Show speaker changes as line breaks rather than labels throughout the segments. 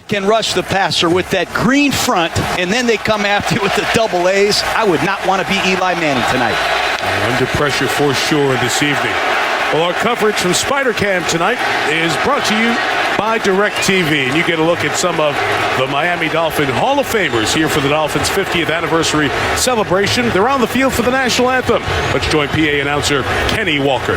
Can rush the passer with that green front, and then they come after you with the double A's. I would not want to be Eli Manning tonight.
Under pressure for sure this evening. Well, our coverage from Spider Camp tonight is brought to you by DirecTV. And you get a look at some of the Miami Dolphin Hall of Famers here for the Dolphins' 50th anniversary celebration. They're on the field for the national anthem. Let's join PA announcer Kenny Walker.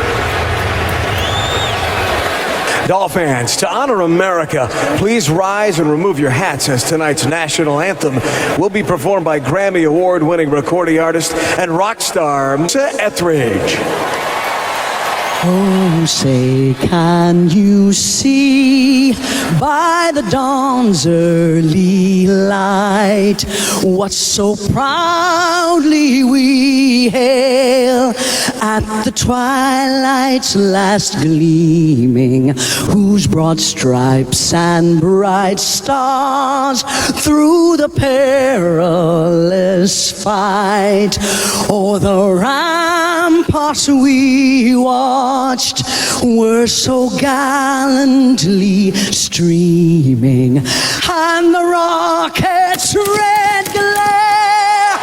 Dolphins, to honor America, please rise and remove your hats as tonight's national anthem will be performed by Grammy Award-winning recording artist and rock star Etheridge.
Oh, say, can you see by the dawn's early light what so proudly we hail at the twilight's last gleaming, whose broad stripes and bright stars through the perilous fight o'er the ramparts we watched were so gallantly streaming, and the rocket's red glare,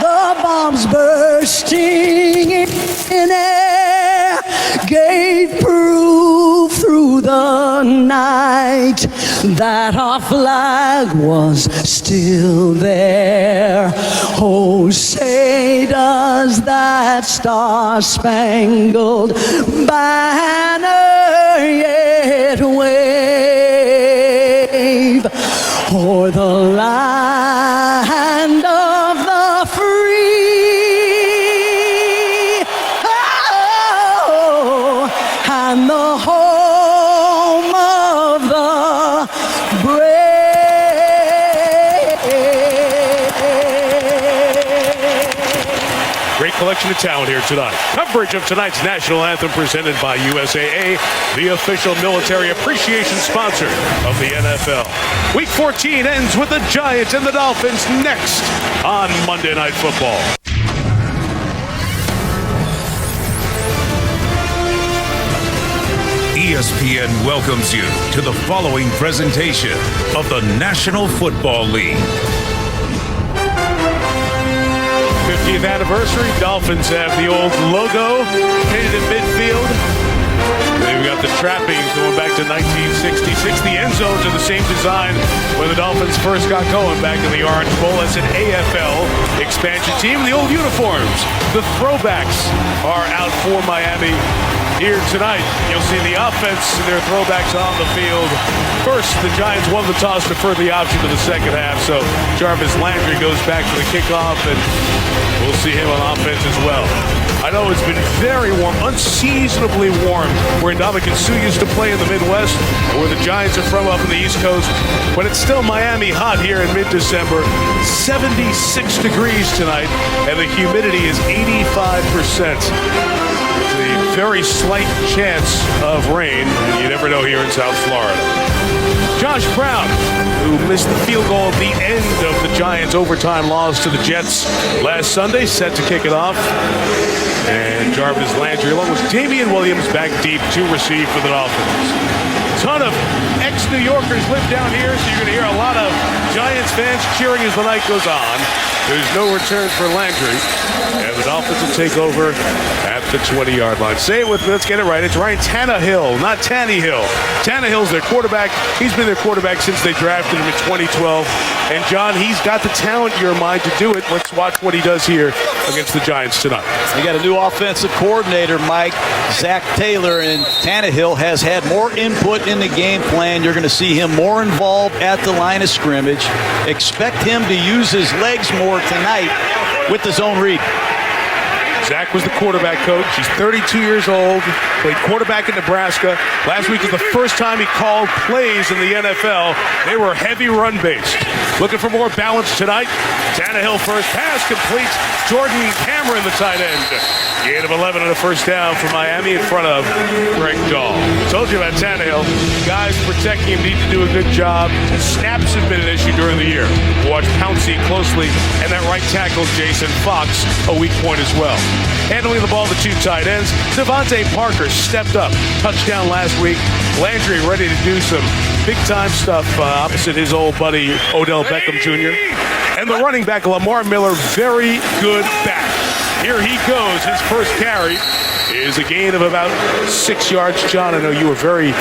the bombs bursting in air, gave proof through the night that our flag was still there. Oh, say does that star-spangled banner yet wave o'er the land of the free, oh, and the home of the brave.
Great collection of talent here tonight. Coverage of tonight's national anthem presented by USAA, the official military appreciation sponsor of the NFL. Week 14 ends with the Giants and the Dolphins next on Monday Night Football.
ESPN welcomes you to the following presentation of the National Football League.
50th anniversary. Dolphins have the old logo painted in midfield. They've got the trappings going back to 1966. The end zones are the same design when the Dolphins first got going back in the Orange Bowl as an AFL expansion team. The old uniforms, the throwbacks are out for Miami here tonight. You'll see the offense and their throwbacks on the field. First, the Giants won the toss, deferred the option to the second half, so Jarvis Landry goes back for the kickoff, and we'll see him on offense as well. I know it's been very warm, unseasonably warm, where Ndamukong Suh used to play in the Midwest, where the Giants are from up in the East Coast, but it's still Miami hot here in mid-December. 76 degrees tonight, and the humidity is 85%. A very slight chance of rain, and you never know here in South Florida. Josh Brown, who missed the field goal at the end of the Giants' overtime loss to the Jets last Sunday, set to kick it off. And Jarvis Landry, along with Damian Williams, back deep to receive for the Dolphins. A ton of ex-New Yorkers live down here, so you're going to hear a lot of Giants fans cheering as the night goes on. There's no return for Landry, and the Dolphins will take over at the 20-yard line. Say it with me. Let's get it right. It's Ryan Tannehill, not Tannehill. Tannehill's their quarterback. He's been their quarterback since they drafted him in 2012. And, John, he's got the talent in your mind to do it. Let's watch what he does here against the Giants tonight.
They got a new offensive coordinator, Mike, Zach Taylor, and Tannehill has had more input in the game plan. You're going to see him more involved at the line of scrimmage. Expect him to use his legs more tonight with the zone read.
Zach was the quarterback coach. He's 32 years old, played quarterback in Nebraska. Last week was the first time he called plays in the NFL. They were heavy run-based. Looking for more balance tonight. Tannehill first pass completes. Jordan Cameron, the tight end. Gain of 11 and a first down for Miami in front of Greg Dahl. Told you about Tannehill. Guys protecting him need to do a good job. Snaps have been an issue during the year. Watch Pouncey closely, and that right tackle, Jason Fox, a weak point as well. Handling the ball, the two tight ends. Devontae Parker stepped up. Touchdown last week. Landry ready to do some big-time stuff opposite his old buddy Odell Beckham Jr. And the running back, Lamar Miller, very good back. Here he goes. His first carry is a gain of about 6 yards. John, I know you were very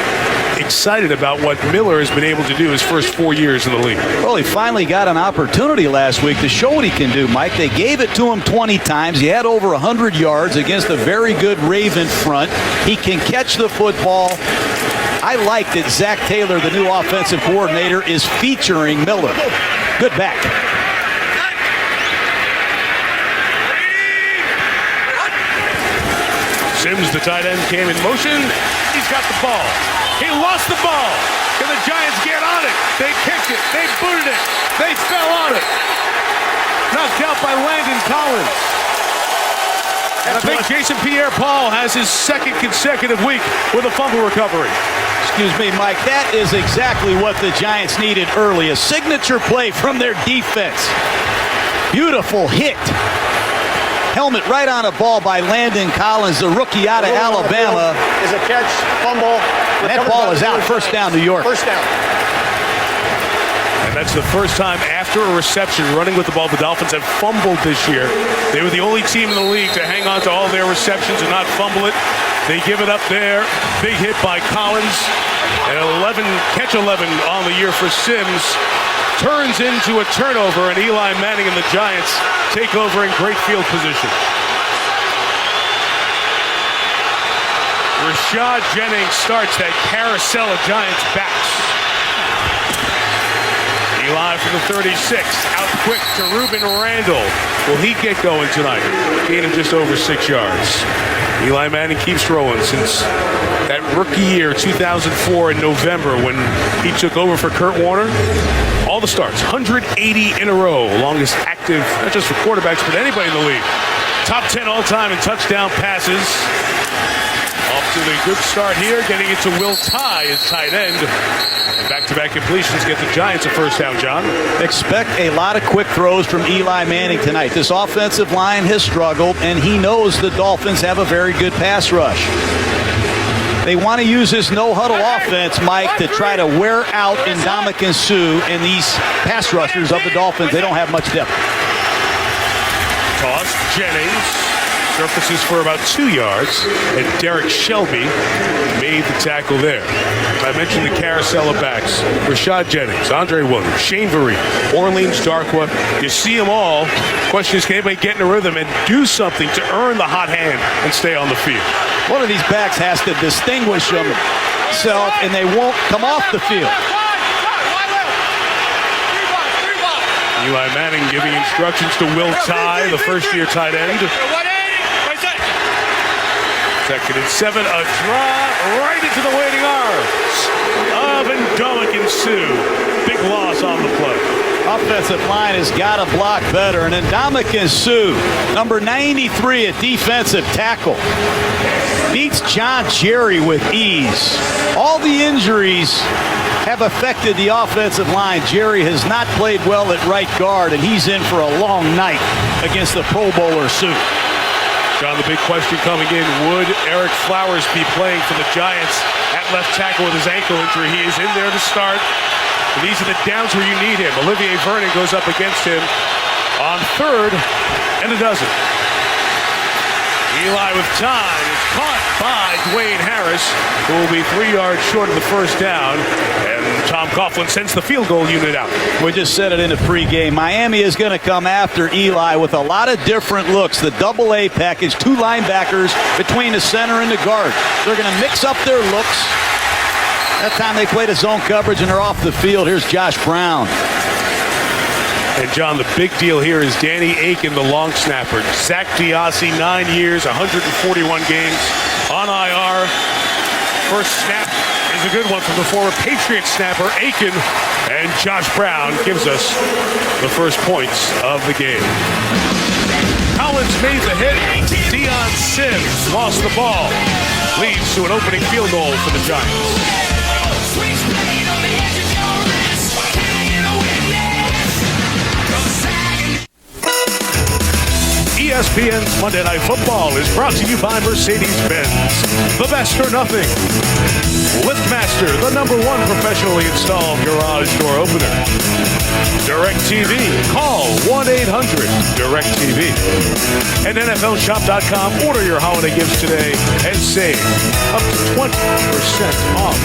excited about what Miller has been able to do his first 4 years in the league.
Well, he finally got an opportunity last week to show what he can do, Mike. They gave it to him 20 times. He had over 100 yards against a very good Raven front. He can catch the football. I like that Zach Taylor, the new offensive coordinator, is featuring Miller. Good back.
Sims, the tight end, came in motion. He's got the ball. He lost the ball. Can the Giants get on it? They kicked it. They booted it. They fell on it. Knocked out by Landon Collins. And I think Jason Pierre-Paul has his second consecutive week with a fumble recovery.
Excuse me, Mike. That is exactly what the Giants needed early. A signature play from their defense. Beautiful hit. Helmet right on a ball by Landon Collins, the rookie out of Alabama.
Is a catch, fumble.
And that ball is out. First down, New York.
First down.
And that's the first time after a reception running with the ball the Dolphins have fumbled this year. They were the only team in the league to hang on to all their receptions and not fumble it. They give it up there. Big hit by Collins. And catch 11 on the year for Sims. Turns into a turnover, and Eli Manning and the Giants take over in great field position. Rashad Jennings starts that carousel of Giants backs. Eli for the 36, out quick to Ruben Randall. Will he get going tonight? Gain of just over 6 yards. Eli Manning keeps rolling since that rookie year, 2004 in November, when he took over for Kurt Warner. All the starts, 180 in a row, longest active, not just for quarterbacks, but anybody in the league. Top 10 all-time in touchdown passes. Off to the good start here, getting it to Will Tye, his tight end. And back-to-back completions get the Giants a first down, John.
Expect a lot of quick throws from Eli Manning tonight. This offensive line has struggled, and he knows the Dolphins have a very good pass rush. They want to use this no-huddle offense, Mike, to try to wear out Ndamukong Suh and these pass rushers of the Dolphins. They don't have much depth.
Toss, Jennings. Surfaces for about 2 yards, and Derek Shelby made the tackle there. I mentioned the carousel of backs. Rashad Jennings, Andre Williams, Shane Vereen, Orleans Darkwa. You see them all. Question is, can anybody get in a rhythm and do something to earn the hot hand and stay on the field?
One of these backs has to distinguish themselves, and they won't come off the field.
Eli Manning giving instructions to Will Tye, the first-year tight end. Second and 7, a drop right into the waiting arms of Ndamukong Suh. Big loss on the play.
Offensive line has got to block better. And Ndamukong Suh, number 93 at defensive tackle, beats John Jerry with ease. All the injuries have affected the offensive line. Jerry has not played well at right guard, and he's in for a long night against the Pro Bowler Suh.
John, the big question coming in, would Eric Flowers be playing for the Giants at left tackle with his ankle injury? He is in there to start. And these are the downs where you need him. Olivier Vernon goes up against him on third and a dozen. Eli with time is caught by Dwayne Harris, who will be 3 yards short of the first down. And Tom Coughlin sends the field goal unit out.
We just said it in the pregame. Miami is going to come after Eli with a lot of different looks. The double-A package, 2 linebackers between the center and the guard. They're going to mix up their looks. That time they played a zone coverage and they're off the field. Here's Josh Brown.
And John, the big deal here is Danny Aiken, the long snapper. Zach Diassi, 9 years, 141 games on IR. First snap is a good one from the former Patriot snapper, Aiken. And Josh Brown gives us the first points of the game. Collins made the hit. Deion Sims lost the ball. Leads to an opening field goal for the Giants. ESPN's Monday Night Football is brought to you by Mercedes-Benz. The best or nothing. LiftMaster, the #1 professionally installed garage door opener. DirecTV. Call 1-800-DirecTV. And NFLShop.com. Order your holiday gifts today and save up to 20% off.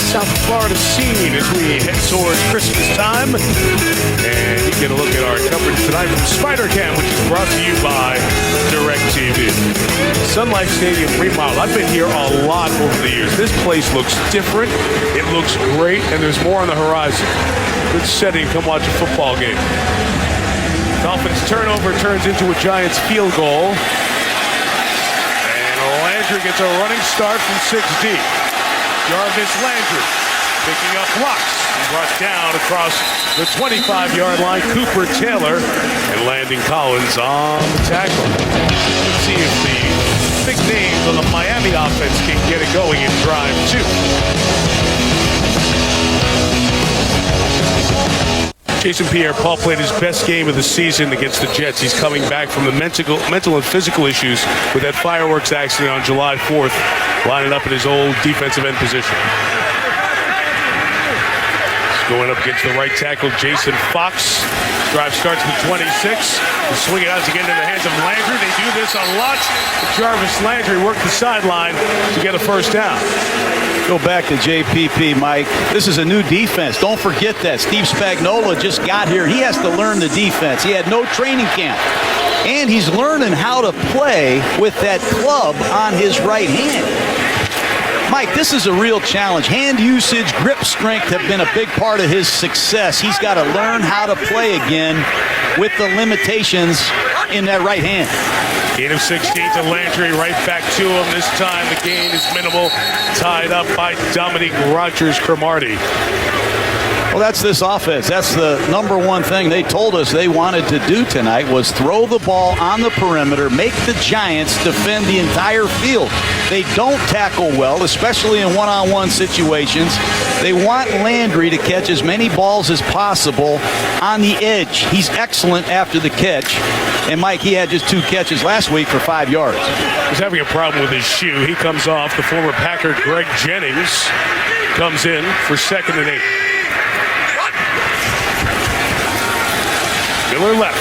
South Florida scene as we head towards Christmas time. And you get a look at our coverage tonight from Spider Cam, which is brought to you by DirecTV. Sun Life Stadium remodel. I've been here a lot over the years. This place looks different. It looks great, and there's more on the horizon. Good setting. Come watch a football game. Dolphins turnover turns into a Giants field goal. And Landry gets a running start from 6 deep. Jarvis Landry picking up blocks. Brought down across the 25-yard line. Cooper Taylor and Landon Collins on the tackle. Let's see if the big names on the Miami offense can get it going in drive 2. Jason Pierre-Paul played his best game of the season against the Jets. He's coming back from the mental and physical issues with that fireworks accident on July 4th, lining up in his old defensive end position. Going up against the right tackle, Jason Fox. Drive starts with 26. They swing it out to get into the hands of Landry. They do this a lot. Jarvis Landry worked the sideline to get a first down.
Go back to JPP, Mike. This is a new defense. Don't forget that. Steve Spagnuolo just got here. He has to learn the defense. He had no training camp. And he's learning how to play with that club on his right hand. Mike, this is a real challenge. Hand usage, grip strength have been a big part of his success. He's got to learn how to play again with the limitations in that right hand.
Gain of 16 to Landry, right back to him. This time the gain is minimal. Tied up by Dominique Rodgers-Cromartie.
Well, that's this offense. That's the #1 thing they told us they wanted to do tonight was throw the ball on the perimeter, make the Giants defend the entire field. They don't tackle well, especially in one-on-one situations. They want Landry to catch as many balls as possible on the edge. He's excellent after the catch. And, Mike, he had just 2 catches last week for 5 yards.
He's having a problem with his shoe. He comes off. The former Packer Greg Jennings comes in for 2nd and 8. Miller left.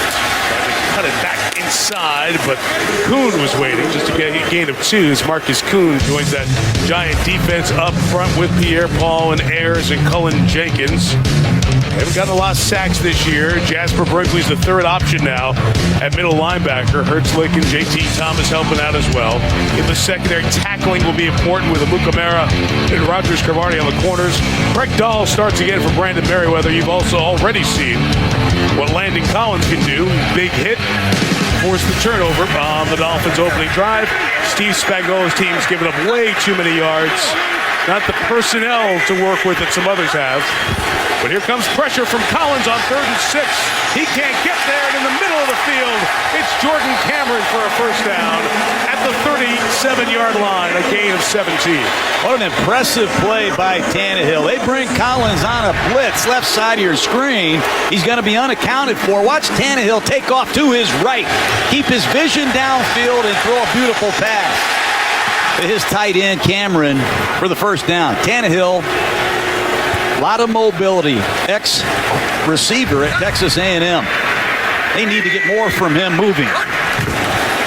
Cut it back inside, but Kuhn was waiting just to get a gain of 2 as Marcus Kuhn joins that Giant defense up front with Pierre-Paul and Ayers and Cullen Jenkins. They haven't gotten a lot of sacks this year. Jasper Brinkley's the 3rd option now at middle linebacker. Hertzlick and JT Thomas helping out as well. In the secondary, tackling will be important with Amukamara and Rodgers-Cromartie on the corners. Greg Dahl starts again for Brandon Merriweather. You've also already seen what Landon Collins can do. Big hit. Forced the turnover on the Dolphins' opening drive. Steve Spagnuolo's team's given up way too many yards. Not the personnel to work with that some others have. But here comes pressure from Collins on 3rd and 6. He can't get there, and in the middle of the field, it's Jordan Cameron for a first down at the 37-yard line, a gain of 17.
What an impressive play by Tannehill. They bring Collins on a blitz, left side of your screen. He's going to be unaccounted for. Watch Tannehill take off to his right. Keep his vision downfield and throw a beautiful pass to his tight end, Cameron, for the first down. Tannehill, a lot of mobility, ex-receiver at Texas A&M. They need to get more from him moving.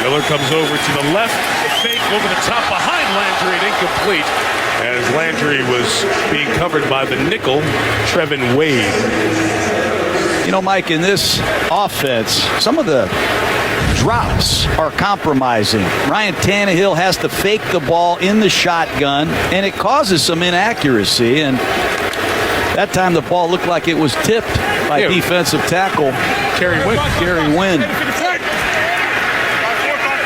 Miller comes over to the left, fake over the top behind Landry and incomplete as Landry was being covered by the nickel, Trevin Wade.
You know, Mike, in this offense, some of the drops are compromising. Ryan Tannehill has to fake the ball in the shotgun, and it causes some inaccuracy. And that time the ball looked like it was tipped by defensive tackle Gary Wynn.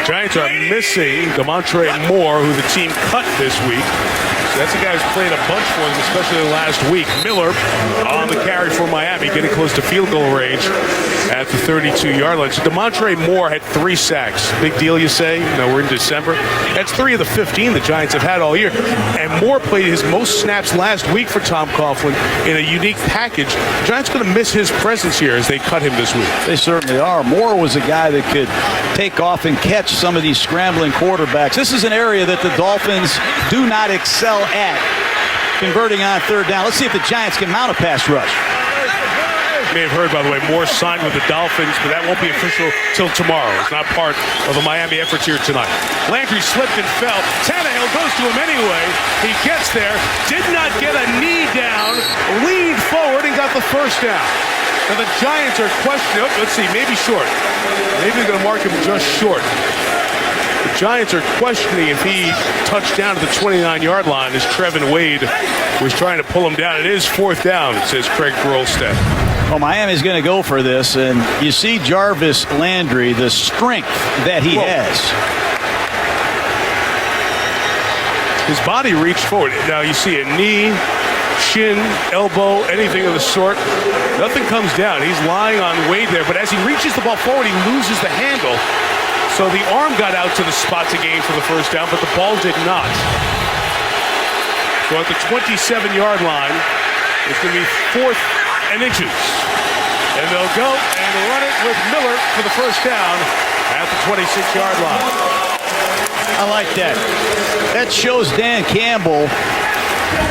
Giants
are missing DeMontre Moore, who the team cut this week. That's a guy who's played a bunch for them, especially the last week. Miller on the carry for Miami, getting close to field goal range at the 32-yard line. So DeMontre Moore had 3 sacks. Big deal, you say? We're in December. That's 3 of the 15 the Giants have had all year. And Moore played his most snaps last week for Tom Coughlin in a unique package. The Giants going to miss his presence here as they cut him this week.
They certainly are. Moore was a guy that could take off and catch some of these scrambling quarterbacks. This is an area that the Dolphins do not excel at, converting on third down. Let's see if the Giants can mount a pass rush.
You may have heard, by the way, Moore signed with the Dolphins, but that won't be official till tomorrow. It's not part of the Miami efforts here tonight. Landry slipped and fell. Tannehill goes to him anyway. He gets there, did not get a knee down, leaned forward and got the first down. Now the Giants are questioning, let's see, maybe short. Maybe they're going to mark him just short. The Giants are questioning if he touched down to the 29-yard line as Trevin Wade was trying to pull him down. It is 4th down, says Craig Rolstead.
Well, Miami's going to go for this, and you see Jarvis Landry, the strength that he has.
His body reached forward. Now you see a knee, shin, elbow, anything of the sort. Nothing comes down. He's lying on Wade there, but as he reaches the ball forward, he loses the handle. So the arm got out to the spot to gain for the first down, but the ball did not. So at the 27-yard line, it's going to be 4th and inches. And they'll go and run it with Miller for the first down at the 26-yard line.
I like that. That shows Dan Campbell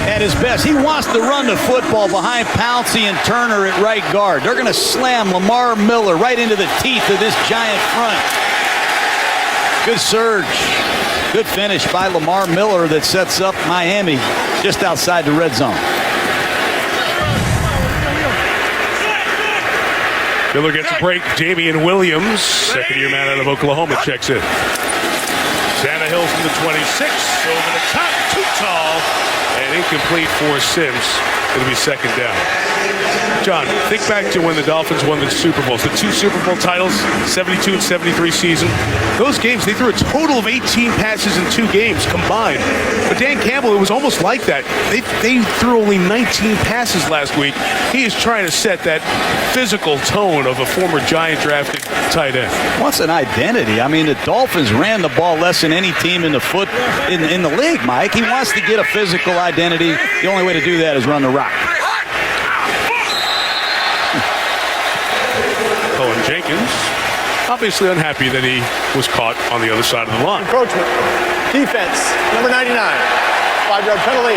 at his best. He wants to run the football behind Pouncey and Turner at right guard. They're going to slam Lamar Miller right into the teeth of this Giant front. Good surge. Good finish by Lamar Miller that sets up Miami just outside the red zone.
Miller gets a break. Damian Williams, second-year man out of Oklahoma, checks in. Tannehill from the 26, over the top, too tall, and incomplete for Sims. It'll be 2nd down. John, think back to when the Dolphins won the Super Bowls, the 2 Super Bowl titles, 72 and 73 season. Those games, they threw a total of 18 passes in 2 games combined. But Dan Campbell, it was almost like that. They threw only 19 passes last week. He is trying to set that physical tone of a former Giant drafted tight end.
What's an identity? I mean, the Dolphins ran the ball less than any team in the league, Mike. He wants to get a physical identity. The only way to do that is run the rock.
Owen Jenkins, obviously unhappy that he was caught on the other side of the line.
Encroachment. Defense, number 99. 5-yard penalty.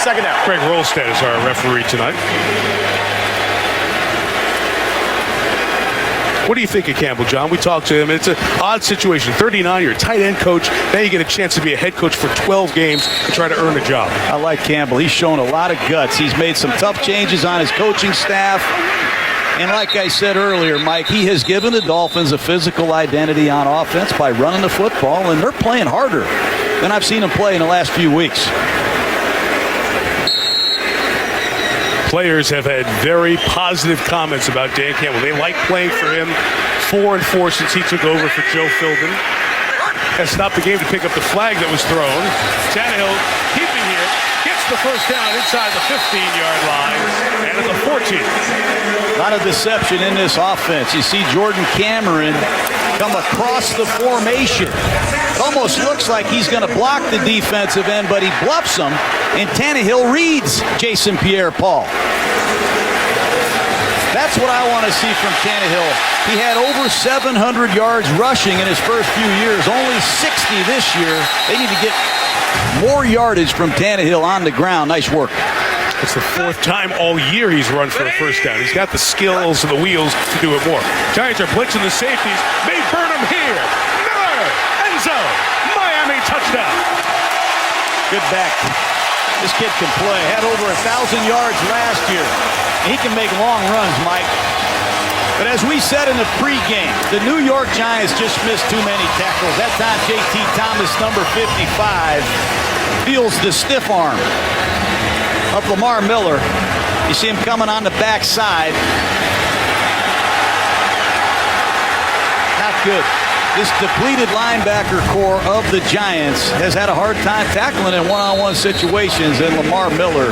2nd down.
Craig Rolstead is our referee tonight. What do you think of Campbell, John? We talked to him. It's an odd situation. 39, you're a tight end coach. Now you get a chance to be a head coach for 12 games and try to earn a job.
I like Campbell. He's shown a lot of guts. He's made some tough changes on his coaching staff. And like I said earlier, Mike, he has given the Dolphins a physical identity on offense by running the football, and they're playing harder than I've seen them play in the last few weeks.
Players have had very positive comments about Dan Campbell. They like playing for him. 4-4 since he took over for Joe Philbin. Has stopped the game to pick up the flag that was thrown. Tannehill keeping here. Gets the first down inside the 15-yard line. And at the 14.
A lot of deception in this offense. You see Jordan Cameron come across the formation. It almost looks like he's going to block the defensive end, but he bluffs him, and Tannehill reads Jason Pierre-Paul. That's what I want to see from Tannehill. He had over 700 yards rushing in his first few years, only 60 this year. They need to get more yardage from Tannehill on the ground. Nice work.
It's the 4th time all year he's run for a first down. He's got the skills and the wheels to do it more. Giants are blitzing the safeties. May burn him here. Miller, end zone. Miami touchdown.
Good back. This kid can play. Had over 1,000 yards last year. He can make long runs, Mike. But as we said in the pregame, the New York Giants just missed too many tackles. That time, J.T. Thomas, number 55, feels the stiff arm of Lamar Miller. You see him coming on the backside. Not good. This depleted linebacker core of the Giants has had a hard time tackling in one-on-one situations, and Lamar Miller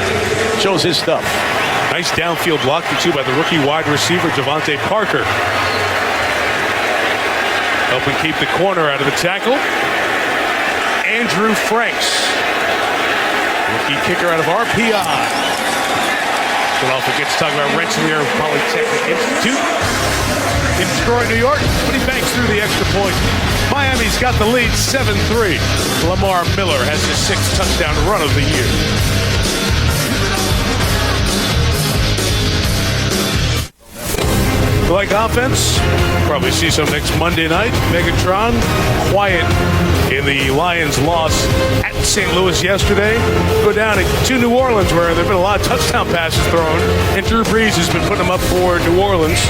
shows his stuff.
Nice downfield blocking, too, by the rookie wide receiver, Devontae Parker. Helping keep the corner out of the tackle. Andrew Franks. Rookie kicker out of RPI. Philadelphia gets talking about Rensselaer Polytechnic Institute in Detroit, New York, but he banks through the extra point. Miami's got the lead 7-3. Lamar Miller has his 6th touchdown run of the year. You like offense? Probably see some next Monday night. Megatron, quiet in the Lions' loss at St. Louis yesterday. Go down to New Orleans, where there have been a lot of touchdown passes thrown, and Drew Brees has been putting them up for New Orleans.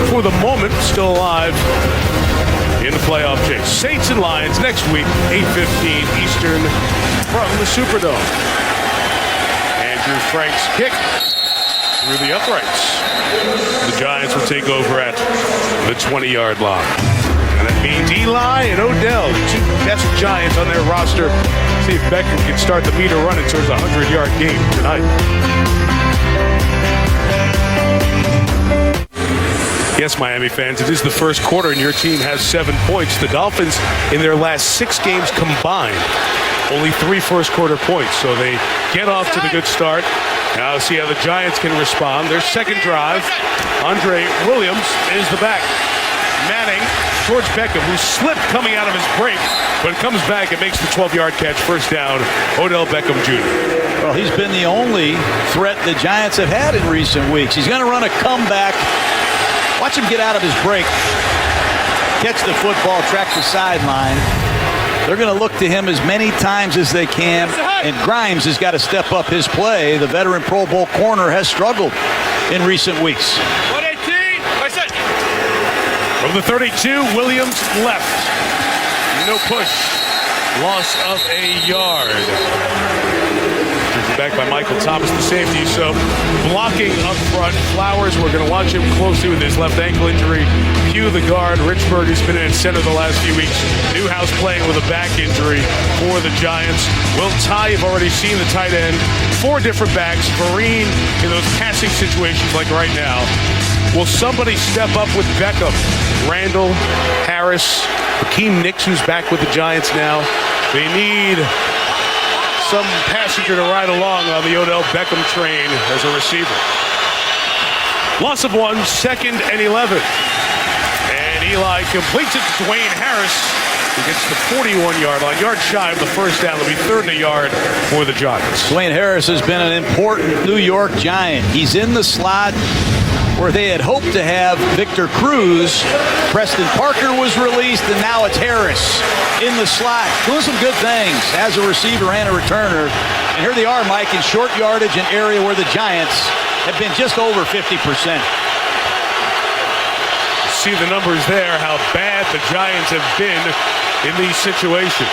For the moment, still alive in the playoff chase. Saints and Lions next week, 8:15 Eastern from the Superdome. Andrew Frank's kick through the uprights. The Giants will take over at the 20-yard line. And that means Eli and Odell, the 2 best Giants on their roster. See if Beckham can start the meter running towards a 100-yard game tonight. Yes, Miami fans, it is the first quarter and your team has 7 points. The Dolphins, in their last 6 games combined, only 3 first-quarter points. So they get off to the good start. Now see how the Giants can respond. Their second drive, Andre Williams is the back. Manning towards Beckham, who slipped coming out of his break, but comes back and makes the 12-yard catch. First down, Odell Beckham Jr.
Well, he's been the only threat the Giants have had in recent weeks. He's going to run a comeback. Watch him get out of his break, catch the football, track the sideline. They're going to look to him as many times as they can, and Grimes has got to step up his play. The veteran Pro Bowl corner has struggled in recent weeks.
118, from the 32, Williams left. No push. Loss of a yard. Back by Michael Thomas, the safety. So blocking up front. Flowers, we're going to watch him closely with his left ankle injury. Pugh, the guard. Richburg has been in center the last few weeks. Newhouse playing with a back injury for the Giants. Will Ty, you've already seen the tight end. 4 different backs. Vereen in those passing situations like right now. Will somebody step up with Beckham? Randall, Harris, Hakeem Nicks, who's back with the Giants now. They need some passenger to ride along on the Odell Beckham train as a receiver. Loss of 1, 2nd and 11. And Eli completes it to Dwayne Harris, who gets the 41-yard line, yard shy of the first down. It'll be 3rd and a yard for the Giants.
Dwayne Harris has been an important New York Giant. He's in the slot where they had hoped to have Victor Cruz. Preston Parker was released, and now it's Harris in the slot, doing some good things as a receiver and a returner. And here they are, Mike, in short yardage, an area where the Giants have been just over 50%.
See the numbers there, how bad the Giants have been in these situations.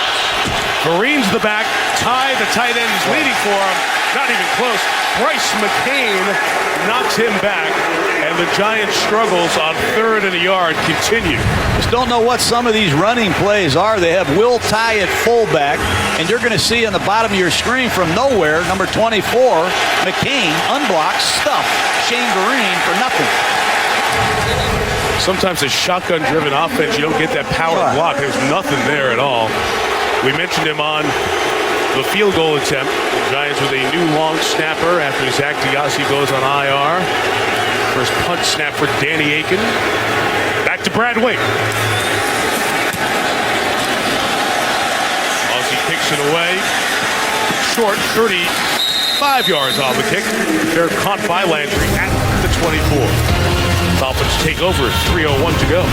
Vereen's the back. Ty, the tight end, is leading for him. Not even close. Bryce McCain knocks him back, and the Giants' struggles on 3rd and a yard continue.
Just don't know what some of these running plays are. They have Will Ty at fullback, and you're going to see on the bottom of your screen from nowhere, number 24, McCain, unblocked, stuffed Shane Vereen for nothing.
Sometimes a shotgun-driven offense, you don't get that power block. There's nothing there at all. We mentioned him on the field goal attempt. The Giants with a new long snapper after Zach Diassi goes on IR. First punt snap for Danny Aiken. Back to Brad Wake. Ozzie kicks it away. Short, 35 yards off the kick. They're caught by Landry at the 24. Dolphins take over, 3:01 to go.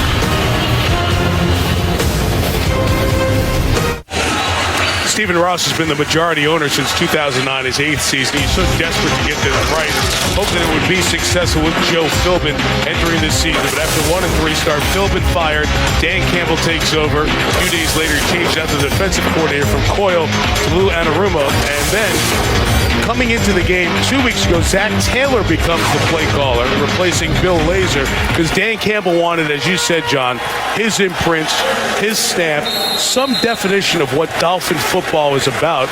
Stephen Ross has been the majority owner since 2009, his 8th season. He's so desperate to get this right, hoping it would be successful with Joe Philbin entering this season. But after 1-3 start, Philbin fired, Dan Campbell takes over. A few days later, he changed out the defensive coordinator from Coyle to Lou Anarumo. And then, coming into the game 2 weeks ago, Zach Taylor becomes the play caller, replacing Bill Lazor, because Dan Campbell wanted, as you said, John, his imprint, his stamp, some definition of what Dolphin football is about.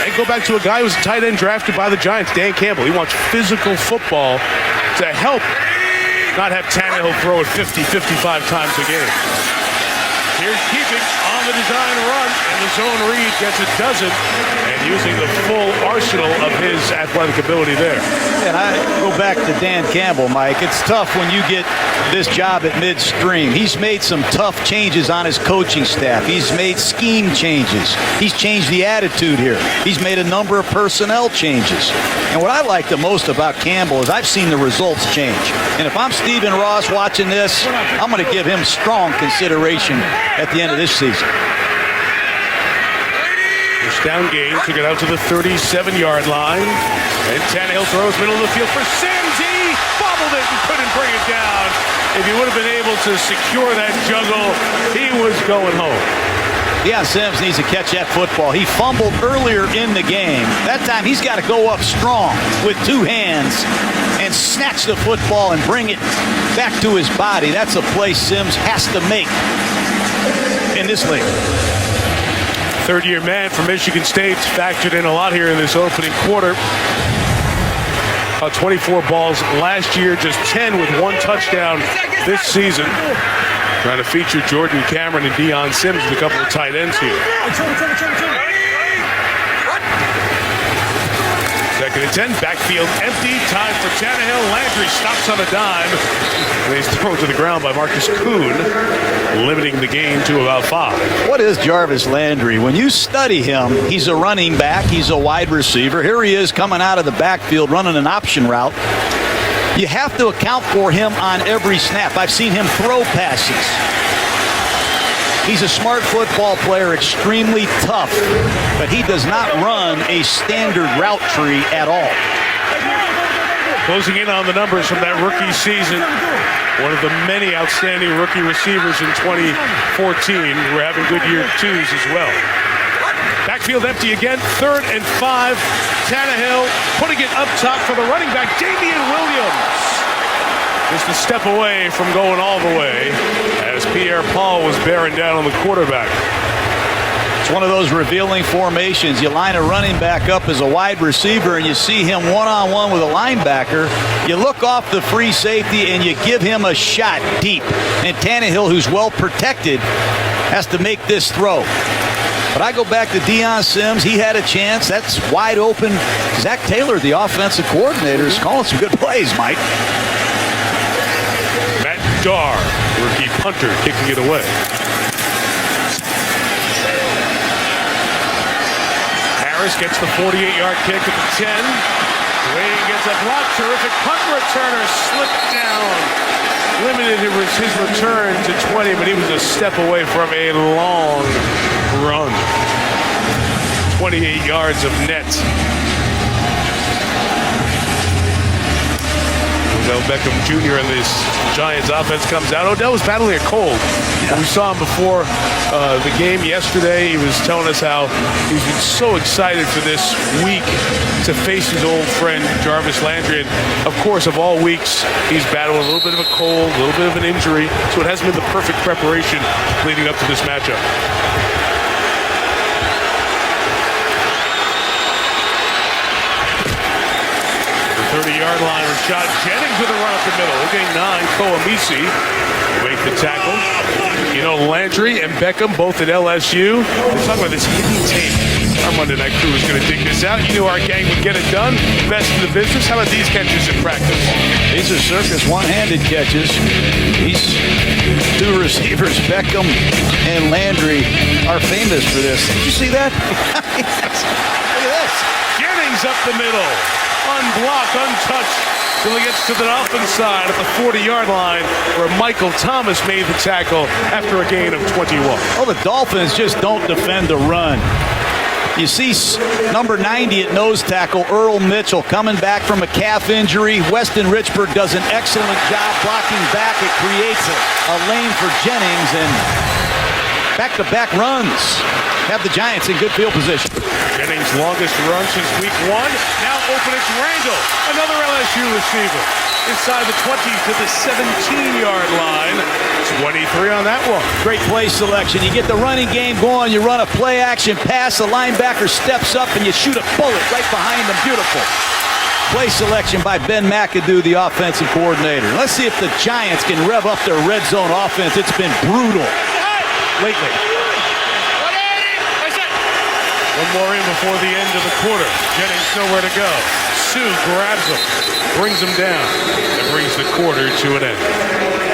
And go back to a guy who was a tight end drafted by the Giants, Dan Campbell. He wants physical football to help not have Tannehill throw it 50, 55 times a game. Here's keeping on the design run, and the zone read gets a dozen, and using the full arsenal of his athletic ability there.
And I go back to Dan Campbell, Mike. It's tough when you get this job at midstream. He's made some tough changes on his coaching staff. He's made scheme changes. He's changed the attitude here. He's made a number of personnel changes. And what I like the most about Campbell is I've seen the results change. And if I'm Stephen Ross watching this, I'm going to give him strong consideration at the end of this season.
First down game, took it out to the 37-yard line. And Tannehill throws middle of the field for Sims. He bobbled it and couldn't bring it down. If he would have been able to secure that juggle, he was going home.
Deion Sims needs to catch that football. He fumbled earlier in the game. That time he's got to go up strong with two hands and snatch the football and bring it back to his body. That's a play Sims has to make in this league.
Third-year man from Michigan State's factored in a lot here in this opening quarter. 24 balls last year, just 10 with one touchdown this season. Trying to feature Jordan Cameron and Deion Sims with a couple of tight ends here. Second and 10, backfield empty, time for Tannehill. Landry stops on a dime, and he's thrown to the ground by Marcus Kuhn, limiting the game to about 5.
What is Jarvis Landry? When you study him, he's a running back, he's a wide receiver. Here he is coming out of the backfield running an option route. You have to account for him on every snap. I've seen him throw passes. He's a smart football player, extremely tough, but he does not run a standard route tree at all.
Closing in on the numbers from that rookie season, one of the many outstanding rookie receivers in 2014. We're having good year twos as well. Backfield empty again, 3rd and 5. Tannehill putting it up top for the running back, Damian Williams. Just a step away from going all the way as Pierre Paul was bearing down on the quarterback.
It's one of those revealing formations. You line a running back up as a wide receiver and you see him one-on-one with a linebacker. You look off the free safety and you give him a shot deep. And Tannehill, who's well protected, has to make this throw. But I go back to Deion Sims. He had a chance. That's wide open. Zach Taylor, the offensive coordinator, is calling some good plays, Mike.
Matt Darr, rookie punter, kicking it away. Harris gets the 48-yard kick at the 10. Wayne gets a block. Terrific punt returner slipped down. Limited his return to 20, but he was a step away from a long run. 28 yards of net. Odell Beckham Jr. and this Giants offense comes out. Odell was battling a cold. Yeah. We saw him before the game yesterday. He was telling us how he's been so excited for this week to face his old friend Jarvis Landry. And of course, of all weeks, he's battling a little bit of a cold, a little bit of an injury. So it hasn't been the perfect preparation leading up to this matchup. 30-yard line. Rashad Jennings with a run up the middle. He'll gain 9. Koamisi make the tackle. You know, Landry and Beckham both at LSU. Let's talk about this hidden tape. Our Monday Night Crew is going to dig this out. You knew our gang would get it done. Best in the business. How about these catches in practice?
These are circus one-handed catches. These two receivers, Beckham and Landry, are famous for this. Did you see that? Look at this.
Jennings up the middle. Unblocked, untouched, till he gets to the Dolphins side at the 40-yard line where Michael Thomas made the tackle after a gain of 21.
Well, the Dolphins just don't defend the run. You see number 90 at nose tackle, Earl Mitchell, coming back from a calf injury. Weston Richburg does an excellent job blocking back. It creates a lane for Jennings, and back-to-back runs have the Giants in good field position.
Jennings' longest run since week 1. Now open it's Randall, another LSU receiver. Inside the 20 to the 17-yard line. 23 on that one.
Great play selection. You get the running game going. You run a play-action pass. The linebacker steps up, and you shoot a bullet right behind him. Beautiful. Play selection by Ben McAdoo, the offensive coordinator. Let's see if the Giants can rev up their red zone offense. It's been brutal lately.
One more in before the end of the quarter. Jennings nowhere to go. Sue grabs him, brings him down, and brings the quarter to an end.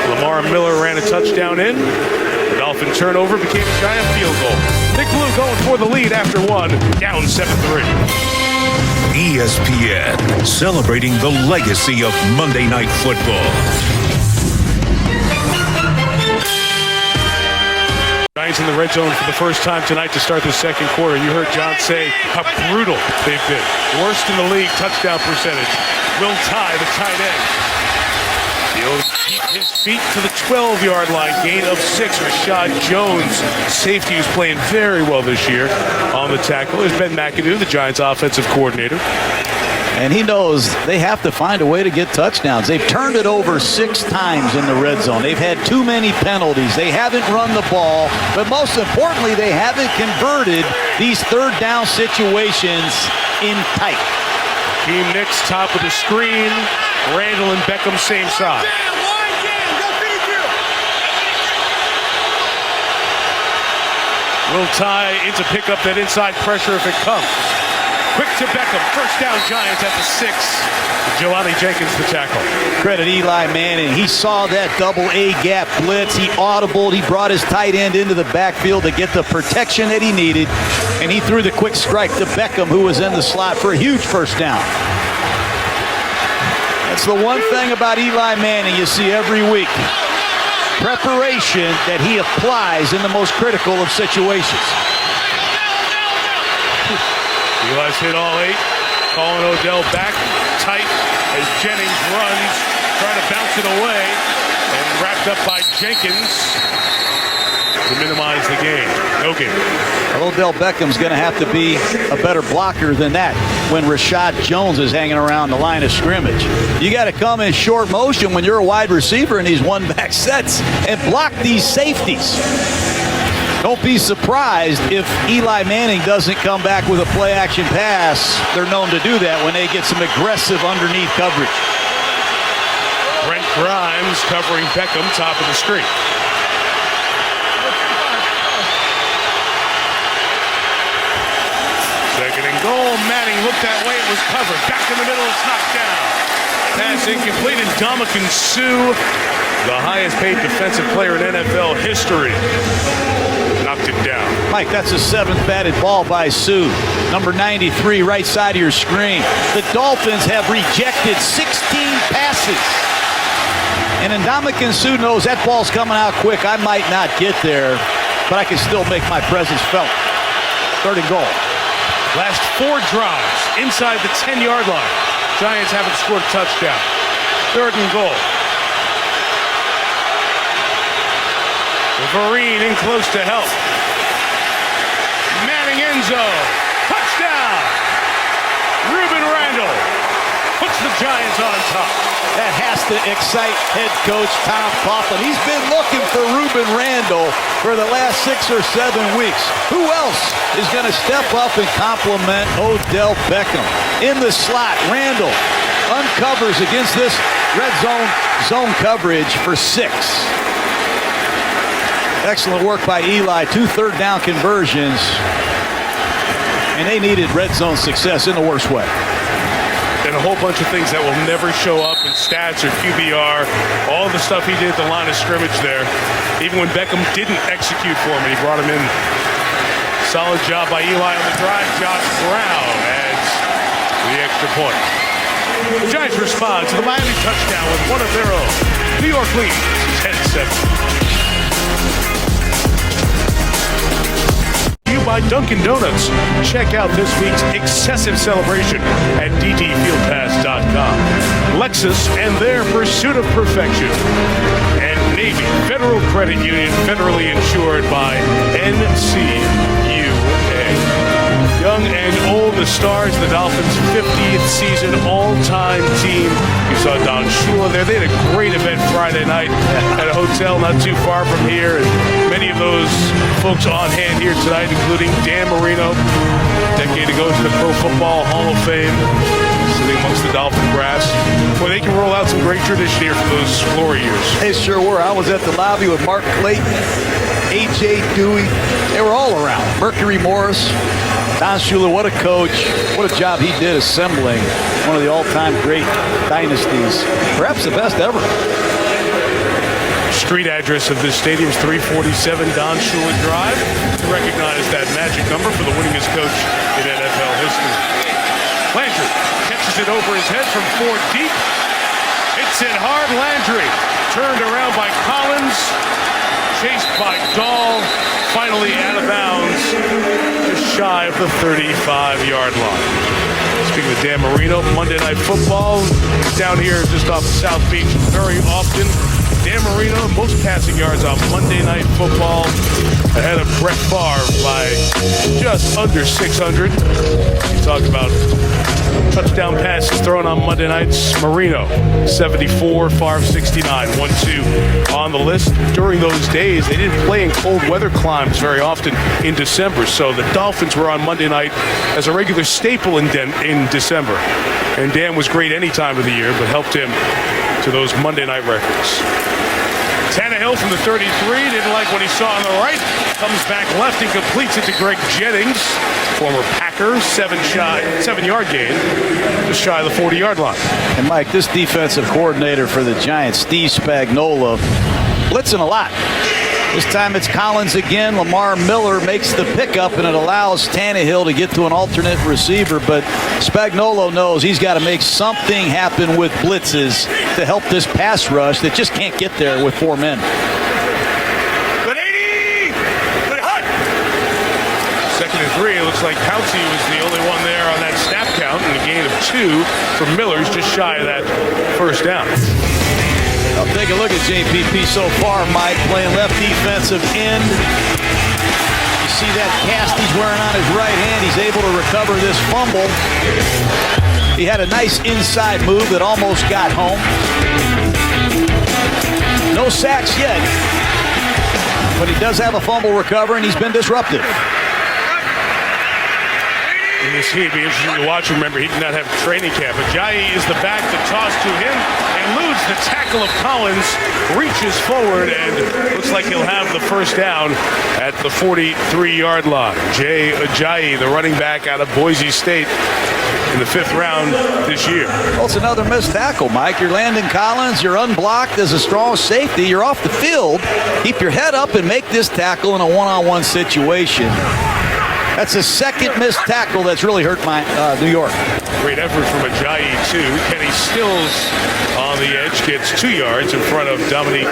Lamar Miller ran a touchdown in. The Dolphin turnover became a Giant field goal. Nick Blue going for the lead after one, down 7-3.
ESPN, celebrating the legacy of Monday Night Football.
Giants in the red zone for the first time tonight to start the second quarter. You heard John say how brutal they've been. Worst in the league touchdown percentage. Will Tye, the tight end. He'll keep his feet to the 12-yard line. Gain of 6. Rashad Jones, safety, who's playing very well this year on the tackle. There's Ben McAdoo, the Giants offensive coordinator.
And he knows they have to find a way to get touchdowns. They've turned it over 6 times in the red zone. They've had too many penalties. They haven't run the ball. But most importantly, they haven't converted these third down situations in tight.
Team Knicks top of the screen. Randall and Beckham same side. Will Tye in to pick up that inside pressure if it comes. Quick to Beckham. First down, Giants at the 6. Jelani Jenkins, the tackle.
Credit Eli Manning. He saw that double A gap blitz. He audibled. He brought his tight end into the backfield to get the protection that he needed. And he threw the quick strike to Beckham, who was in the slot for a huge first down. That's the one thing about Eli Manning you see every week. Preparation that he applies in the most critical of situations.
Eli's hit all 8. Calling Odell back tight as Jennings runs, trying to bounce it away, and wrapped up by Jenkins to minimize the gain. No gain.
Well, Odell Beckham's going to have to be a better blocker than that when Rashad Jones is hanging around the line of scrimmage. You got to come in short motion when you're a wide receiver in these one-back sets and block these safeties. Don't be surprised if Eli Manning doesn't come back with a play-action pass. They're known to do that when they get some aggressive underneath coverage.
Brent Grimes covering Beckham, top of the screen. Second and goal. Manning looked that way. It was covered. Back in the middle. It's knocked down. Pass incomplete. And Ndamukong Suh, the highest-paid defensive player in NFL history, knocked it down.
Mike, that's a 7th batted ball by Suh. Number 93, right side of your screen. The Dolphins have rejected 16 passes. And Ndamukong Suh knows that ball's coming out quick. I might not get there, but I can still make my presence felt. 3rd and goal.
Last 4 drives inside the 10-yard line. Giants haven't scored a touchdown. 3rd and goal. Vereen in close to help. Manning end zone. Touchdown! Ruben Randall puts the Giants on top.
That has to excite head coach Tom Coughlin. He's been looking for Ruben Randall for the last 6 or 7 weeks. Who else is going to step up and compliment Odell Beckham? In the slot, Randall uncovers against this red zone coverage for 6. Excellent work by Eli. 2 third-down conversions. And they needed red zone success in the worst way.
And a whole bunch of things that will never show up in stats or QBR. All the stuff he did at the line of scrimmage there. Even when Beckham didn't execute for him, he brought him in. Solid job by Eli on the drive. Josh Brown adds the extra point. The Giants respond to the Miami touchdown with one of their own. New York leads 10-7. by Dunkin' Donuts. Check out this week's excessive celebration at ddfieldpass.com. Lexus and their pursuit of perfection. And Navy Federal Credit Union, federally insured by NCUA. Young and old, the stars, the Dolphins' 50th season all-time team. You saw Don Shula there. They had a great event Friday night at a hotel not too far from here. And many of those folks on hand here tonight, including Dan Marino, a decade ago to the Pro Football Hall of Fame, sitting amongst the Dolphin brass. Boy, they can roll out some great tradition here for those glory years.
They sure were. I was at the lobby with Mark Clayton, A.J. Dewey. They were all around. Mercury Morris. Don Shula, what a coach. What a job he did assembling one of the all-time great dynasties. Perhaps the best ever.
Street address of this stadium is 347 Don Shula Drive. Recognize that magic number for the winningest coach in NFL history. Landry catches it over his head from 4 deep. Hits it hard. Landry turned around by Collins. Chased by Dahl. Finally out of bounds. Just shy of the 35-yard line. Speaking of Dan Marino, Monday Night Football. Down here just off South Beach very often. Dan Marino, most passing yards on Monday Night Football, ahead of Brett Favre by just under 600. You talk about touchdown passes thrown on Monday nights. Marino, 74, Favre, 69. 1-2 on the list. During those days, they didn't play in cold weather climes very often in December, so the Dolphins were on Monday night as a regular staple in December. And Dan was great any time of the year, but helped him to those Monday night records. Tannehill from the 33, didn't like what he saw on the right. Comes back left and completes it to Greg Jennings, former Packer, 7-yard gain, just shy of the 40-yard line.
And Mike, this defensive coordinator for the Giants, Steve Spagnuolo, blitzing a lot. This time it's Collins again. Lamar Miller makes the pickup, and it allows Tannehill to get to an alternate receiver. But Spagnuolo knows he's got to make something happen with blitzes to help this pass rush that just can't get there with 4 men.
Good 80! Good hot! 2nd and 3. It looks like Pouncey was the only one there on that snap count, and a gain of 2 for Miller's just shy of that first down.
I'll take a look at JPP so far, Mike, playing left defensive end. You see that cast he's wearing on his right hand. He's able to recover this fumble. He had a nice inside move that almost got home. No sacks yet, but he does have a fumble recover, and he's been disruptive.
In this heat, it'll be interesting to watch. Remember, he did not have training camp. Ajayi is the back. The toss to him. Eludes the tackle of Collins. Reaches forward and looks like he'll have the first down at the 43-yard line. Jay Ajayi, the running back out of Boise State, in the 5th round this year.
Well, it's another missed tackle, Mike. You're Landon Collins. You're unblocked as a strong safety. You're off the field. Keep your head up and make this tackle in a one-on-one situation. That's the 2nd missed tackle that's really hurt New York.
Great effort from Ajayi, too. Kenny Stills on the edge gets 2 yards in front of Dominique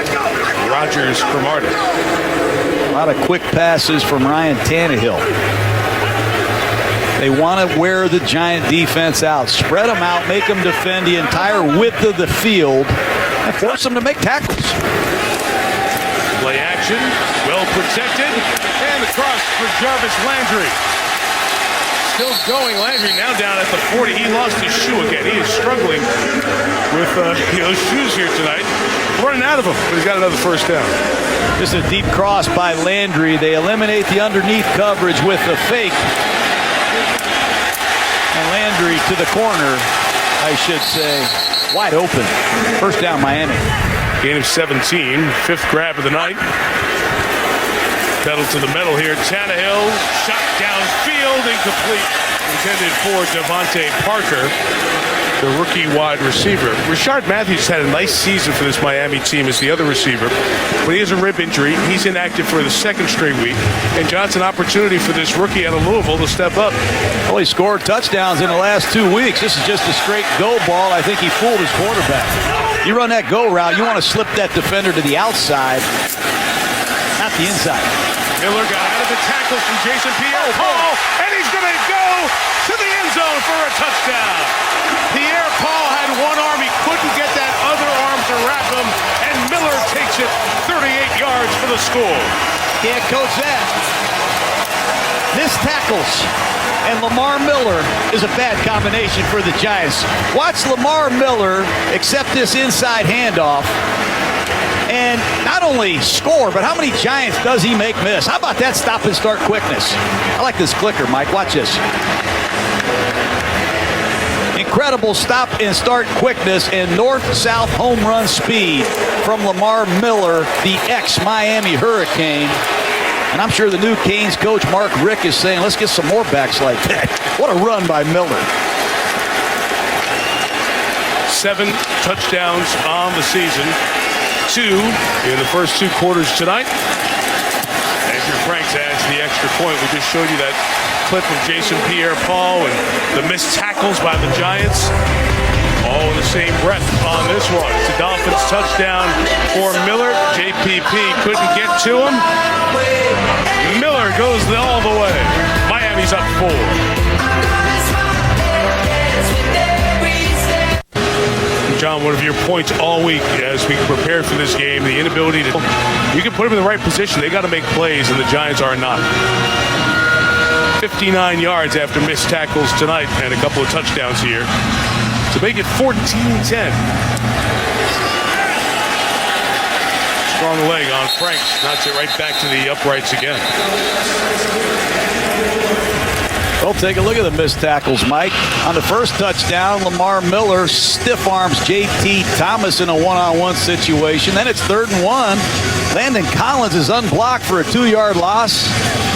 Rodgers-Cromartie.
A lot of quick passes from Ryan Tannehill. They want to wear the Giant defense out. Spread them out, make them defend the entire width of the field, and force them to make tackles.
Play action, well protected, and the cross for Jarvis Landry. Still going, Landry now down at the 40. He lost his shoe again. He is struggling with those shoes here tonight. Running out of them, but he's got another first down.
Just a deep cross by Landry. They eliminate the underneath coverage with the fake. And Landry to the corner, I should say, wide open. First down, Miami.
Gain of 17, 5th grab of the night. Pedal to the metal here. Tannehill, shot downfield, incomplete. Intended for Devontae Parker, the rookie wide receiver. Rashard Matthews had a nice season for this Miami team as the other receiver, but he has a rib injury. He's inactive for the 2nd straight week, and Johnson, opportunity for this rookie out of Louisville to step up.
Well, he scored touchdowns in the last 2 weeks. This is just a straight go ball. I think he fooled his quarterback. You run that go route, you want to slip that defender to the outside, not the inside.
Miller got out of the tackle from Jason Pierre-Paul, and he's going to go to the end zone for a touchdown. Pierre-Paul had one arm. He couldn't get that other arm to wrap him, and Miller takes it 38 yards for the score.
Can't coach that. Missed tackles. And Lamar Miller is a bad combination for the Giants. Watch Lamar Miller accept this inside handoff and not only score, but how many Giants does he make miss? How about that stop and start quickness? I like this clicker, Mike. Watch this. Incredible stop and start quickness and north-south home run speed from Lamar Miller, the ex-Miami Hurricane. And I'm sure the new Canes coach, Mark Rick, is saying, let's get some more backs like that. What a run by Miller.
7 touchdowns on the season. 2 in the first 2 quarters tonight. Andrew Franks adds the extra point. We just showed you that clip of Jason Pierre-Paul and the missed tackles by the Giants. All in the same breath on this one. It's a Dolphins touchdown for Miller. JPP couldn't get to him. Miller goes all the way. Miami's up 4. John, one of your points all week as we prepared for this game, the inability to... You can put them in the right position. They got to make plays, and the Giants are not. 59 yards after missed tackles tonight and a couple of touchdowns here to make it 14-10. Strong leg on Franks. Knocks it right back to the uprights again.
Well, take a look at the missed tackles, Mike. On the first touchdown, Lamar Miller stiff arms J.T. Thomas in a one-on-one situation. Then it's 3rd and 1. Landon Collins is unblocked for a 2-yard loss.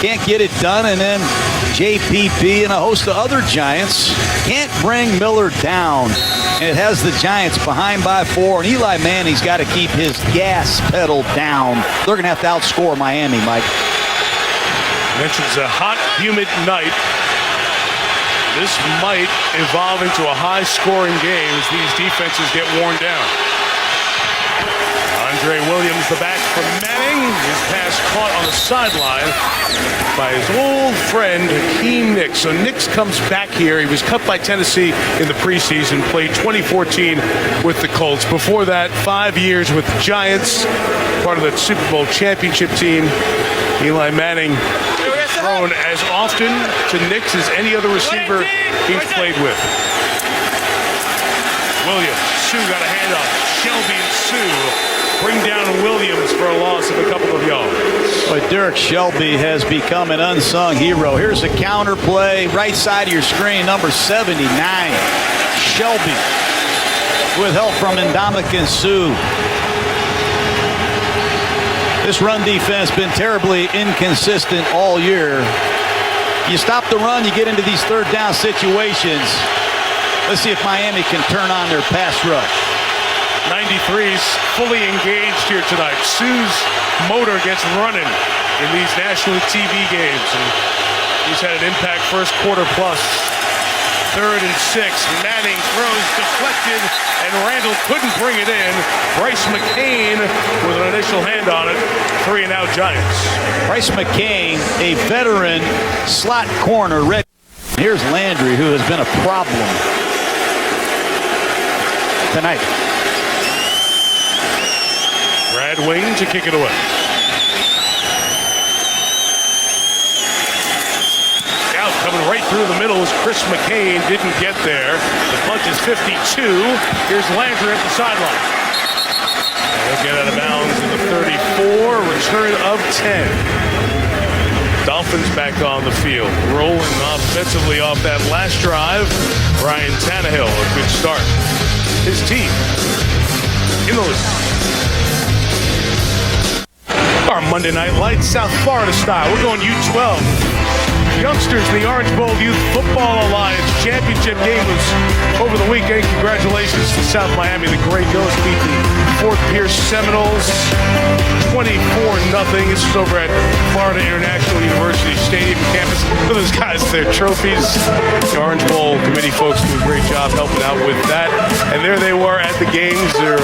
Can't get it done. And then JPP and a host of other Giants can't bring Miller down. And it has the Giants behind by 4. And Eli Manning's got to keep his gas pedal down. They're going to have to outscore Miami, Mike.
Mentions a hot, humid night. This might evolve into a high-scoring game as these defenses get worn down. Andre Williams, the back from Manning. His pass caught on the sideline by his old friend, Hakeem Nicks. So Nicks comes back here. He was cut by Tennessee in the preseason, played 2014 with the Colts. Before that, 5 years with the Giants, part of the Super Bowl championship team. Eli Manning thrown as often to Nicks as any other receiver he's played with. Williams, Sue got a handoff. Shelby and Sue bring down Williams for a loss of a couple of yards.
But Derek Shelby has become an unsung hero. Here's a counter play, right side of your screen, number 79. Shelby with help from Ndamukong Suh. This run defense been terribly inconsistent all year. You stop the run, you get into these 3rd down situations. Let's see if Miami can turn on their pass rush.
93's fully engaged here tonight. Sue's motor gets running in these national TV games, and he's had an impact first quarter plus. 3rd and 6. Manning throws deflected, and Randall couldn't bring it in. Bryce McCain with an initial hand on it. 3-and-out Giants.
Bryce McCain, a veteran slot corner. Here's Landry, who has been a problem tonight.
Brad Wayne to kick it away. Out coming right through the middle is Chris McCain. Didn't get there. The punt is 52. Here's Landry at the sideline. They'll get out of bounds in the 34. Return of 10. Dolphins back on the field. Rolling offensively off that last drive. Ryan Tannehill, a good start. His team in the league. Our Monday Night Lights, South Florida style. We're going U12. Youngsters in the Orange Bowl Youth Football Alliance Championship game was over the weekend. Congratulations to South Miami. The Grey Ghosts beat the Fort Pierce Seminoles 24-0. This is over at Florida International University Stadium campus. Look at those guys, their trophies. The Orange Bowl committee folks do a great job helping out with that. And there they were at the games. They're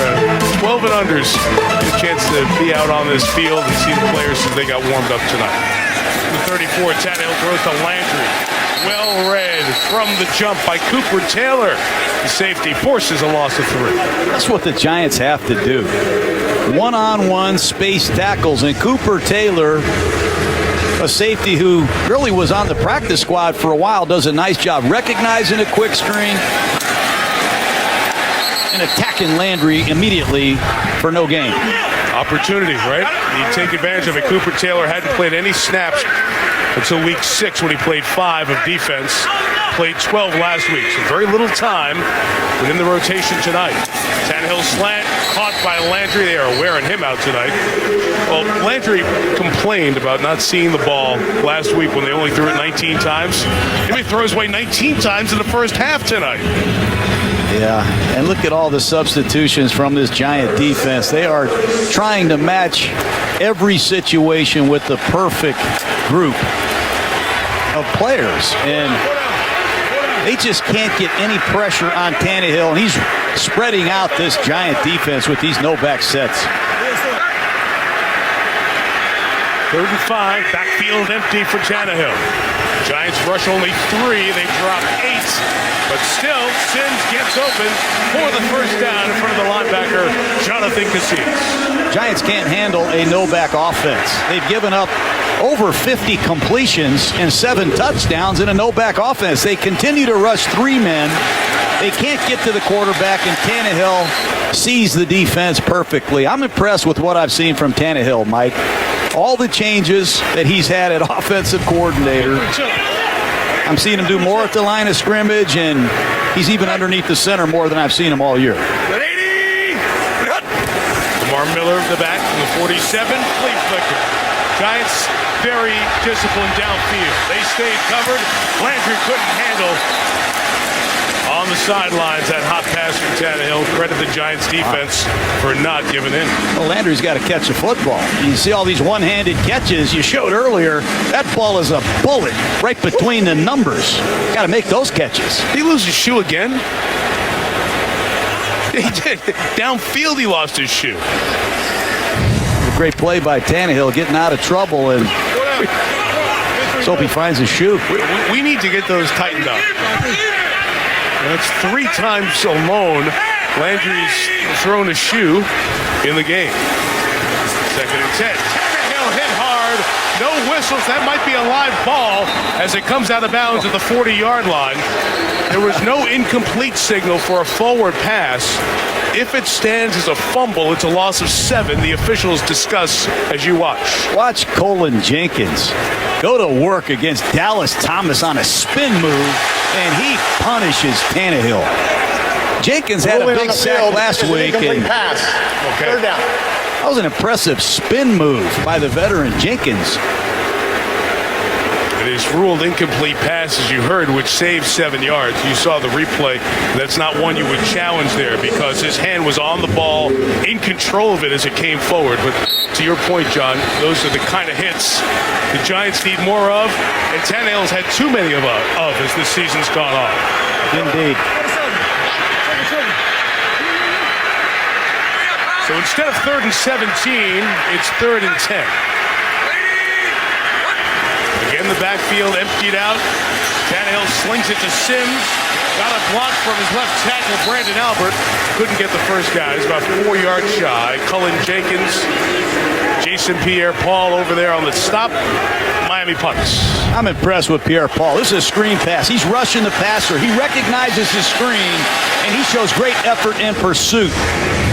12-0 over-unders. Get a chance to be out on this field and see the players as they got warmed up tonight. The 34, Tannehill throws to Landry. Well read from the jump by Cooper Taylor. The safety forces a loss of 3.
That's what the Giants have to do. One-on-one space tackles, and Cooper Taylor, a safety who really was on the practice squad for a while, does a nice job recognizing a quick screen and attacking Landry immediately for no gain.
Opportunity, right? You take advantage of it. Cooper Taylor hadn't played any snaps until week 6 when he played 5 of defense. Played 12 last week, so very little time within the rotation tonight. Tannehill slant, caught by Landry. They are wearing him out tonight. Well, Landry complained about not seeing the ball last week when they only threw it 19 times. He throws away 19 times in the first half tonight.
Yeah, and look at all the substitutions from this Giant defense. They are trying to match every situation with the perfect group of players, and they just can't get any pressure on Tannehill, and he's spreading out this Giant defense with these no-back sets.
3rd and 5, backfield empty for Tannehill. Giants rush only 3, they drop 8, but still, Sims gets open for the first down in front of the linebacker, Jonathan Casillas.
Giants can't handle a no-back offense. They've given up over 50 completions and 7 touchdowns in a no-back offense. They continue to rush 3 men. They can't get to the quarterback, and Tannehill sees the defense perfectly. I'm impressed with what I've seen from Tannehill, Mike. All the changes that he's had at offensive coordinator. I'm seeing him do more at the line of scrimmage, and he's even underneath the center more than I've seen him all year.
Lamar Miller, the back from the 47, flea flicker. Giants very disciplined downfield. They stayed covered. Landry couldn't handle on the sidelines that hot pass from Tannehill. Credit the Giants defense for not giving in.
Well, Landry's got to catch a football. You see all these one-handed catches you showed earlier. That ball is a bullet right between the numbers. Got to make those catches.
Did he lose his shoe again? He did. Downfield he lost his shoe.
A great play by Tannehill getting out of trouble, and so he finds his shoe.
We need to get those tightened up. That's 3 times alone Landry's thrown a shoe in the game. 2nd and 10. Tannehill hit hard. No whistles. That might be a live ball as it comes out of bounds at the 40-yard line. There was no incomplete signal for a forward pass. If it stands as a fumble, it's a loss of 7. The officials discuss as you watch.
Watch Colin Jenkins go to work against Dallas Thomas on a spin move, and he punishes Tannehill. Jenkins had a big sack last week. And
pass.
Okay.
3rd down.
that was an impressive spin move by the veteran Jenkins.
It is ruled incomplete pass, as you heard, which saved 7 yards. You saw the replay. That's not one you would challenge there because his hand was on the ball, in control of it as it came forward. But to your point, John, those are the kind of hits the Giants need more of, and Tannehill's had too many of as this season's gone on.
Indeed.
So instead of 3rd and 17, it's 3rd and 10. Again, the backfield emptied out. Tannehill slings it to Sims. Got a block from his left tackle, Brandon Albert. Couldn't get the first down. He's about 4 yards shy. Cullen Jenkins, Jason Pierre-Paul over there on the stop. Miami punts.
I'm impressed with Pierre-Paul. This is a screen pass. He's rushing the passer. He recognizes his screen, and he shows great effort and pursuit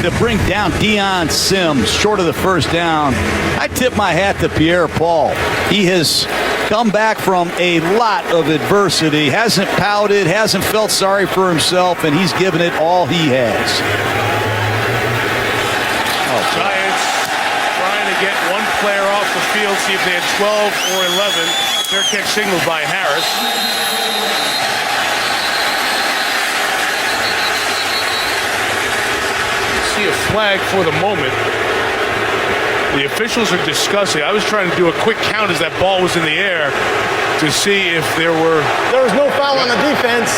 to bring down Deion Sims short of the first down. I tip my hat to Pierre-Paul. He has come back from a lot of adversity, hasn't pouted, hasn't felt sorry for himself, and he's given it all he has.
Giants trying to get one player off the field, see if they had 12 or 11. Fair catch signaled by Harris. See a flag for the moment. The officials are discussing. I was trying to do a quick count as that ball was in the air to see if there were...
There was no foul on the defense,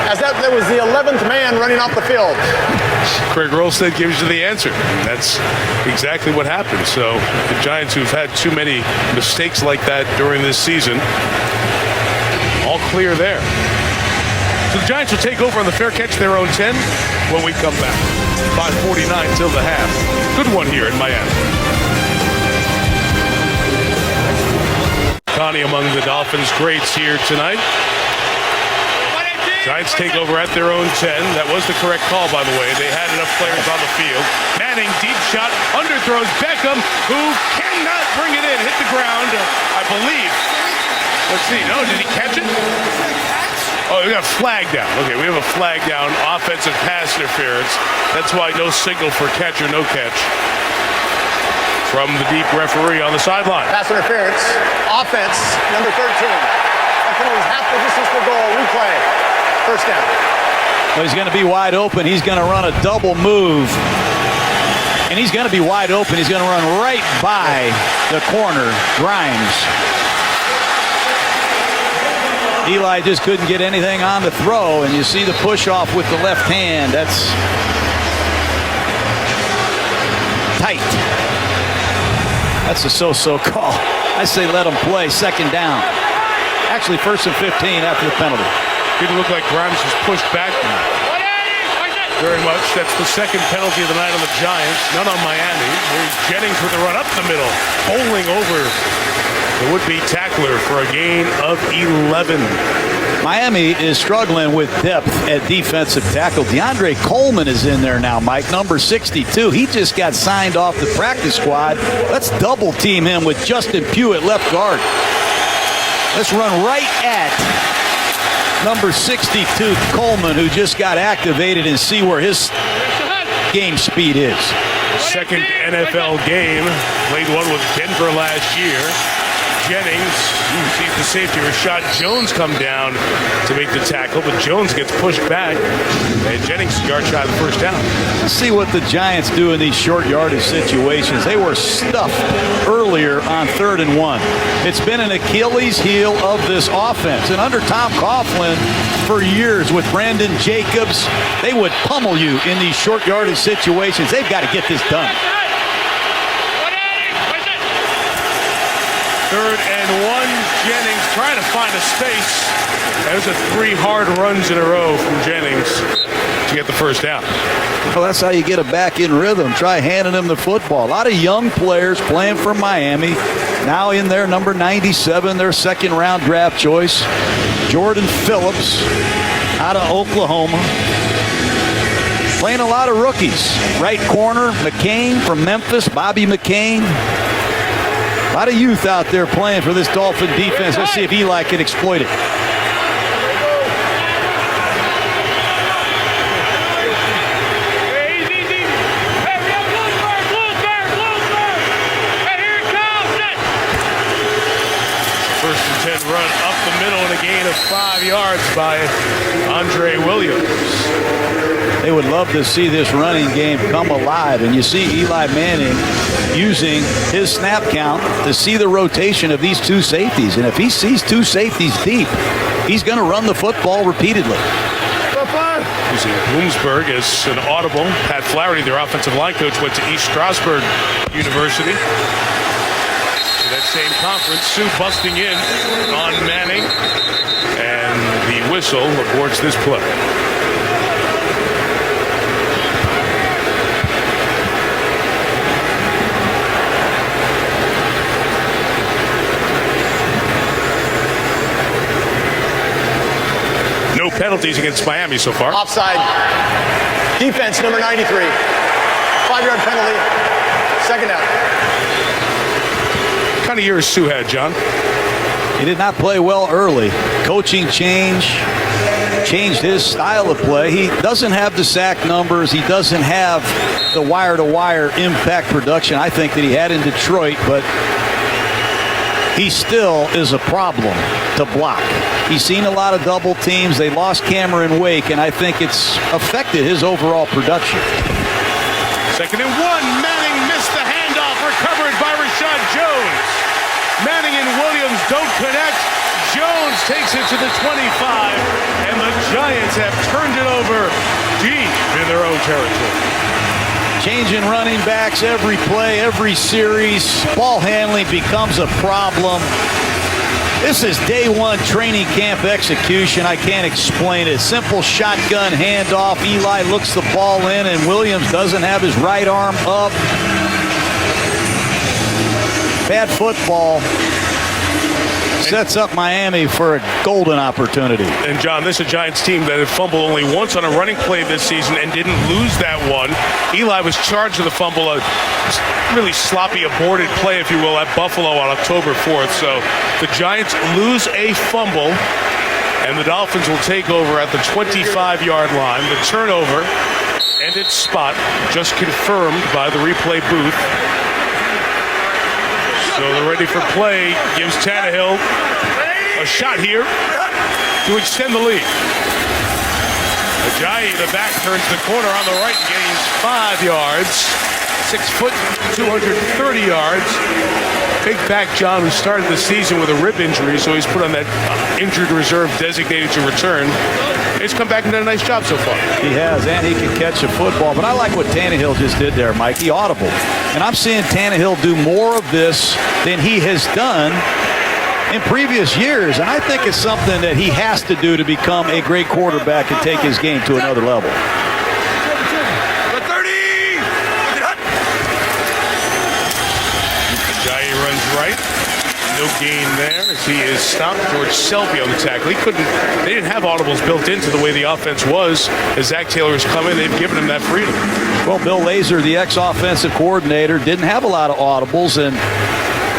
as that was the 11th man running off the field.
Craig Rolstead gives you the answer. That's exactly what happened. So the Giants, who've had too many mistakes like that during this season, all clear there. So the Giants will take over on the fair catch their own 10 when we come back. 5:49 till the half. Good one here in Miami. Connie among the Dolphins greats here tonight. Giants take over at their own 10. That was the correct call, by the way. They had enough players on the field. Manning, deep shot, underthrows Beckham, who cannot bring it in. Hit the ground, I believe. Let's see. No, did he catch it? Oh, we got a flag down. Okay, we have a flag down. Offensive pass interference. That's why no signal for catch or no catch from the deep referee on the sideline.
Pass interference. Offense, number 13. That penalty is half the distance for goal. Replay. First down.
Well, he's going to be wide open. He's going to run a double move. And he's going to be wide open. He's going to run right by the corner, Grimes. Eli just couldn't get anything on the throw, and you see the push off with the left hand. That's tight. That's a so-so call. I say let him play. Second down. Actually, 1st and 15 after the penalty.
Didn't look like Grimes was pushed back very much. That's the second penalty of the night on the Giants. None on Miami. Here's Jennings with a run up the middle, bowling over the would-be tackler for a gain of 11.
Miami is struggling with depth at defensive tackle. DeAndre Coleman is in there now, Mike, number 62. He just got signed off the practice squad. Let's double team him with Justin Pugh at left guard. Let's run right at number 62, Coleman, who just got activated, and see where his game speed is.
Second NFL game. Played one with Denver last year. Jennings sees the safety Rashad Jones come down to make the tackle, but Jones gets pushed back, and Jennings yard shy of the first down.
Let's see what the Giants do in these short yardage situations. They were stuffed earlier on 3rd and 1. It's been an Achilles heel of this offense. And under Tom Coughlin for years with Brandon Jacobs, they would pummel you in these short yardage situations. They've got to get this done.
3rd and 1. Jennings trying to find a space. Those are 3 hard runs in a row from Jennings to get the first down.
Well, that's how you get it back in rhythm. Try handing him the football. A lot of young players playing for Miami. Now in there, number 97, their second-round draft choice, Jordan Phillips out of Oklahoma. Playing a lot of rookies. Right corner, McCain from Memphis, Bobby McCain. A lot of youth out there playing for this Dolphin defense. Let's see if Eli can exploit it.
First and 10 run up the middle and a gain of 5 yards by Andre Williams.
They would love to see this running game come alive. And you see Eli Manning using his snap count to see the rotation of these 2 safeties. And if he sees 2 safeties deep, he's going to run the football repeatedly.
Using Bloomsburg as an audible. Pat Flaherty, their offensive line coach, went to East Stroudsburg University. In that same conference, Sue busting in on Manning. And the whistle aborts this play. No penalties against Miami so far.
Offside. Defense, number 93. 5-yard penalty. Second down.
What kind of year has Sue had, John?
He did not play well early. Coaching changed his style of play. He doesn't have the sack numbers. He doesn't have the wire-to-wire impact production I think that he had in Detroit, but he still is a problem to block. He's seen a lot of double teams. They lost Cameron Wake, and I think it's affected his overall production.
2nd and 1. Manning missed the handoff, recovered by connect. Jones takes it to the 25, and the Giants have turned it over deep in their own territory.
Changing running backs every play, every series. Ball handling becomes a problem. This is day one training camp execution. I can't explain it. Simple shotgun handoff. Eli looks the ball in, and Williams doesn't have his right arm up. Bad football. Sets up Miami for a golden opportunity.
And John, this is a Giants team that had fumbled only once on a running play this season and didn't lose that one. Eli was charged with a fumble, a really sloppy aborted play, if you will, at Buffalo on October 4th. So the Giants lose a fumble, and the Dolphins will take over at the 25-yard line. The turnover and its spot just confirmed by the replay booth. So they're ready for play. Gives Tannehill a shot here to extend the lead. Ajayi, the back, turns the corner on the right and gains 5 yards. 6 foot, 230 yards. Big back John, who started the season with a rib injury, so he's put on that injured reserve designated to return. He's come back and done a nice job so far.
He has, and he can catch a football. But I like what Tannehill just did there, Mike. He audible. And I'm seeing Tannehill do more of this than he has done in previous years. And I think it's something that he has to do to become a great quarterback and take his game to another level.
Ajayi runs right. No gain there as he is stopped. George Selby on the tackle. They didn't have audibles built into the way the offense was. As Zach Taylor has come in, they've given him that freedom.
Well, Bill Lazor, the ex-offensive coordinator, didn't have a lot of audibles, and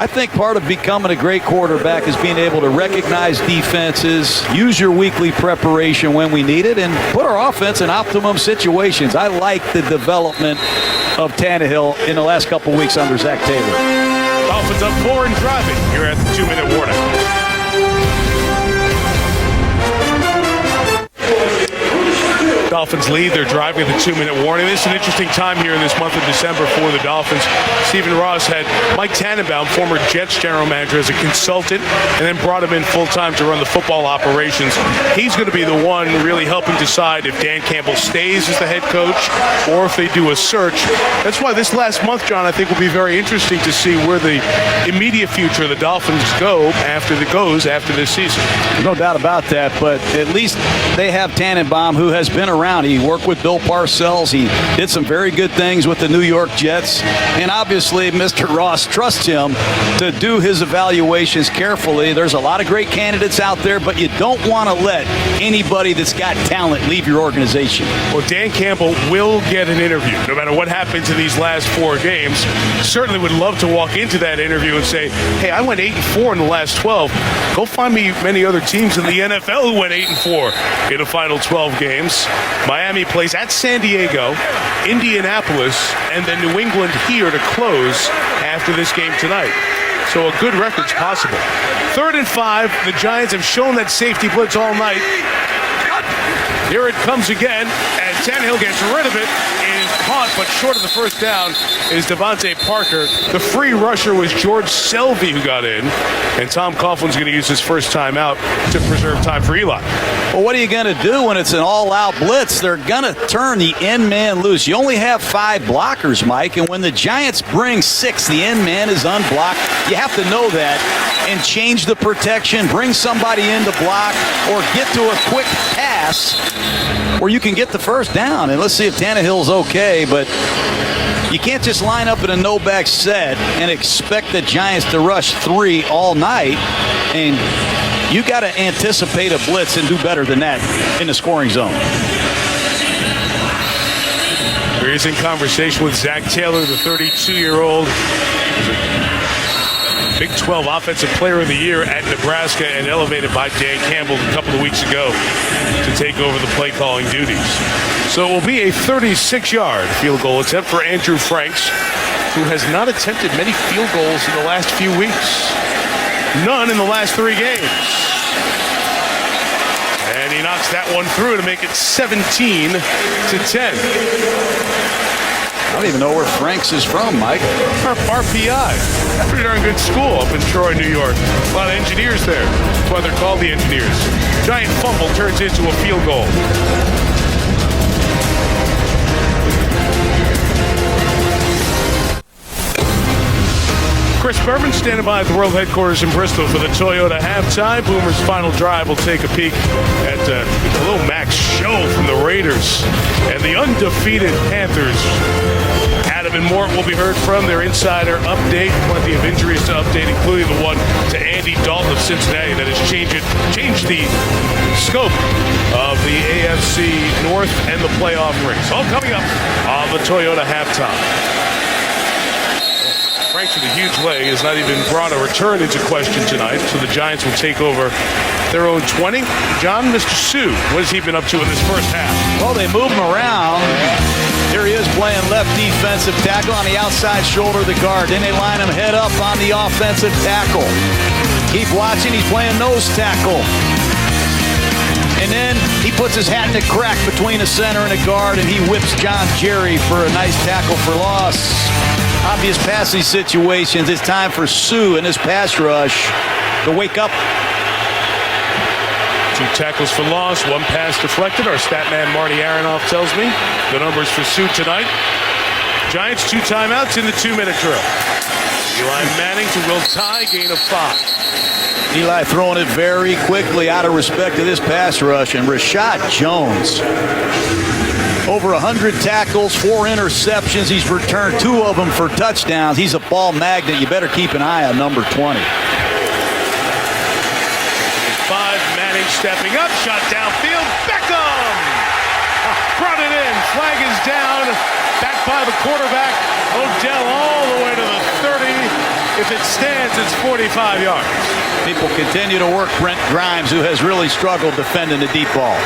I think part of becoming a great quarterback is being able to recognize defenses, use your weekly preparation when we need it, and put our offense in optimum situations. I like the development of Tannehill in the last couple weeks under Zach Taylor.
Dolphins up 4 and driving here at the 2-minute warning. Dolphins lead. They're driving the 2-minute warning. This is an interesting time here in this month of December for the Dolphins. Stephen Ross had Mike Tannenbaum, former Jets general manager, as a consultant, and then brought him in full-time to run the football operations. He's going to be the one really helping decide if Dan Campbell stays as the head coach or if they do a search. That's why this last month, John, I think will be very interesting to see where the immediate future of the Dolphins goes after this season.
No doubt about that, but at least they have Tannenbaum, who has been around. He worked with Bill Parcells. He did some very good things with the New York Jets. And obviously, Mr. Ross trusts him to do his evaluations carefully. There's a lot of great candidates out there, but you don't want to let anybody that's got talent leave your organization.
Well, Dan Campbell will get an interview, no matter what happens in these last 4 games. Certainly would love to walk into that interview and say, hey, I went 8-4 in the last 12. Go find me many other teams in the NFL who went 8-4 in the final 12 games. Miami plays at San Diego, Indianapolis, and then New England here to close after this game tonight. So a good record's possible. 3rd and 5. The Giants have shown that safety blitz all night. Here it comes again, and Tannehill gets rid of it. It is caught, but short of the first down is Devontae Parker. The free rusher was George Selby who got in, and Tom Coughlin's going to use his first time out to preserve time for Eli.
Well, what are you going to do when it's an all-out blitz? They're going to turn the end man loose. You only have 5 blockers, Mike, and when the Giants bring 6, the end man is unblocked. You have to know that and change the protection, bring somebody in to block, or get to a quick pass where you can get the first down. And let's see if Tannehill's okay, but you can't just line up in a no-back set and expect the Giants to rush 3 all night. And you got to anticipate a blitz and do better than that in the scoring zone.
He's in conversation with Zach Taylor, the 32-year-old. Big 12 Offensive Player of the Year at Nebraska and elevated by Dan Campbell a couple of weeks ago to take over the play-calling duties. So it will be a 36-yard field goal attempt for Andrew Franks, who has not attempted many field goals in the last few weeks. None in the last 3 games. And he knocks that one through to make it 17-10.
don't even know where Franks is from, Mike.
RPI. Pretty darn good school up in Troy, New York. A lot of engineers there. That's why they're called the Engineers. Giant fumble turns into a field goal. Chris Berman standing by at the world headquarters in Bristol for the Toyota halftime. Boomer's final drive will take a peek at a little max show from the Raiders and the undefeated Panthers. Adam and Mort will be heard from their insider update. Plenty of injuries to update, including the one to Andy Dalton of Cincinnati that has changed the scope of the AFC North and the playoff race. All coming up on the Toyota halftime. Franks with a huge leg has not even brought a return into question tonight, so the Giants will take over their own 20. John, Mr. Sue, what has he been up to in this first half?
Well, they move him around. Here he is playing left defensive tackle on the outside shoulder of the guard. Then they line him head up on the offensive tackle. Keep watching, he's playing nose tackle. And then he puts his hat in the crack between the center and the guard, and he whips John Jerry for a nice tackle for loss. Obvious passing situations. It's time for Sue and his pass rush to wake up.
2 tackles for loss, 1 pass deflected. Our stat man Marty Aronoff tells me the numbers for Sue tonight. Giants 2 timeouts in the 2-minute drill. Eli Manning to Will Tye, gain of 5.
Eli throwing it very quickly out of respect to this pass rush. And Rashad Jones, over 100 tackles, 4 interceptions. He's returned 2 of them for touchdowns. He's a ball magnet. You better keep an eye on number 20.
5, Manning stepping up, shot downfield, Beckham! Brought it in, flag is down, back by the quarterback, Odell all the way to the 30. If it stands, it's 45 yards.
People continue to work Brent Grimes, who has really struggled defending the deep ball.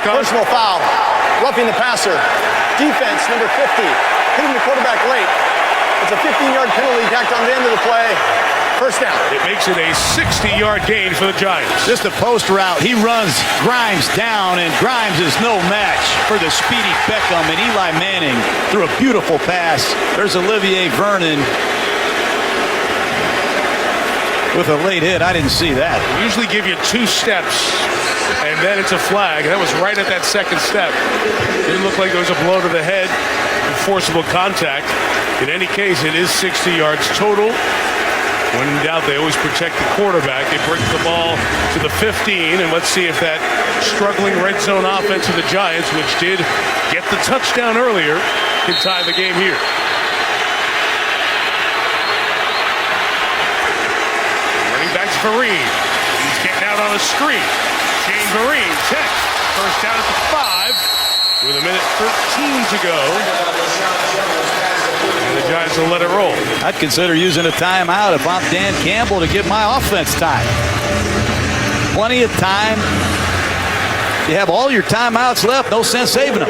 Personal foul. Roughing the passer. Defense, number 50. Hitting the quarterback late. It's a 15-yard penalty tacked on the end of the play. First down.
It makes it a 60-yard gain for the Giants.
Just a post route. He runs Grimes down, and Grimes is no match for the speedy Beckham. And Eli Manning threw a beautiful pass. There's Olivier Vernon with a late hit. I didn't see that.
We usually give you 2 steps, and then it's a flag. That was right at that second step. Didn't look like there was a blow to the head, forcible contact. In any case, it is 60 yards total. When in doubt, they always protect the quarterback. They bring the ball to the 15, and let's see if that struggling red zone offense of the Giants, which did get the touchdown earlier, can tie the game here. Running back's Vereen. He's getting out on a screen. Shane Vereen checks. First down at the 5 with a minute 13 to go. And the Giants will let it roll.
I'd consider using a timeout if I'm Dan Campbell to give my offense time. Plenty of time. You have all your timeouts left. No sense saving them.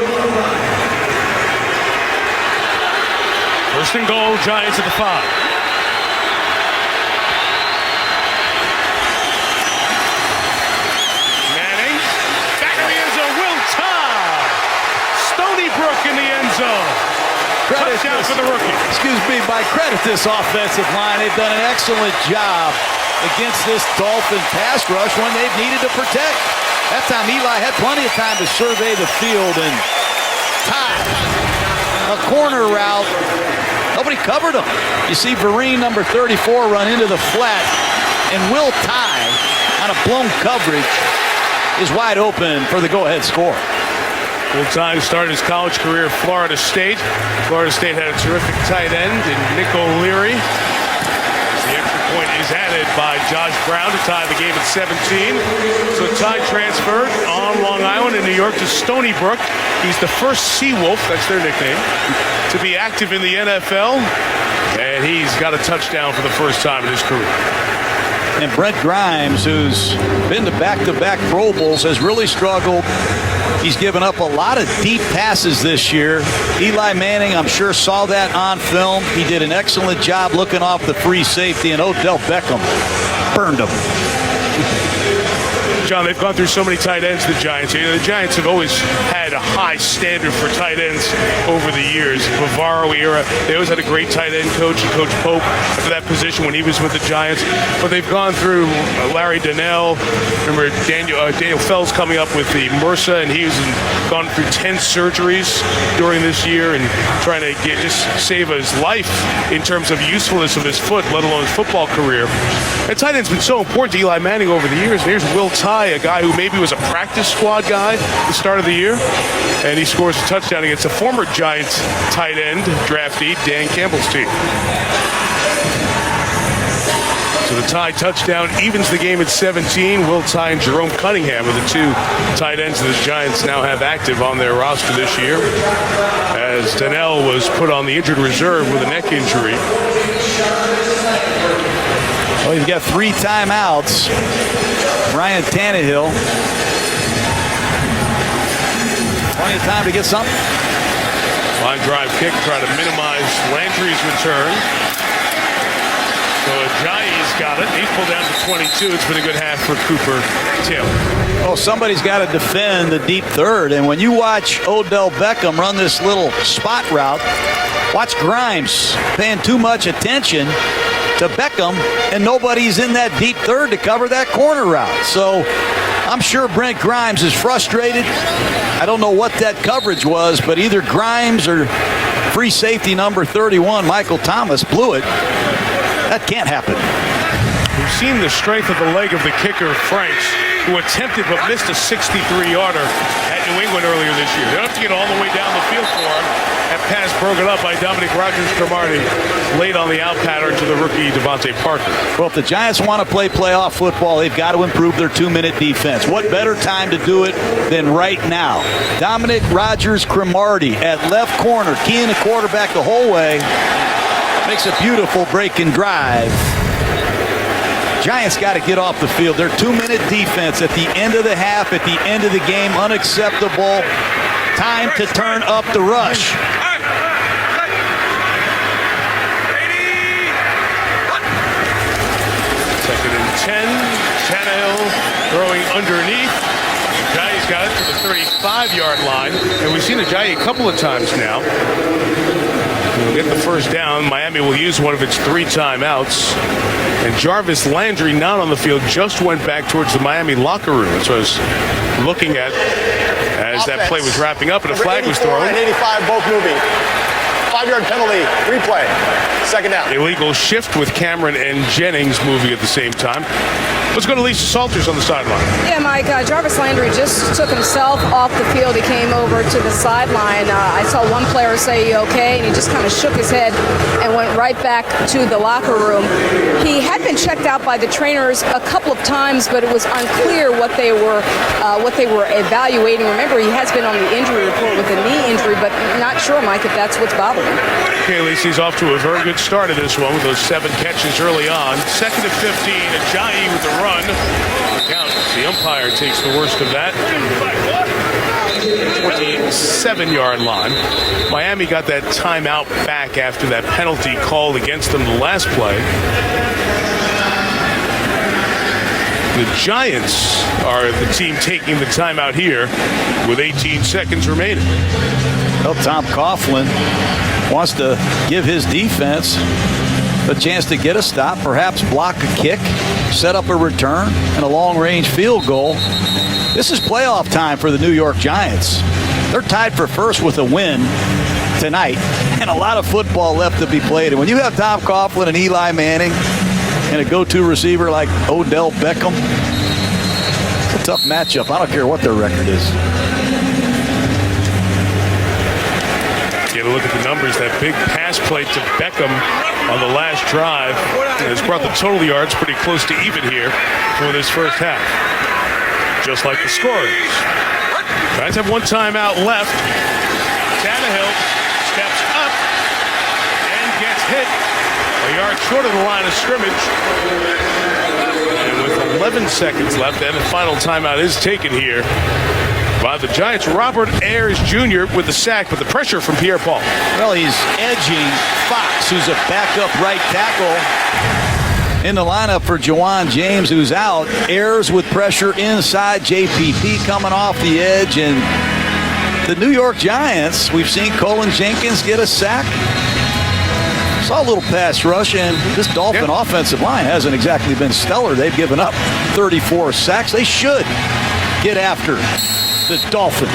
First and goal, Giants at the 5. In the end zone. Touchdown for the rookie.
Excuse me, by credit this offensive line. They've done an excellent job against this Dolphin pass rush when they've needed to protect. That time Eli had plenty of time to survey the field and tie a corner route. Nobody covered him. You see Vereen, number 34, run into the flat, and Will Tye on a blown coverage is wide open for the go-ahead score.
Will Tye started his college career at Florida State. Florida State had a terrific tight end in Nick O'Leary. The extra point is added by Josh Brown to tie the game at 17. So Tye transferred on Long Island in New York to Stony Brook. He's the first Seawolf, that's their nickname, to be active in the NFL. And he's got a touchdown for the first time in his career.
And Brent Grimes, who's been to back-to-back Pro Bowls, has really struggled. He's given up a lot of deep passes this year. Eli Manning, I'm sure, saw that on film. He did an excellent job looking off the free safety, and Odell Beckham burned him.
John, they've gone through so many tight ends, the Giants. You know, the Giants have always had a high standard for tight ends over the years. Bavaro era, they always had a great tight end coach, and Coach Pope for that position when he was with the Giants. But they've gone through Larry Donnell. Remember Daniel Fells coming up with the MRSA, and he's gone through 10 surgeries during this year and trying to just save his life in terms of usefulness of his foot, let alone his football career. And tight end's been so important to Eli Manning over the years. And here's Will Tye, a guy who maybe was a practice squad guy at the start of the year, and he scores a touchdown against a former Giants tight end draftee, Dan Campbell's team. So the Tye touchdown evens the game at 17. Will Tye and Jerome Cunningham are the two tight ends that the Giants now have active on their roster this year, as Donnell was put on the injured reserve with a neck injury.
Well, you've got 3 timeouts. Ryan Tannehill. Plenty of time to get something.
Line drive kick, try to minimize Landry's return. So Ajayi's got it. He's pulled down to 22. It's been a good half for Cooper Taylor.
Oh, somebody's got to defend the deep third. And when you watch Odell Beckham run this little spot route, watch Grimes paying too much attention to Beckham, and nobody's in that deep third to cover that corner route. So I'm sure Brent Grimes is frustrated. I don't know what that coverage was, but either Grimes or free safety number 31, Michael Thomas, blew it. That can't happen.
We've seen the strength of the leg of the kicker, Franks, who attempted but missed a 63-yarder at New England earlier this year. They don't have to get all the way down the field for him. That pass broken up by Dominic Rodgers-Cromartie late on the out pattern to the rookie Devontae Parker.
Well, if the Giants want to play playoff football, they've got to improve their 2-minute defense. What better time to do it than right now? Dominic Rodgers-Cromartie at left corner, keying the quarterback the whole way. Makes a beautiful break and drive. Giants got to get off the field. Their 2-minute defense at the end of the half, at the end of the game, unacceptable. Time to turn up the rush.
Second and 10. Tannehill throwing underneath. Ajayi's got it to the 35-yard line. And we've seen Ajayi a couple of times now. We'll get the first down. Miami will use one of its 3 timeouts. And Jarvis Landry, not on the field, just went back towards the Miami locker room. That's what I was looking at as that play was wrapping up and a flag was thrown.
And 85 both moving. 5-yard penalty. Replay. Second down.
Illegal shift with Cameron and Jennings moving at the same time. Let's go to Lisa Salters on the sideline.
Yeah, Mike, Jarvis Landry just took himself off the field. He came over to the sideline. I saw one player say, "You okay?" and he just kind of shook his head and went right back to the locker room. He had been checked out by the trainers a couple of times, but it was unclear what they were evaluating. Remember, he has been on the injury report with a knee injury, but not sure, Mike, if that's what's bothering him.
Okay, Lacey's off to a very good start of this one with those 7 catches early on. Second and 15, Ajayi with the run. Count. The umpire takes the worst of that. 27-yard line. Miami got that timeout back after that penalty called against them the last play. The Giants are the team taking the timeout here with 18 seconds remaining.
Well, Tom Coughlin wants to give his defense a chance to get a stop, perhaps block a kick, set up a return, and a long-range field goal. This is playoff time for the New York Giants. They're tied for first with a win tonight, and a lot of football left to be played. And when you have Tom Coughlin and Eli Manning and a go-to receiver like Odell Beckham, it's a tough matchup. I don't care what their record is.
Get a look at the numbers. That big pass play to Beckham on the last drive has brought the total yards pretty close to even here for this first half. Just like the scores. Giants have 1 timeout left. Tannehill steps up and gets hit a yard short of the line of scrimmage. And with 11 seconds left, and the final timeout is taken here by the Giants. Robert Ayers Jr. with the sack, but the pressure from Pierre-Paul.
Well, he's edging Fox, who's a backup right tackle. In the lineup for Jawan James, who's out. Ayers with pressure inside. JPP coming off the edge. And the New York Giants, we've seen Colin Jenkins get a sack. Saw a little pass rush, and this Dolphin offensive line hasn't exactly been stellar. They've given up 34 sacks. They should get after the Dolphins.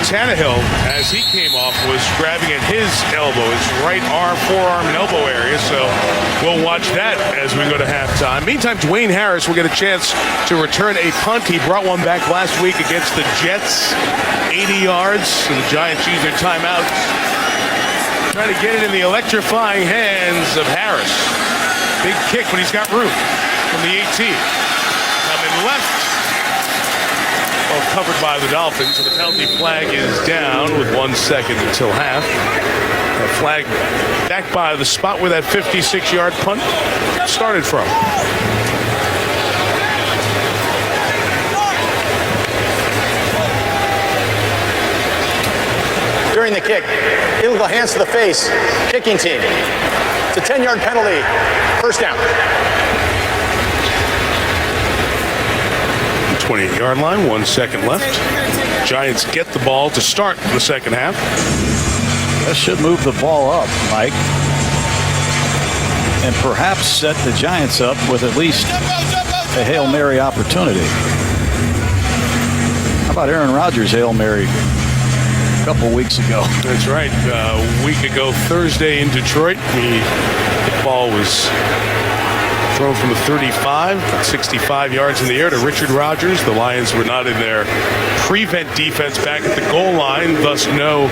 Tannehill, as he came off, was grabbing at his elbow, his right arm, forearm, and elbow area. So we'll watch that as we go to halftime. Meantime, Dwayne Harris will get a chance to return a punt. He brought one back last week against the Jets, 80 yards. And the Giants use their timeouts, trying to get it in the electrifying hands of Harris. Big kick, but he's got room from the 18. Coming left. Well, covered by the Dolphins, and the penalty flag is down with 1 second until half. The flag back by the spot where that 56-yard punt started from.
During the kick, illegal hands to the face, kicking team. It's a 10-yard penalty. First down.
28-yard line, 1 second left. Giants get the ball to start the second half.
That should move the ball up, Mike, and perhaps set the Giants up with at least a Hail Mary opportunity. How about Aaron Rodgers' Hail Mary a couple weeks ago?
That's right. A week ago, Thursday in Detroit, the ball was thrown from the 35, 65 yards in the air to Richard Rodgers. The Lions were not in their prevent defense back at the goal line, thus no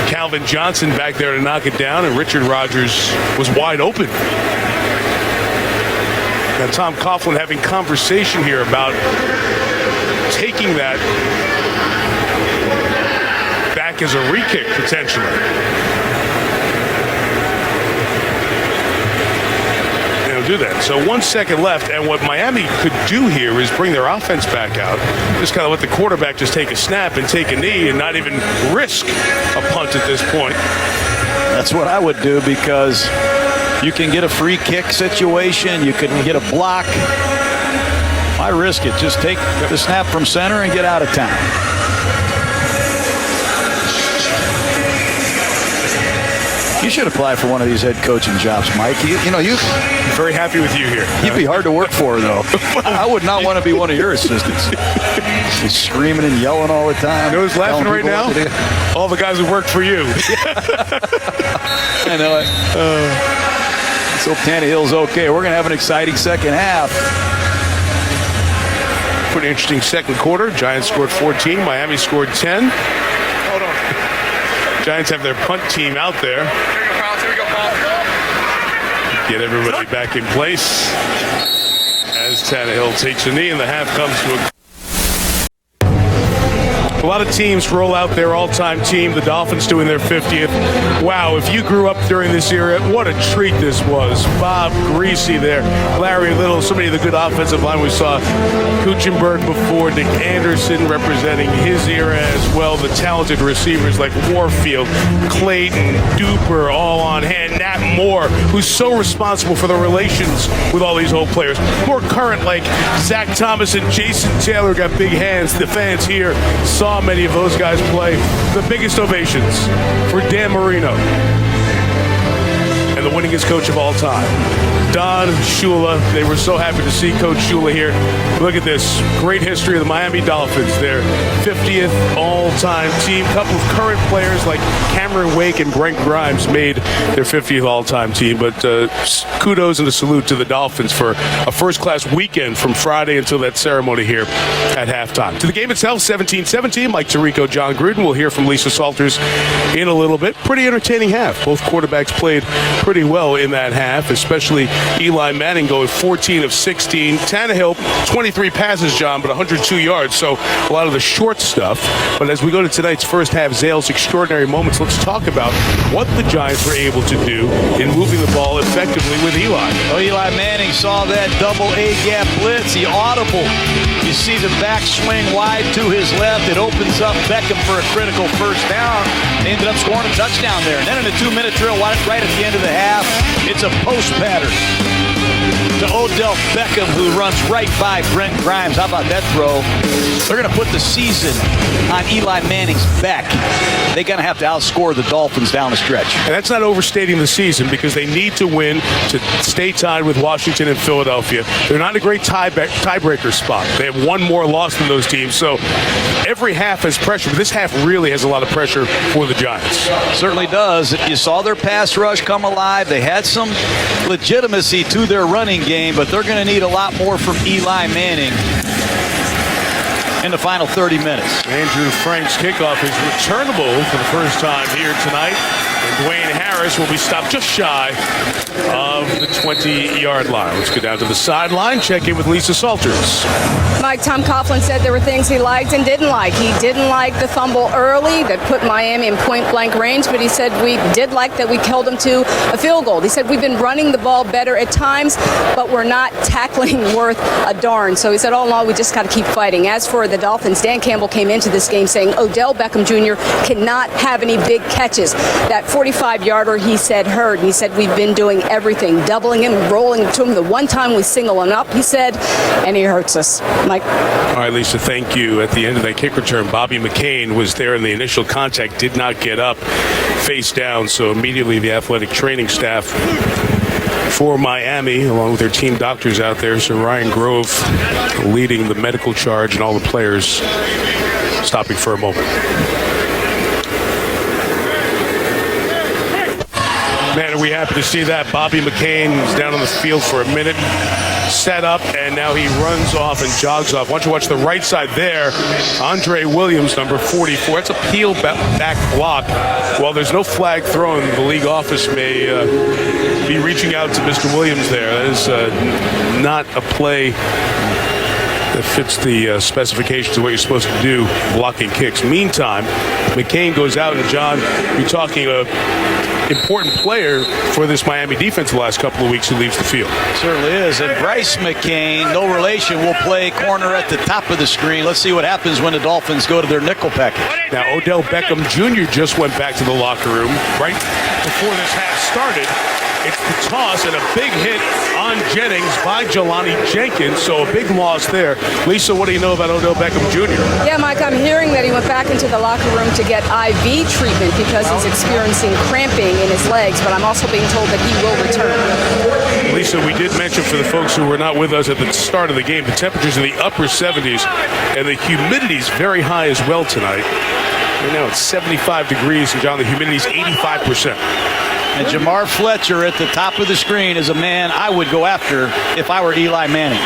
Calvin Johnson back there to knock it down, and Richard Rodgers was wide open. Now Tom Coughlin having conversation here about taking that back as a re-kick potentially. Do that. So 1 second left, and what Miami could do here is bring their offense back out. Just kind of let the quarterback just take a snap and take a knee and not even risk a punt at this point.
That's what I would do, because you can get a free kick situation, you can get a block. Why risk it? Just take the snap from center and get out of town. You should apply for one of these head coaching jobs, Mike. You know, you
very happy with you here.
You'd be hard to work for, though. I would not want to be one of your assistants. He's screaming and yelling all the time.
You know who's laughing right now? All the guys who work for you.
I know it. So Tannehill's okay. We're going to have an exciting second half.
Pretty interesting second quarter. Giants scored 14. Miami scored 10. Hold on. Giants have their punt team out there. Get everybody back in place as Tannehill takes a knee, and the half comes to a... A lot of teams roll out their all-time team. The Dolphins doing their 50th. Wow, if you grew up during this era, what a treat this was. Bob Greasy there, Larry Little, so many of the good offensive line we saw. Kuchenberg before, Nick Anderson representing his era as well. The talented receivers like Warfield, Clayton, Duper, all on hand. Nat Moore, who's so responsible for the relations with all these old players. More current like Zach Thomas and Jason Taylor got big hands. The fans here saw many of those guys play. The biggest ovations for Dan Marino, and the winningest coach of all time, Don Shula. They were so happy to see Coach Shula here. Look at this great history of the Miami Dolphins. Their 50th all-time team. A couple of current players like Cameron Wake and Brent Grimes made their 50th all-time team. But kudos and a salute to the Dolphins for a first-class weekend from Friday until that ceremony here at halftime. To the game itself, 17-17. Mike Tirico, John Gruden. We'll hear from Lisa Salters in a little bit. Pretty entertaining half. Both quarterbacks played pretty well in that half, especially Eli Manning going 14 of 16. Tannehill, 23 passes, John, but 102 yards. So a lot of the short stuff. But as we go to tonight's first half, Zales extraordinary moments, let's talk about what the Giants were able to do in moving the ball effectively with Eli.
Well, Eli Manning saw that double A-gap blitz. He audible. You see the backswing wide to his left. It opens up Beckham for a critical first down. They ended up scoring a touchdown there. And then in a 2-minute drill right at the end of the half, it's a post pattern. to Odell Beckham, who runs right by Brent Grimes. How about that throw? They're going to put the season on Eli Manning's back. They're going to have to outscore the Dolphins down the stretch.
And that's not overstating the season because they need to win to stay tied with Washington and Philadelphia. They're not in a great tiebreaker spot. They have one more loss than those teams. So every half has pressure, but this half really has a lot of pressure for the Giants.
Certainly does. You saw their pass rush come alive. They had some legitimacy to their running game, but they're going to need a lot more from Eli Manning in the final 30 minutes.
Andrew Frank's kickoff is returnable for the first time here tonight. And Dwayne Harris will be stopped just shy of the 20-yard line. Let's go down to the sideline, check in with Lisa Salters.
Mike, Tom Coughlin said there were things he liked and didn't like. He didn't like the fumble early that put Miami in point-blank range, but he said we did like that we held them to a field goal. He said we've been running the ball better at times, but we're not tackling worth a darn. So he said all in all, we just got to keep fighting. As for the Dolphins, Dan Campbell came into this game saying Odell Beckham Jr. cannot have any big catches. That 45-yarder, he said, hurt. He said we've been doing everything, doubling him, rolling to him. The one time we single him up, he said, and he hurts us. Mike.
All right, Lisa, thank you. At the end of that kick return, Bobby McCain was there in the initial contact, did not get up, face down. So immediately the athletic training staff for Miami, along with their team doctors out there, so Ryan Grove leading the medical charge and all the players stopping for a moment. Man, are we happy to see that. Bobby McCain is down on the field for a minute, set up, and now he runs off and jogs off. Why don't you watch the right side there? Andre Williams, number 44. It's a peel back block. While there's no flag thrown, the league office may be reaching out to Mr. Williams there. That is not a play that fits the specifications of what you're supposed to do blocking kicks. Meantime, McCain goes out, and John, you're talking important player for this Miami defense the last couple of weeks who leaves the field.
Certainly is. And Bryce McCain, no relation, will play corner at the top of the screen. Let's see what happens when the Dolphins go to their nickel package.
Now, Odell Beckham Jr. just went back to the locker room right before this half started. It's the toss and a big hit on Jennings by Jelani Jenkins, so a big loss there. Lisa, what do you know about Odell Beckham Jr.?
Yeah, Mike, I'm hearing that he went back into the locker room to get IV treatment because he's experiencing cramping in his legs, but I'm also being told that he will return.
Lisa, we did mention for the folks who were not with us at the start of the game, the temperatures in the upper 70s and the humidity is very high as well tonight. Right now it's 75 degrees, and John, the humidity is 85%.
And Jamar Fletcher at the top of the screen is a man I would go after if I were Eli Manning.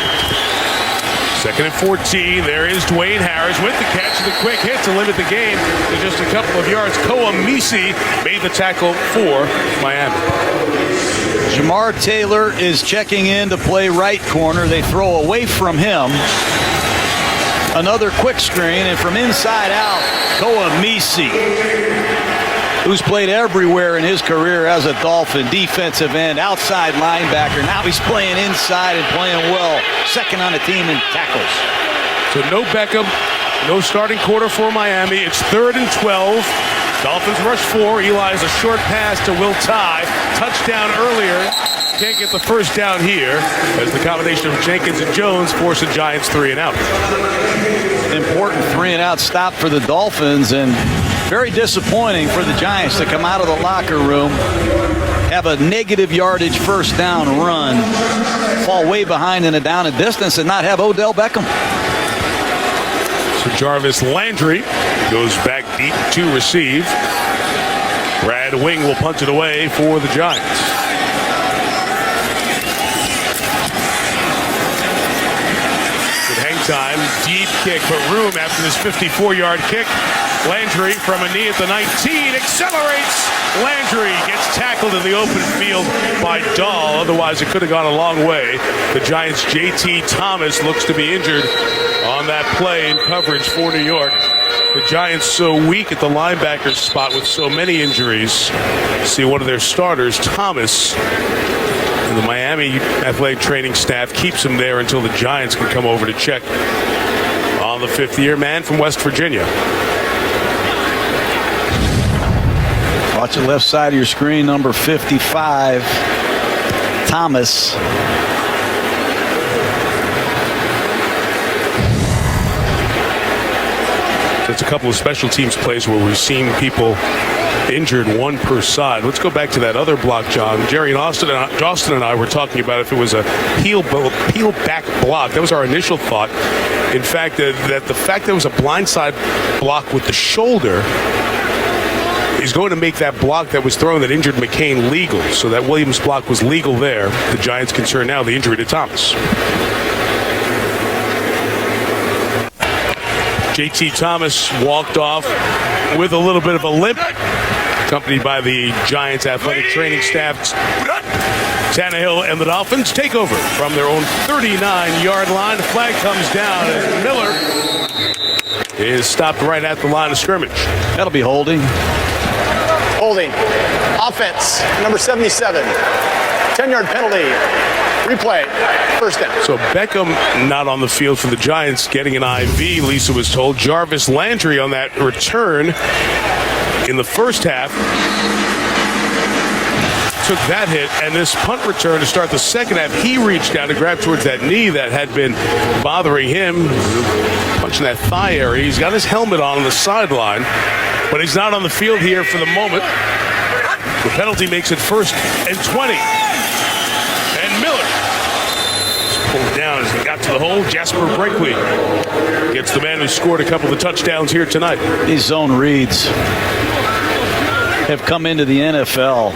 2nd and 14. There is Dwayne Harris with the catch and the quick hit to limit the game to just a couple of yards. Koamisi made the tackle for Miami.
Jamar Taylor is checking in to play right corner. They throw away from him. Another quick screen, and from inside out, Koamisi, who's played everywhere in his career as a Dolphin, defensive end, outside linebacker. Now he's playing inside and playing well. Second on the team in tackles.
So no Beckham, no starting quarter for Miami. It's 3rd and 12. Dolphins rush 4. Eli's a short pass to Will Tye. Touchdown earlier. Can't get the first down here as the combination of Jenkins and Jones force the Giants 3 and out.
Important 3 and out stop for the Dolphins, and very disappointing for the Giants to come out of the locker room, have a negative yardage first down run, fall way behind in a down and distance, and not have Odell Beckham.
So Jarvis Landry goes back deep to receive. Brad Wing will punt it away for the Giants. Good hang time, deep kick, but room after this 54-yard kick. Landry from a knee at the 19 accelerates. Landry gets tackled in the open field by Dahl. Otherwise, it could have gone a long way. The Giants' J.T. Thomas looks to be injured on that play in coverage for New York. The Giants so weak at the linebacker spot with so many injuries. See one of their starters, Thomas. And the Miami athletic training staff keeps him there until the Giants can come over to check on the 5th-year man from West Virginia.
Watch the left side of your screen, number 55, Thomas.
There's a couple of special teams plays where we've seen people injured, one per side. Let's go back to that other block, John. Jerry and Austin and I were talking about if it was a peel back block. That was our initial thought. In fact, that the fact there was a blindside block with the shoulder is going to make that block that was thrown that injured McCain legal. So that Williams block was legal there. The Giants concern now the injury to Thomas. JT Thomas walked off with a little bit of a limp, accompanied by the Giants athletic training staff. Tannehill and the Dolphins take over from their own 39-yard line. The flag comes down and Miller is stopped right at the line of scrimmage.
That'll be holding.
Holding. Offense, number 77. 10-yard penalty. Replay. First down.
So Beckham not on the field for the Giants, getting an IV, Lisa was told. Jarvis Landry on that return in the first half took that hit, and this punt return to start the second half, he reached down to grab towards that knee that had been bothering him, punching that thigh area. He's got his helmet on the sideline, but he's not on the field here for the moment. The penalty makes it 1st and 20. And Miller pulled down as he got to the hole. Jasper Brinkley gets the man who scored a couple of touchdowns here tonight.
These zone reads have come into the NFL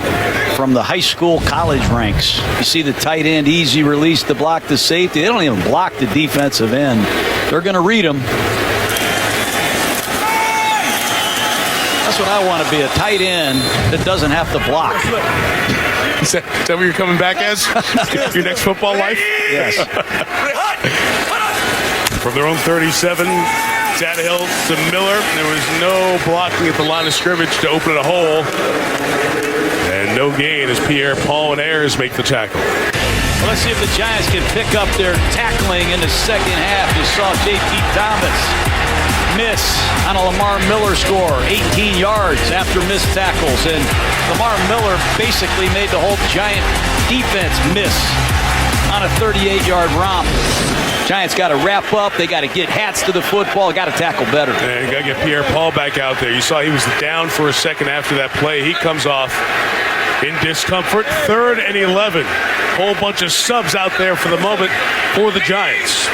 from the high school, college ranks. You see the tight end easy release to block the safety. They don't even block the defensive end. They're going to read them. That's what I want to be, a tight end that doesn't have to block.
Is that what you're coming back as? Your next football life?
Yes.
From their own 37, Tannehill to Miller. There was no blocking at the line of scrimmage to open a hole. And no gain as Pierre-Paul and Ayers make the tackle.
Well, let's see if the Giants can pick up their tackling in the second half. You saw JT Thomas miss on a Lamar Miller score, 18 yards after missed tackles. And Lamar Miller basically made the whole Giant defense miss on a 38-yard romp. Giants got to wrap up. They got to get hats to the football. Got to tackle better.
And got to get Pierre-Paul back out there. You saw he was down for a second after that play. He comes off in discomfort. 3rd and 11. Whole bunch of subs out there for the moment for the Giants.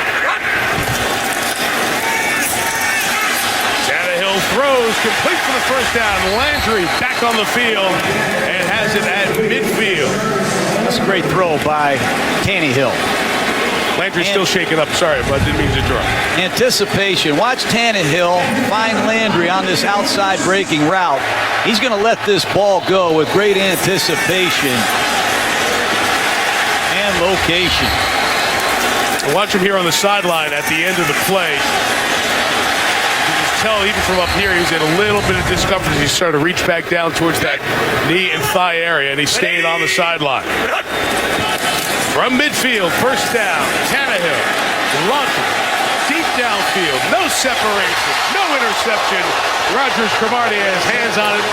Tannehill throws complete for the first down. Landry back on the field and has it at midfield.
That's a great throw by Tannehill.
Landry's still shaking up. Sorry, but I didn't mean to interrupt.
Anticipation. Watch Tannehill find Landry on this outside breaking route. He's going to let this ball go with great anticipation and location.
Watch him here on the sideline at the end of the play. You can tell even from up here, he's in a little bit of discomfort as he started to reach back down towards that knee and thigh area, and he stayed on the sideline. From midfield, first down, Tannehill launching deep downfield, no separation, no interception. Rogers Cromartie has hands on it,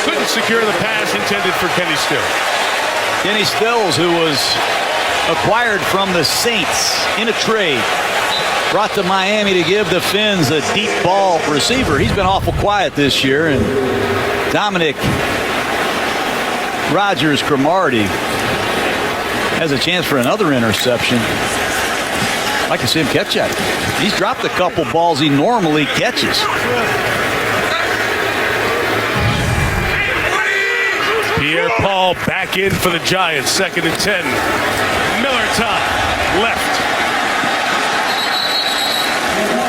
couldn't secure the pass intended for Kenny Stills.
Kenny Stills, who was acquired from the Saints in a trade, brought to Miami to give the Finns a deep ball receiver. He's been awful quiet this year, and Dominic Rogers Cromartie has a chance for another interception. I'd like to see him catch that. He's dropped a couple balls he normally catches.
Pierre-Paul back in for the Giants, 2nd and 10. Miller top, left.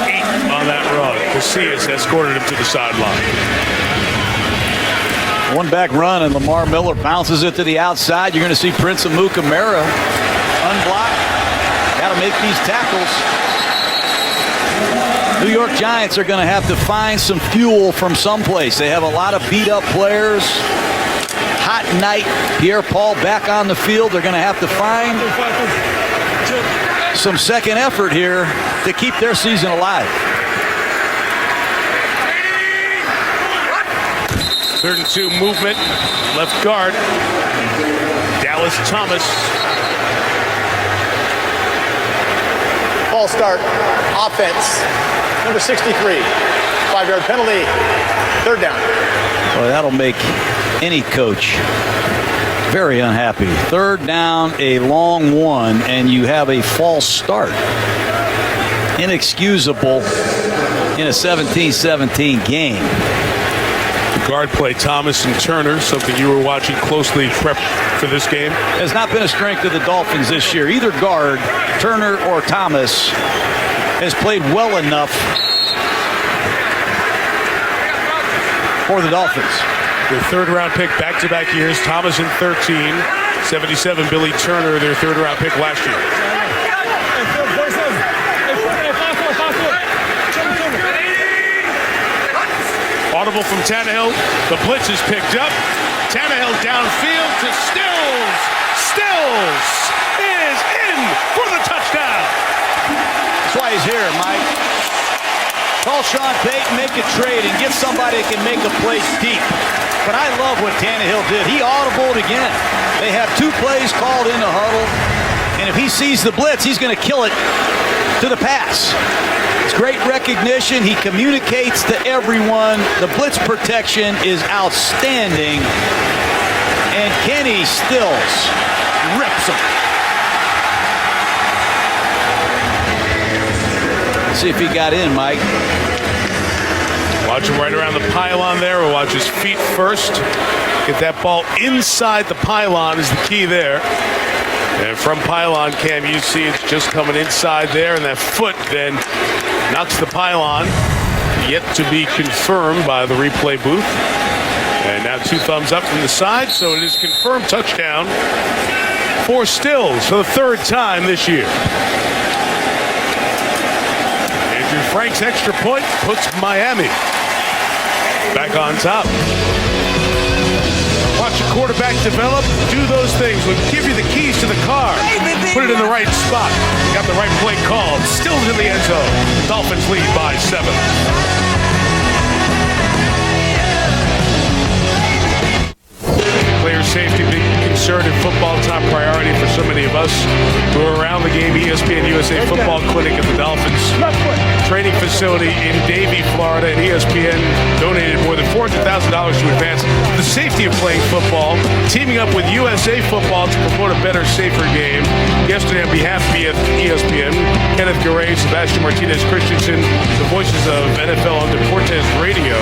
8 on that run. Casillas escorted him to the sideline.
One back run, and Lamar Miller bounces it to the outside. You're going to see Prince Amukamara unblocked. Got to make these tackles. New York Giants are going to have to find some fuel from someplace. They have a lot of beat-up players. Hot night. Pierre-Paul back on the field. They're going to have to find some second effort here to keep their season alive.
3rd and 2 movement, left guard, Dallas Thomas.
False start, offense, number 63. 5-yard penalty. Third down.
Well, that'll make any coach very unhappy. Third down, a long one, and you have a false start. Inexcusable in a 17-17 game.
Guard play, Thomas and Turner, something you were watching closely prep for this game.
Has not been a strength of the Dolphins this year. Either guard, Turner or Thomas, has played well enough for the Dolphins.
Their third-round pick back-to-back years, Thomas in 13, 77 Billy Turner, their third-round pick last year. Audible from Tannehill. The blitz is picked up. Tannehill downfield to Stills. Stills is in for the touchdown.
That's why he's here, Mike. Call Sean Payton, make a trade, and get somebody that can make a play deep. But I love what Tannehill did. He audibled again. They have 2 plays called in the huddle, and if he sees the blitz, he's going to kill it to the pass. It's great recognition. He communicates to everyone. The blitz protection is outstanding, and Kenny Stills rips him. See if he got in, Mike.
Watch him right around the pylon there. We'll watch his feet first. Get that ball inside the pylon is the key there. And from pylon, Cam, you see it's just coming inside there, and that foot then knocks the pylon. Yet to be confirmed by the replay booth. And now 2 thumbs up from the side, so it is confirmed touchdown for Stills for the 3rd time this year. Frank's extra point puts Miami back on top. Watch a quarterback develop, do those things. We'll give you the keys to the car. Put it in the right spot. Got the right play called. Still in the end zone. Dolphins lead by 7. Player safety, big concern in football, top priority for so many of us who are around the game. ESPN USA Football Clinic at the Dolphins training facility in Davie, Florida, and ESPN donated more than $400,000 to advance the safety of playing football, teaming up with USA Football to promote a better, safer game. Yesterday, on behalf of ESPN, Kenneth Garay, Sebastian Martinez Christensen, the voices of NFL on Deportes Radio,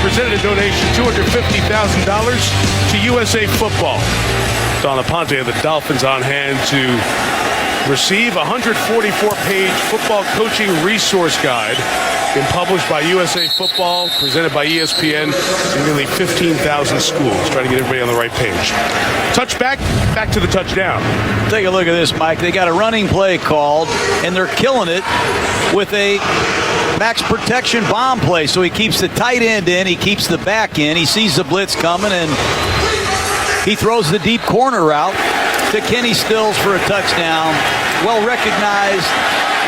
presented a donation $250,000 to USA Football. Donna Ponte of the Dolphins on hand to receive a 144-page football coaching resource guide been published by USA Football, presented by ESPN to nearly 15,000 schools, trying to get everybody on the right page. Touchback, back to the touchdown.
Take a look at this, Mike. They got a running play called, and they're killing it with a max protection bomb play. So he keeps the tight end in, he keeps the back in, he sees the blitz coming, and he throws the deep corner route to Kenny Stills for a touchdown. Well recognized,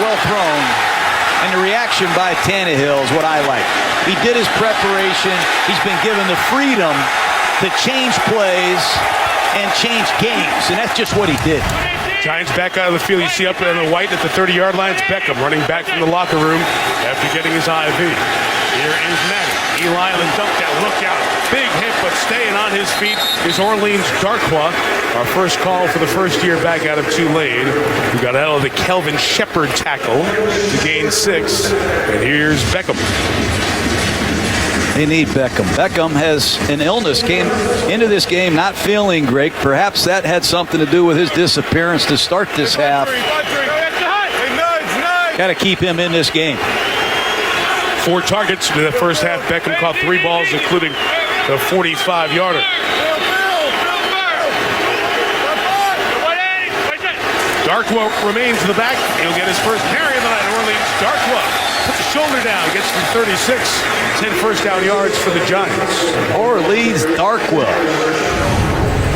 well thrown. And the reaction by Tannehill is what I like. He did his preparation. He's been given the freedom to change plays and change games, and that's just what he did.
Giants back out of the field. You see up in the white at the 30-yard line. It's Beckham running back from the locker room after getting his IV. Here is Manning. Eli on the dunk down. Look out. Big hit, but staying on his feet is Orleans Darkwa. Our first call for the first year back out of Tulane, who got out of the Kelvin Shepard tackle to gain 6. And here's Beckham.
They need Beckham. Beckham has an illness, came into this game not feeling great. Perhaps that had something to do with his disappearance to start this half. Got to keep him in this game.
4 targets in the first half. Beckham caught 3 balls, including the 45-yarder. Darkwa remains in the back. He'll get his first carry of the night. Orleans Darkwa puts the shoulder down, gets to 36. 10 first down yards for the Giants.
Orleans Darkwa.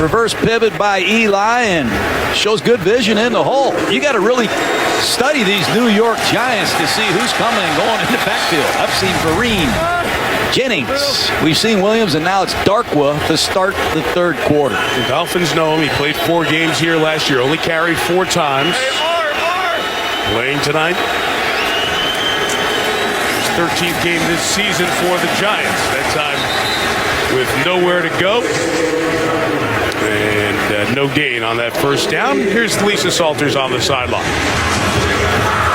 Reverse pivot by Eli and shows good vision in the hole. You got to really study these New York Giants to see who's coming and going in the backfield. I've seen Vereen, Jennings, we've seen Williams, and now it's Darkwa to start the third quarter.
The Dolphins know him. He played 4 games here last year, only carried 4 times. Playing tonight. 13th game this season for the Giants. That time with nowhere to go. And no gain on that first down. Here's Lisa Salters on the sideline.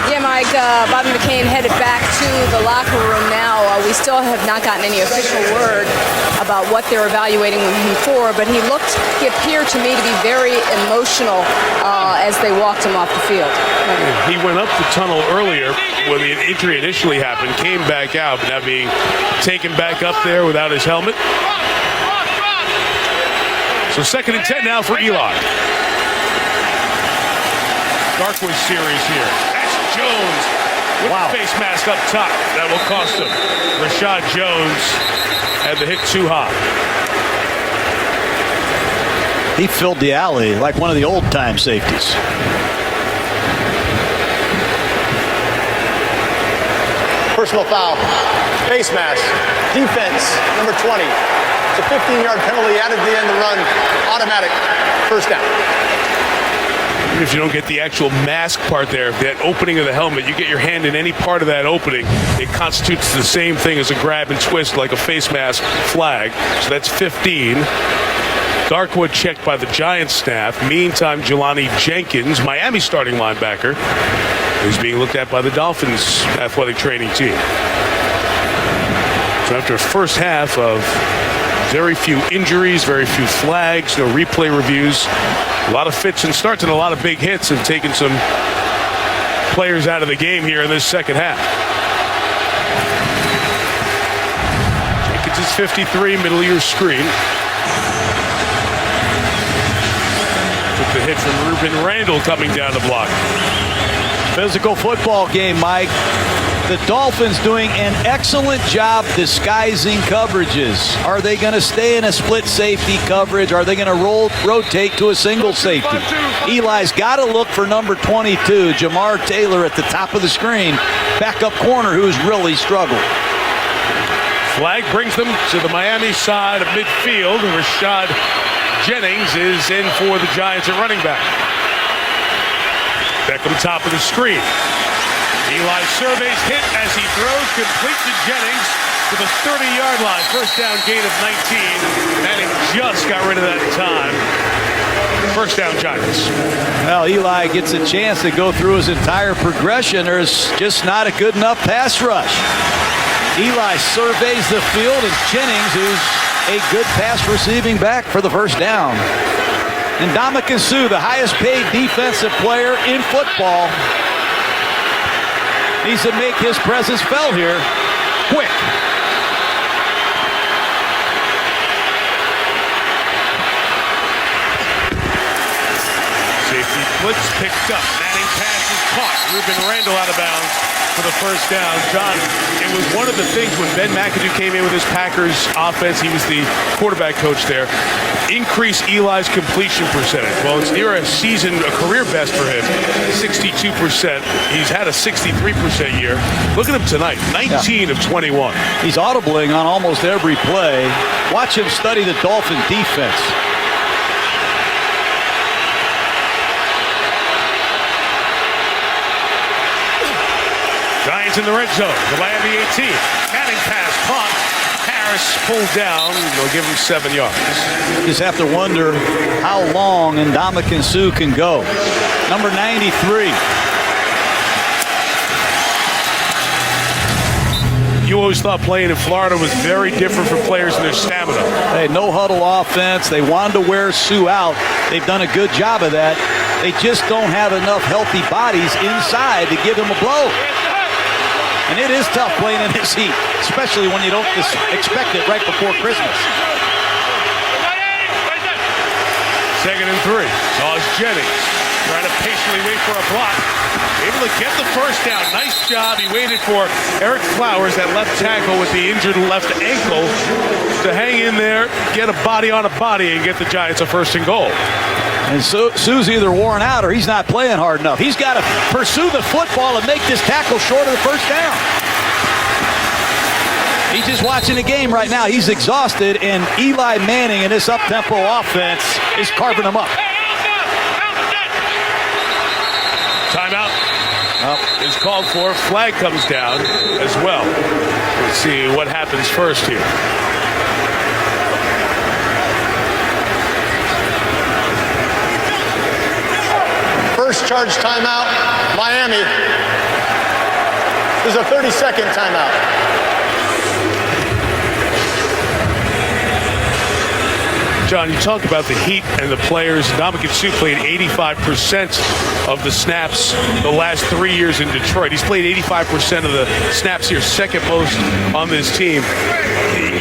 Yeah, Mike, Bobby McCain headed back to the locker room now. We still have not gotten any official word about what they're evaluating him for, but he appeared to me to be very emotional as they walked him off the field.
He went up the tunnel earlier when the injury initially happened, came back out, but now being taken back up there without his helmet. So 2nd and 10 now for Eli. Darkwood series here. That's Jones with the face mask up top. That will cost him. Rashad Jones had the hit too high.
He filled the alley like one of the old-time safeties.
Personal foul. Face mask. Defense, number 20. It's a 15-yard penalty added to the end of the run. Automatic. First down.
Even if you don't get the actual mask part there, that opening of the helmet, you get your hand in any part of that opening, it constitutes the same thing as a grab and twist like a face mask flag. So that's 15. Darkwood checked by the Giants staff. Meantime, Jelani Jenkins, Miami starting linebacker, is being looked at by the Dolphins athletic training team. So after a first half of very few injuries, very few flags, no replay reviews, a lot of fits and starts and a lot of big hits, and taking some players out of the game here in this second half. Jenkins is 53, middle of your screen. Took the hit from Ruben Randall coming down the block.
Physical football game, Mike. The Dolphins doing an excellent job disguising coverages. Are they going to stay in a split safety coverage? Are they going to rotate to a single safety? Eli's got to look for number 22, Jamar Taylor, at the top of the screen. Backup corner who's really struggled.
Flag brings them to the Miami side of midfield. Rashad Jennings is in for the Giants at running back. Beckham top of the screen. Eli surveys hit as he throws, complete to Jennings to the 30-yard line. First down gain of 19, and he just got rid of that in time. First down Giants.
Well, Eli gets a chance to go through his entire progression. There's just not a good enough pass rush. Eli surveys the field, and Jennings, who's a good pass receiving back, for the first down. And Ndamukong Suh, the highest paid defensive player in football, needs to make his presence felt here quick.
Safety blitz picked up. Manning pass is caught. Ruben Randall out of bounds for the first down. John, it was one of the things when Ben McAdoo came in with his Packers offense, he was the quarterback coach there, increase Eli's completion percentage. Well, it's near a career best for him, 62%. He's had a 63% year. Look at him tonight, 19 of 21.
He's audibling on almost every play. Watch him study the Dolphin defense.
Giants in the red zone. The Miami 18. Manning pass caught. Harris pulled down. They'll give him 7 yards.
Just have to wonder how long Ndamukong Suh can go. Number 93.
You always thought playing in Florida was very different for players and their stamina.
Hey, no huddle offense. They wanted to wear Suh out. They've done a good job of that. They just don't have enough healthy bodies inside to give him a blow. And it is tough playing in this heat, especially when you don't expect it right before Christmas.
2nd and 3. Dawes Jennings trying to patiently wait for a block. Able to get the first down. Nice job. He waited for Eric Flowers, that left tackle with the injured left ankle, to hang in there, get a body on a body, and get the Giants a 1st and goal.
And Suh's either worn out or he's not playing hard enough. He's got to pursue the football and make this tackle short of the first down. He's just watching the game right now. He's exhausted, and Eli Manning in this up-tempo offense is carving him up.
Timeout is is called for. Flag comes down as well. Let's see what happens first here.
First charge timeout, Miami. This is a 30-second timeout.
John, you talk about the Heat and the players. Ndamukong Suh played 85% of the snaps the last 3 years in Detroit. He's played 85% of the snaps here, second most on this team.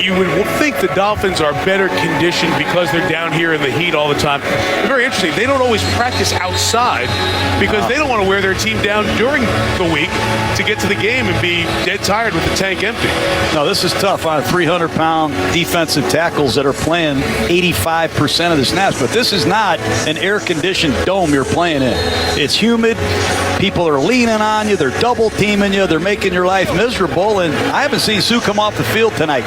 You would think the Dolphins are better conditioned because they're down here in the heat all the time. Very interesting. They don't always practice outside because they don't want to wear their team down during the week to get to the game and be dead tired with the tank empty.
No, this is tough on 300-pound defensive tackles that are playing 85% of the snaps. But this is not an air-conditioned dome you're playing in. It's humid. People are leaning on you. They're double-teaming you. They're making your life miserable. And I haven't seen Suh come off the field tonight.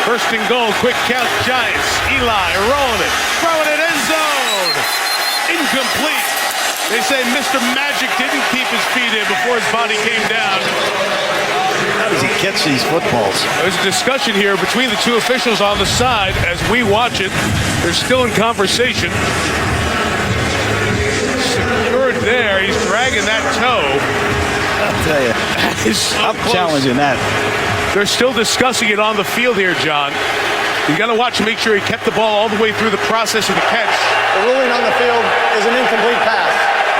First and goal, quick count, Giants. Eli rolling it, throwing it end zone. Incomplete. They say Mr. Magic didn't keep his feet in before his body came down.
How does he catch these footballs?
There's a discussion here between the two officials on the side as we watch it. They're still in conversation. Secured there. He's dragging that toe.
I'll tell you. I'm challenging that.
They're still discussing it on the field here, John. You got to watch and make sure he kept the ball all the way through the process of the catch.
The ruling on the field is an incomplete pass.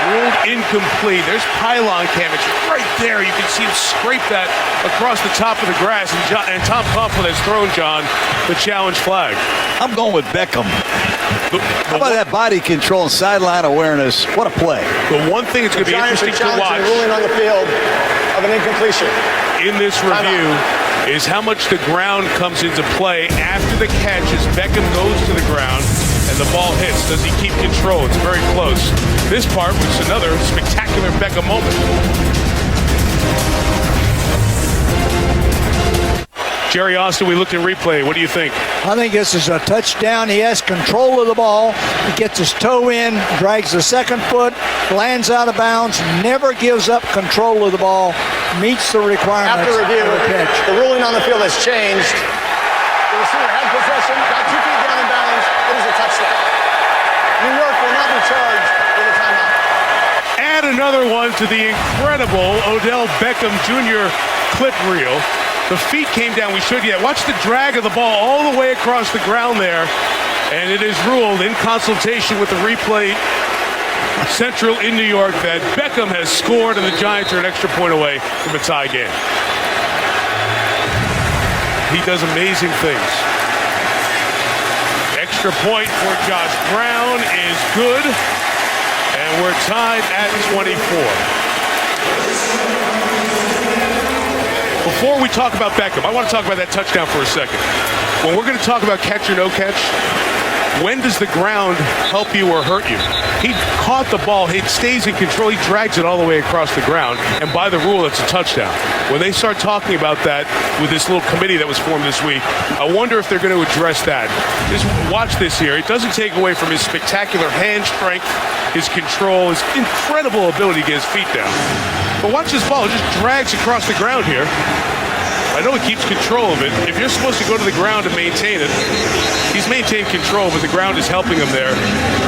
Ruled incomplete. There's pylon damage right there. You can see him scrape that across the top of the grass. And Tom Coughlin has thrown, John, the challenge flag.
I'm going with Beckham. How about that body control and sideline awareness? What a play.
The one thing that's going to be interesting to watch
the ruling on the field of an incompletion
in this review is how much the ground comes into play after the catch as Beckham goes to the ground and the ball hits. Does he keep control? It's very close. This part was another spectacular Beckham moment. Jerry Austin, we looked at replay. What do you think?
I think this is a touchdown. He has control of the ball. He gets his toe in, drags the second foot, lands out of bounds, never gives up control of the ball, meets the requirements.
After review,
of the catch.
The ruling on the field has changed. The receiver had possession, got 2 feet down in bounds. It is a touchdown. New York will not be charged with a timeout.
Add another one to the incredible Odell Beckham Jr. clip reel. The feet came down. We showed you that. Watch the drag of the ball all the way across the ground there. And it is ruled in consultation with the replay central in New York that Beckham has scored and the Giants are an extra point away from a tie game. He does amazing things. Extra point for Josh Brown is good. And we're tied at 24. Before we talk about Beckham, I want to talk about that touchdown for a second. When we're going to talk about catch or no catch, when does the ground help you or hurt you? He caught the ball. He stays in control. He drags it all the way across the ground. And by the rule, it's a touchdown. When they start talking about that with this little committee that was formed this week, I wonder if they're going to address that. Just watch this here. It doesn't take away from his spectacular hand strength, his control, his incredible ability to get his feet down. But watch this ball. It just drags across the ground here. I know he keeps control of it. If you're supposed to go to the ground and maintain it, he's maintained control, but the ground is helping him there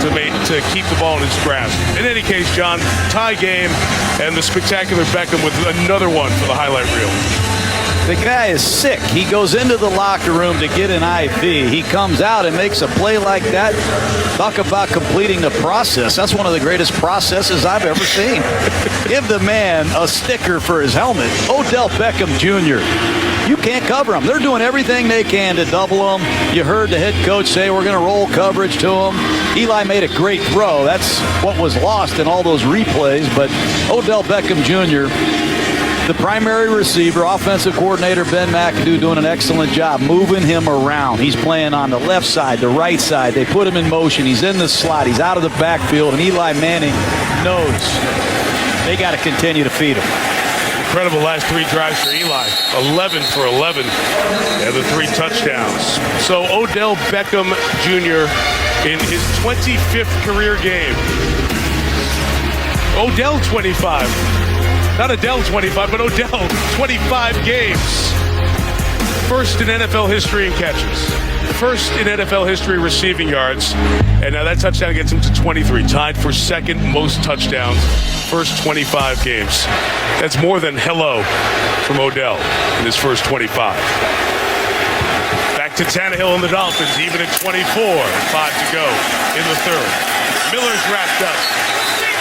to keep the ball in his grasp. In any case, John, tie game and the spectacular Beckham with another one for the highlight reel.
The guy is sick. He goes into the locker room to get an IV. He comes out and makes a play like that. Talk about completing the process. That's one of the greatest processes I've ever seen. Give the man a sticker for his helmet. Odell Beckham Jr. You can't cover him. They're doing everything they can to double him. You heard the head coach say we're going to roll coverage to him. Eli made a great throw. That's what was lost in all those replays. But Odell Beckham Jr., the primary receiver, offensive coordinator Ben McAdoo doing an excellent job moving him around. He's playing on the left side, the right side. They put him in motion. He's in the slot. He's out of the backfield. And Eli Manning knows they got to continue to feed him.
Incredible last 3 drives for Eli. 11 for 11 and the 3 touchdowns. So Odell Beckham Jr. in his 25th career game. Odell 25. Not Adele 25, but Odell 25 games. First in NFL history in catches. First in NFL history receiving yards. And now that touchdown gets him to 23. Tied for second most touchdowns. First 25 games. That's more than hello from Odell in his first 25. Back to Tannehill and the Dolphins, even at 24. 5 to go in the third. Miller's wrapped up.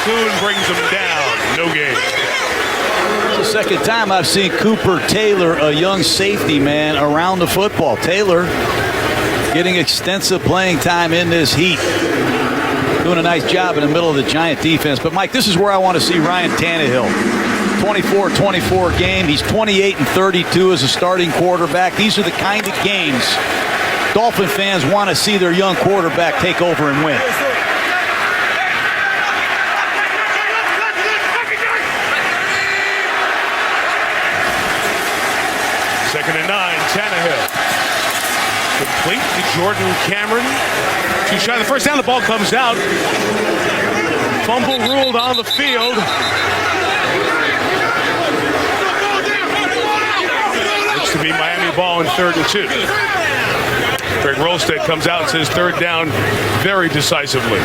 Kuhn brings him down. No gain.
It's the second time I've seen Cooper Taylor, a young safety man, around the football. Taylor getting extensive playing time in this heat. Doing a nice job in the middle of the Giant defense. But, Mike, this is where I want to see Ryan Tannehill. 24-24 game. He's 28-32 as a starting quarterback. These are the kind of games Dolphin fans want to see their young quarterback take over and win.
Second and 9, Tannehill. Complete to Jordan Cameron. Too shy of the first down. The ball comes out. Fumble ruled on the field. Looks to be Miami ball in 3rd and 2. Greg Rolstead comes out and says 3rd down very decisively.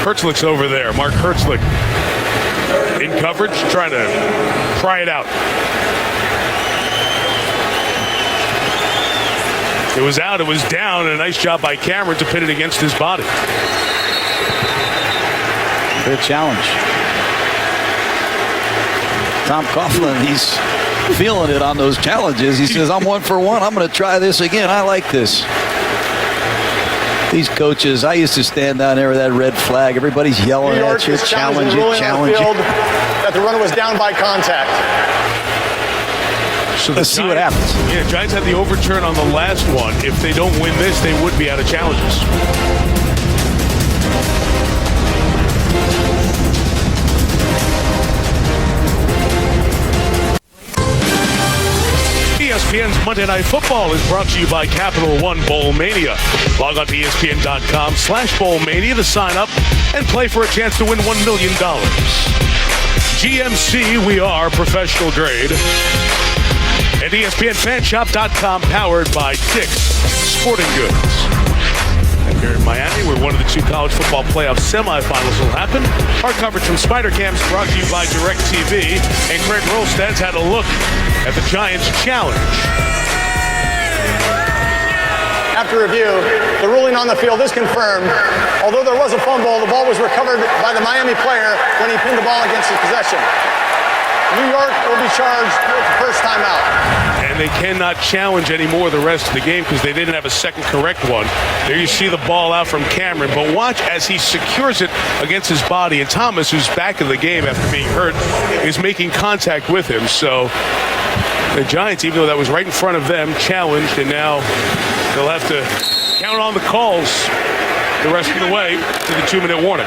Hertzlick's over there. Mark Hertzlick in coverage, trying to pry it out. It was out, it was down, and a nice job by Cameron to pin it against his body.
Good challenge. Tom Coughlin, he's feeling it on those challenges. He says, I'm 1 for 1. I'm going to try this again. I like this. These coaches, I used to stand down there with that red flag. Everybody's yelling at you, challenge it, challenge it.
That the runner was down by contact.
So
let's see what happens.
Yeah, Giants had the overturn on the last one. If they don't win this, they would be out of challenges. ESPN's Monday Night Football is brought to you by Capital One Bowl Mania. Log on to ESPN.com/BowlMania to sign up and play for a chance to win $1 million. GMC, we are professional grade. And ESPNFanshop.com, powered by Dick's Sporting Goods. And here in Miami, where one of the 2 college football playoff semifinals will happen. Our coverage from Spider Camps brought to you by DirecTV. And Craig Rolstad's had a look at the Giants' challenge.
After review, the ruling on the field is confirmed. Although there was a fumble, the ball was recovered by the Miami player when he pinned the ball against his possession. New York will be charged with the first time out.
And they cannot challenge anymore the rest of the game because they didn't have a second correct one. There you see the ball out from Cameron. But watch as he secures it against his body. And Thomas, who's back in the game after being hurt, is making contact with him. So the Giants, even though that was right in front of them, challenged. And now they'll have to count on the calls the rest of the way to the 2-minute warning.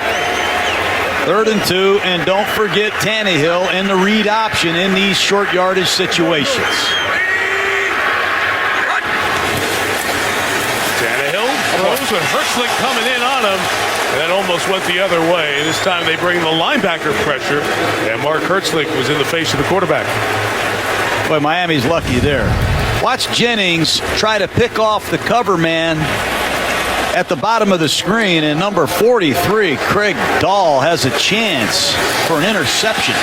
3rd and 2, and don't forget Tannehill and the read option in these short yardage situations.
Tannehill throws with Hertzlick coming in on him, and that almost went the other way. This time they bring the linebacker pressure, and Mark Hertzlick was in the face of the quarterback.
Boy, Miami's lucky there. Watch Jennings try to pick off the cover man at the bottom of the screen, and number 43, Craig Dahl, has a chance for an interception.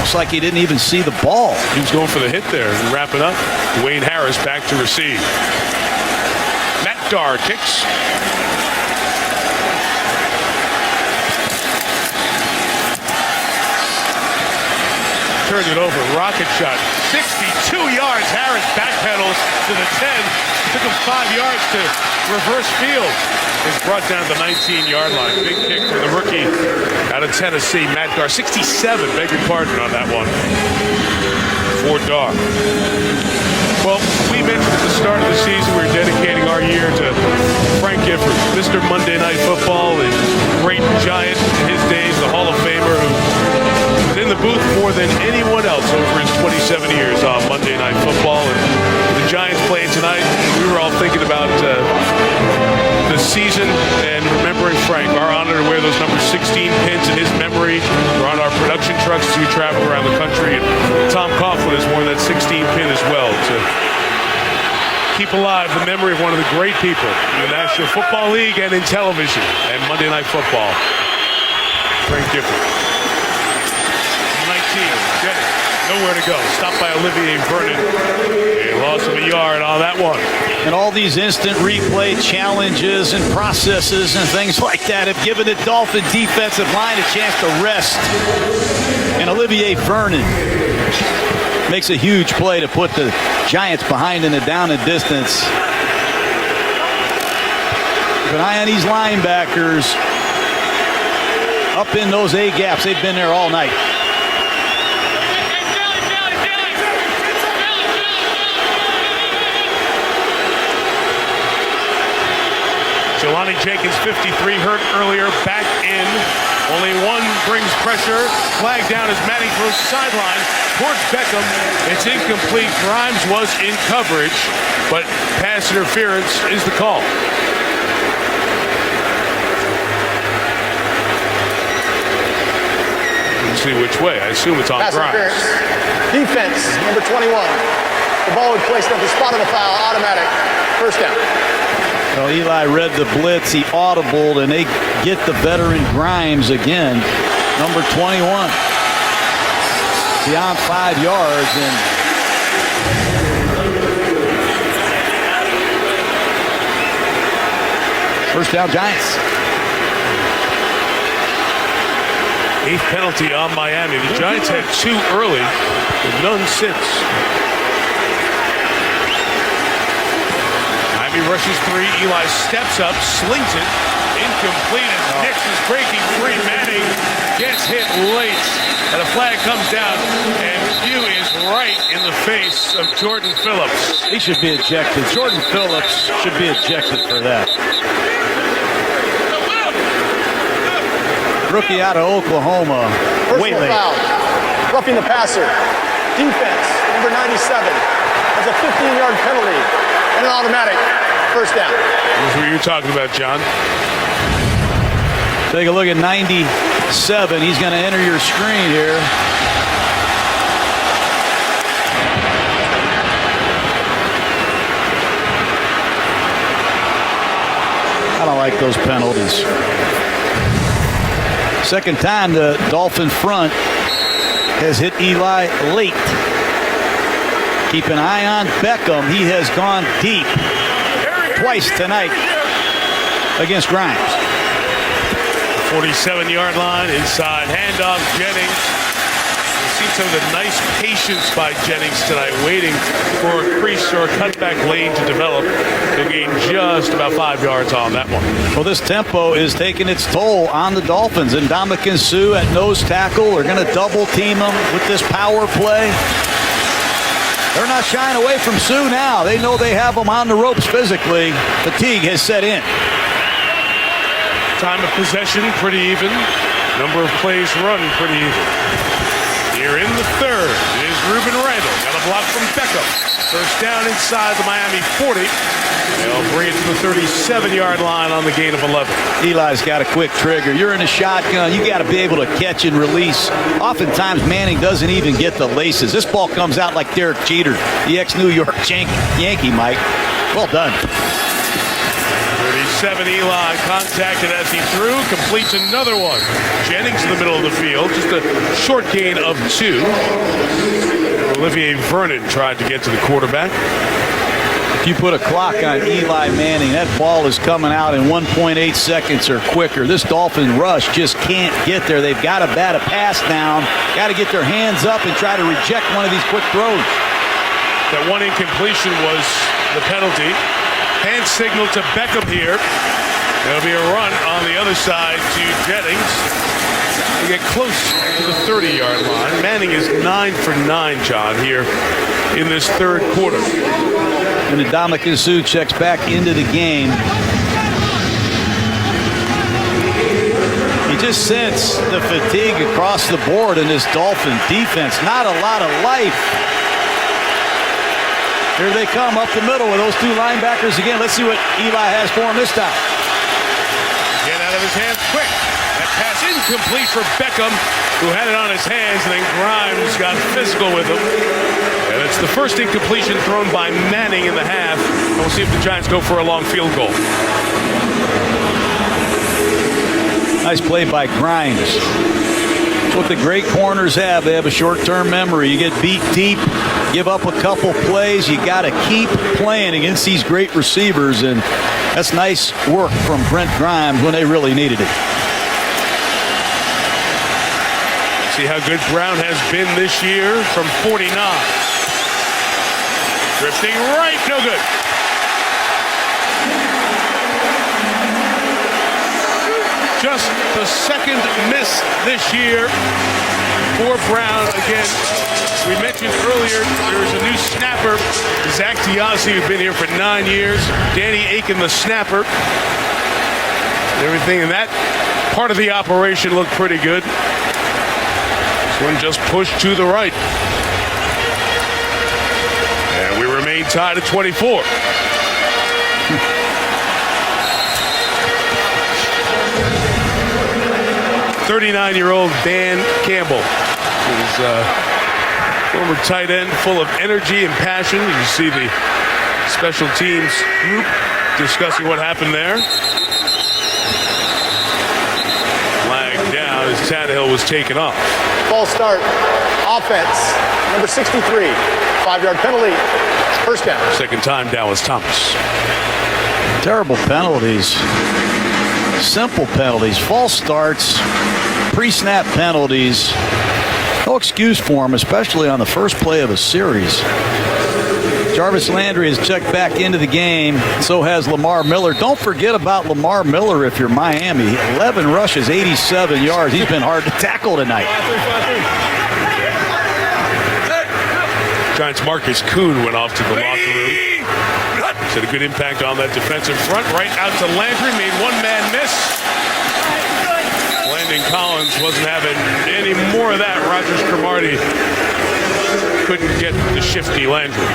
Looks like he didn't even see the ball.
He was going for the hit there and wrap it up. Dwayne Harris back to receive. Matt Darr kicks. Turns it over. Rocket shot. 62 yards. Harris backpedals to the 10. Took him 5 yards to reverse field. Is brought down to the 19-yard line. Big kick for the rookie out of Tennessee, Matt Darr. 67, beg your pardon on that one, for Darr. Well, we mentioned at the start of the season we were dedicating our year to Frank Gifford, Mr. Monday Night Football, and great Giant in his days, the Hall of Famer who was in the booth more than anyone else over his 27 years on Monday Night Football. And the Giants playing tonight, we were all thinking about the season and remembering Frank. Our honor to wear those number 16 pins in his memory. We're on our production trucks as we travel around the country. And Tom Coughlin has worn that 16 pin as well to keep alive the memory of one of the great people in the National Football League and in television and Monday Night Football. Frank Gifford. 19, Jennings, nowhere to go. Stopped by Olivier Vernon. A loss of a yard on that one.
And all these instant replay challenges and processes and things like that have given the Dolphin defensive line a chance to rest. And Olivier Vernon makes a huge play to put the Giants behind in the down and distance. Keep an eye on these linebackers up in those A gaps. They've been there all night.
Jelani Jenkins, 53, hurt earlier, back in. Only one brings pressure. Flag down as Manning throws sideline towards Beckham. It's incomplete. Grimes was in coverage, but pass interference is the call. Let's see which way. I assume it's on
Pass
Grimes.
interference. Defense, number 21. The ball would placed at the spot of the foul, automatic. First down.
Well, Eli read the blitz. He audibled, and they get the veteran Grimes again, number 21. Beyond 5 yards, and first down, Giants.
8th penalty on Miami. The Giants had 2 early, but none since. He rushes 3. Eli steps up, slings it, incomplete. And Nix is breaking free. Manning gets hit late, and a flag comes down. And Pugh is right in the face of Jordan Phillips.
He should be ejected. Jordan Phillips should be ejected for that. Rookie out of Oklahoma.
Personal foul. Roughing the passer. Defense, number 97. Has a 15-yard penalty and an automatic. First down.
That's what you're talking about, John.
Take a look at 97. He's going to enter your screen here. I don't like those penalties. Second time the Dolphin front has hit Eli late. Keep an eye on Beckham. He has gone deep twice tonight against Grimes.
47-yard line, inside handoff, Jennings. We've seen some of the nice patience by Jennings tonight, waiting for a crease or a cutback lane to develop. He'll gain just about 5 yards on that one.
Well, this tempo is taking its toll on the Dolphins. And Ndamukong Suh at nose tackle. They're going to double team him with this power play. They're not shying away from Suh now. They know they have him on the ropes physically. Fatigue has set in.
Time of possession, pretty even. Number of plays run, pretty even. Here in the third is Ruben Randall. Got a block from Beckham. First down inside the Miami 40. They'll bring it to the 37-yard line on the gain of 11.
Eli's got a quick trigger. You're in a shotgun. You got to be able to catch and release. Oftentimes, Manning doesn't even get the laces. This ball comes out like Derek Jeter, the ex-New York Yankee, Mike. Well done.
37, Eli contacted as he threw, completes another one. Jennings in the middle of the field, just a short gain of 2. Olivier Vernon tried to get to the quarterback.
If you put a clock on Eli Manning, that ball is coming out in 1.8 seconds or quicker. This Dolphin rush just can't get there. They've got to bat a pass down, got to get their hands up and try to reject one of these quick throws.
That one incompletion was the penalty. Hand signal to Beckham here. There'll be a run on the other side to Jennings. They get close to the 30-yard line. Manning is 9 for 9, John, here in this third quarter.
And Ndamukong Suh checks back into the game. He just sense the fatigue across the board in this Dolphin defense. Not a lot of life. Here they come up the middle with those two linebackers again. Let's see what Eli has for him this time.
Get out of his hands quick. That pass incomplete for Beckham, who had it on his hands, and then Grimes got physical with him. And it's the first incompletion thrown by Manning in the half. And we'll see if the Giants go for a long field goal.
Nice play by Grimes. That's what the great corners have. They have a short-term memory. You get beat deep, give up a couple plays, you got to keep playing against these great receivers, and that's nice work from Brent Grimes when they really needed it.
See how good Brown has been this year from 49. Drifting right, no good. Just the second miss this year for Brown. Again, we mentioned earlier there's a new snapper, Zach Diassi, who's been here for 9 years. Danny Aiken, the snapper. Everything in that part of the operation looked pretty good. This one just pushed to the right. And we remain tied at 24. 39-year-old Dan Campbell is former tight end, full of energy and passion. You see the special teams group discussing what happened there. Flag down as Tannehill was taken off.
False start. Offense. Number 63. 5-yard penalty. First down.
Second time down was Thomas.
Terrible penalties. Simple penalties. False starts. Pre-snap penalties. No excuse for him, especially on the first play of a series. Jarvis Landry has checked back into the game. So has Lamar Miller. Don't forget about Lamar Miller if you're Miami. 11 rushes, 87 yards. He's been hard to tackle tonight.
Giants' Marcus Kuhn went off to the locker room. He's had a good impact on that defensive front. Right out to Landry. Made one-man miss. Landon Collins wasn't having any more of that. Rogers Cromartie couldn't get the shifty Landry.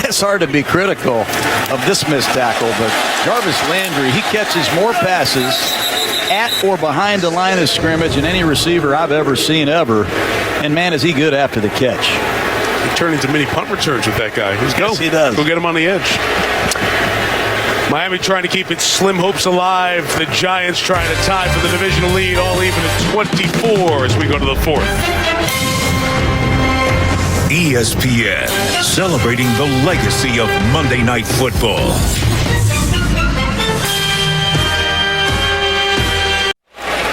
It's hard to be critical of this missed tackle, but Jarvis Landry, he catches more passes at or behind the line of scrimmage than any receiver I've ever seen ever. And man, is he good after the catch.
He turned into mini punt returns with that guy. Let's go.
Yes, he does.
Go get him on the edge. Miami trying to keep its slim hopes alive. The Giants trying to tie for the divisional lead, all even at 24 as we go to the fourth.
ESPN, celebrating the legacy of Monday Night Football.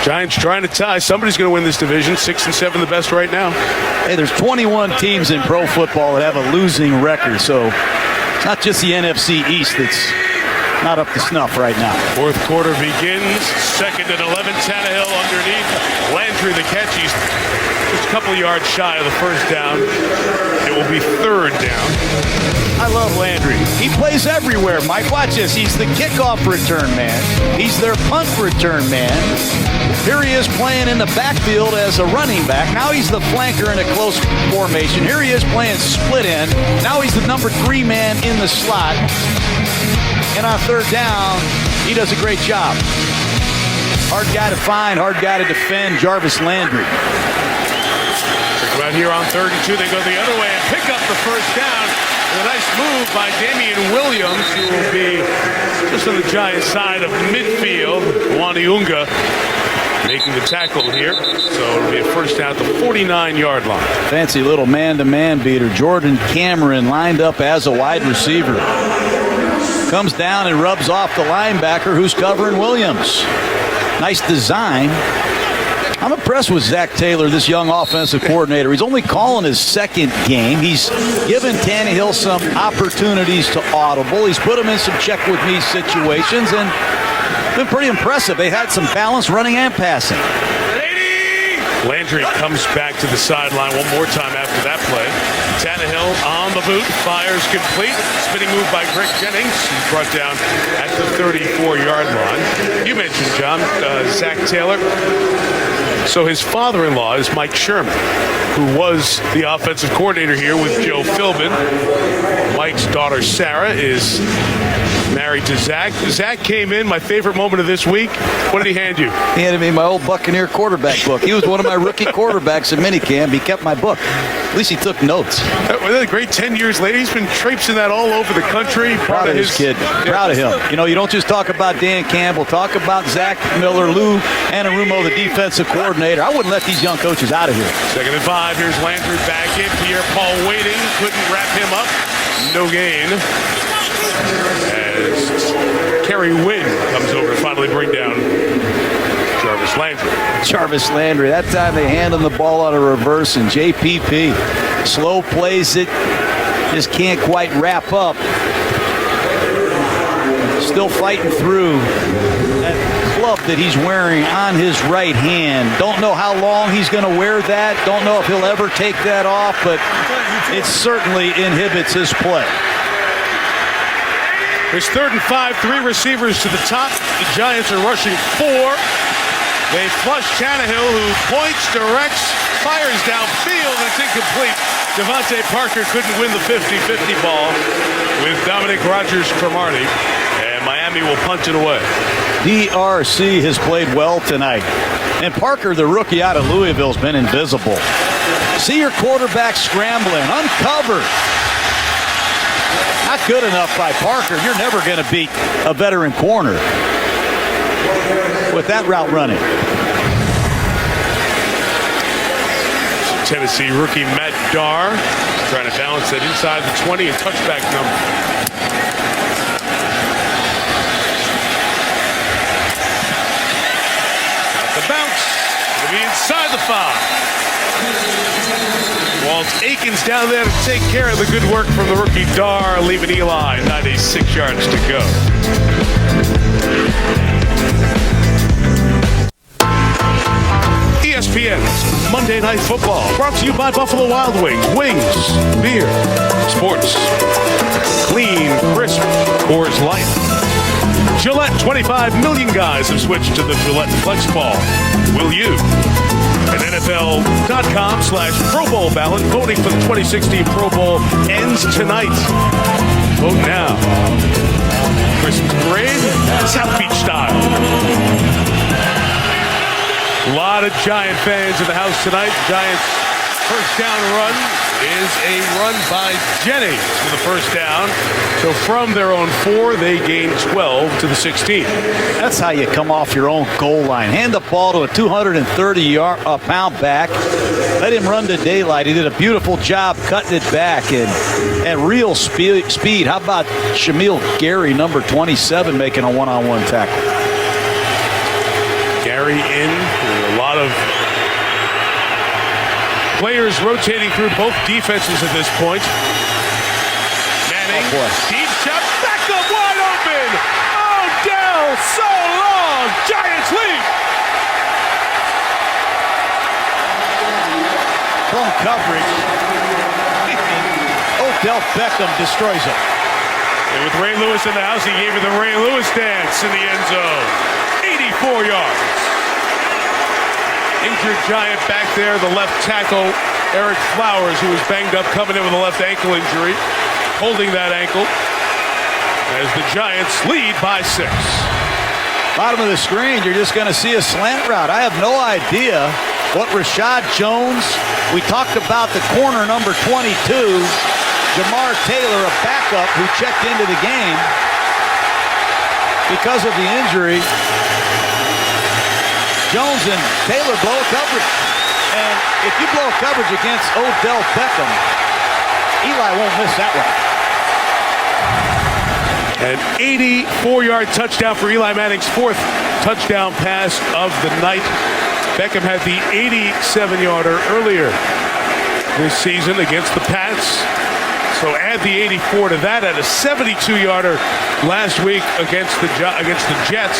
Giants trying to tie. Somebody's going to win this division. 6 and 7, the best right now.
Hey, there's 21 teams in pro football that have a losing record, so it's not just the NFC East that's not up to snuff right now.
Fourth quarter begins. Second and 11. Tannehill underneath. Landry the catch. He's just a couple yards shy of the first down. It will be third down.
I love Landry. He plays everywhere, Mike. Watch this. He's the kickoff return man. He's their punt return man. Here he is playing in the backfield as a running back. Now he's the flanker in a close formation. Here he is playing split end. Now he's the number 3 man in the slot. And on third down, he does a great job. Hard guy to find, hard guy to defend, Jarvis Landry.
Right here on 3rd and 2, they go the other way and pick up the first down. And a nice move by Damian Williams, who will be just on the Giants side of midfield. Waniunga making the tackle here. So it'll be a first down at the 49-yard line.
Fancy little man-to-man beater. Jordan Cameron lined up as a wide receiver. Comes down and rubs off the linebacker who's covering Williams. Nice design. I'm impressed with Zach Taylor, this young offensive coordinator. He's only calling his second game. He's given Tannehill some opportunities to audible. He's put him in some check-with-me situations, and been pretty impressive. They had some balance running and passing.
Landry comes back to the sideline one more time after that play. Tannehill on the boot, fires complete. Spinning move by Greg Jennings. He's brought down at the 34-yard line. You mentioned, John, Zach Taylor. So his father-in-law is Mike Sherman, who was the offensive coordinator here with Joe Philbin. Mike's daughter, Sarah, is married to Zach. Zach came in, my favorite moment of this week. What did he hand you?
He handed me my old Buccaneer quarterback book. He was one of my rookie quarterbacks in minicamp. He kept my book. At least he took notes.
Wasn't it great 10 years later? He's been traipsing that all over the country.
Proud of his kid. Proud of him. You know, you don't just talk about Dan Campbell. Talk about Zach Miller, Lou Anarumo, the defensive coordinator. I wouldn't let these young coaches out of here.
2nd and 5. Here's Landry back in. Pierre-Paul waiting. Couldn't wrap him up. No gain. As Kerry Wynn comes over to finally bring down Jarvis Landry.
Jarvis Landry. That time they hand him the ball out of reverse, and JPP slow plays it. Just can't quite wrap up. Still fighting through that club that he's wearing on his right hand. Don't know how long he's going to wear that. Don't know if he'll ever take that off, but it certainly inhibits his play.
There's 3rd and 5, 3 receivers to the top. The Giants are rushing 4. They flush Tannehill, who points, directs, fires downfield, and it's incomplete. Devontae Parker couldn't win the 50-50 ball with Dominic Rodgers-Cromartie, and Miami will punt it away.
DRC has played well tonight. And Parker, the rookie out of Louisville, has been invisible. See your quarterback scrambling, uncovered. Not good enough by Parker. You're never going to beat a veteran corner with that route running.
Tennessee rookie Matt Darr trying to balance that inside the 20 and touchback number. Got the bounce. It'll be inside the 5. Walt Aikens down there to take care of the good work from the rookie Darr, leaving Eli 96 yards to go. ESPN's Monday Night Football, brought to you by Buffalo Wild Wings. Wings, beer, sports, clean, crisp, Coors Light. Gillette, 25 million guys have switched to the Gillette Flex Ball. Will you? At NFL.com/Pro Bowl ballot. Voting for the 2016 Pro Bowl ends tonight. Vote now. Christmas parade, South Beach style. A lot of Giant fans in the house tonight. Giants' first down run is a run by Jennings for the first down. So from their own 4, they gain 12 to the 16.
That's how you come off your own goal line. Hand the ball to a 230-pound back. Let him run to daylight. He did a beautiful job cutting it back and at real speed. How about Shamil Gary, number 27, making a one-on-one tackle?
Gary in. A lot of players rotating through both defenses at this point. Manning, deep shot, back up wide open. Odell, so long. Giants lead.
From coverage, Odell Beckham destroys it.
And with Ray Lewis in the house, he gave her the Ray Lewis dance in the end zone. 84 yards. Injured Giant back there, the left tackle, Eric Flowers, who was banged up, coming in with a left ankle injury, holding that ankle as the Giants lead by 6.
Bottom of the screen, you're just going to see a slant route. I have no idea what Rashad Jones, we talked about the corner number 22, Jamar Taylor, a backup who checked into the game because of the injury. Jones and Taylor blow coverage. And if you blow coverage against Odell Beckham, Eli won't miss that one.
An 84-yard touchdown for Eli Manning's 4th touchdown pass of the night. Beckham had the 87-yarder earlier this season against the Pats. So add the 84 to that, at a 72-yarder last week against the Jets.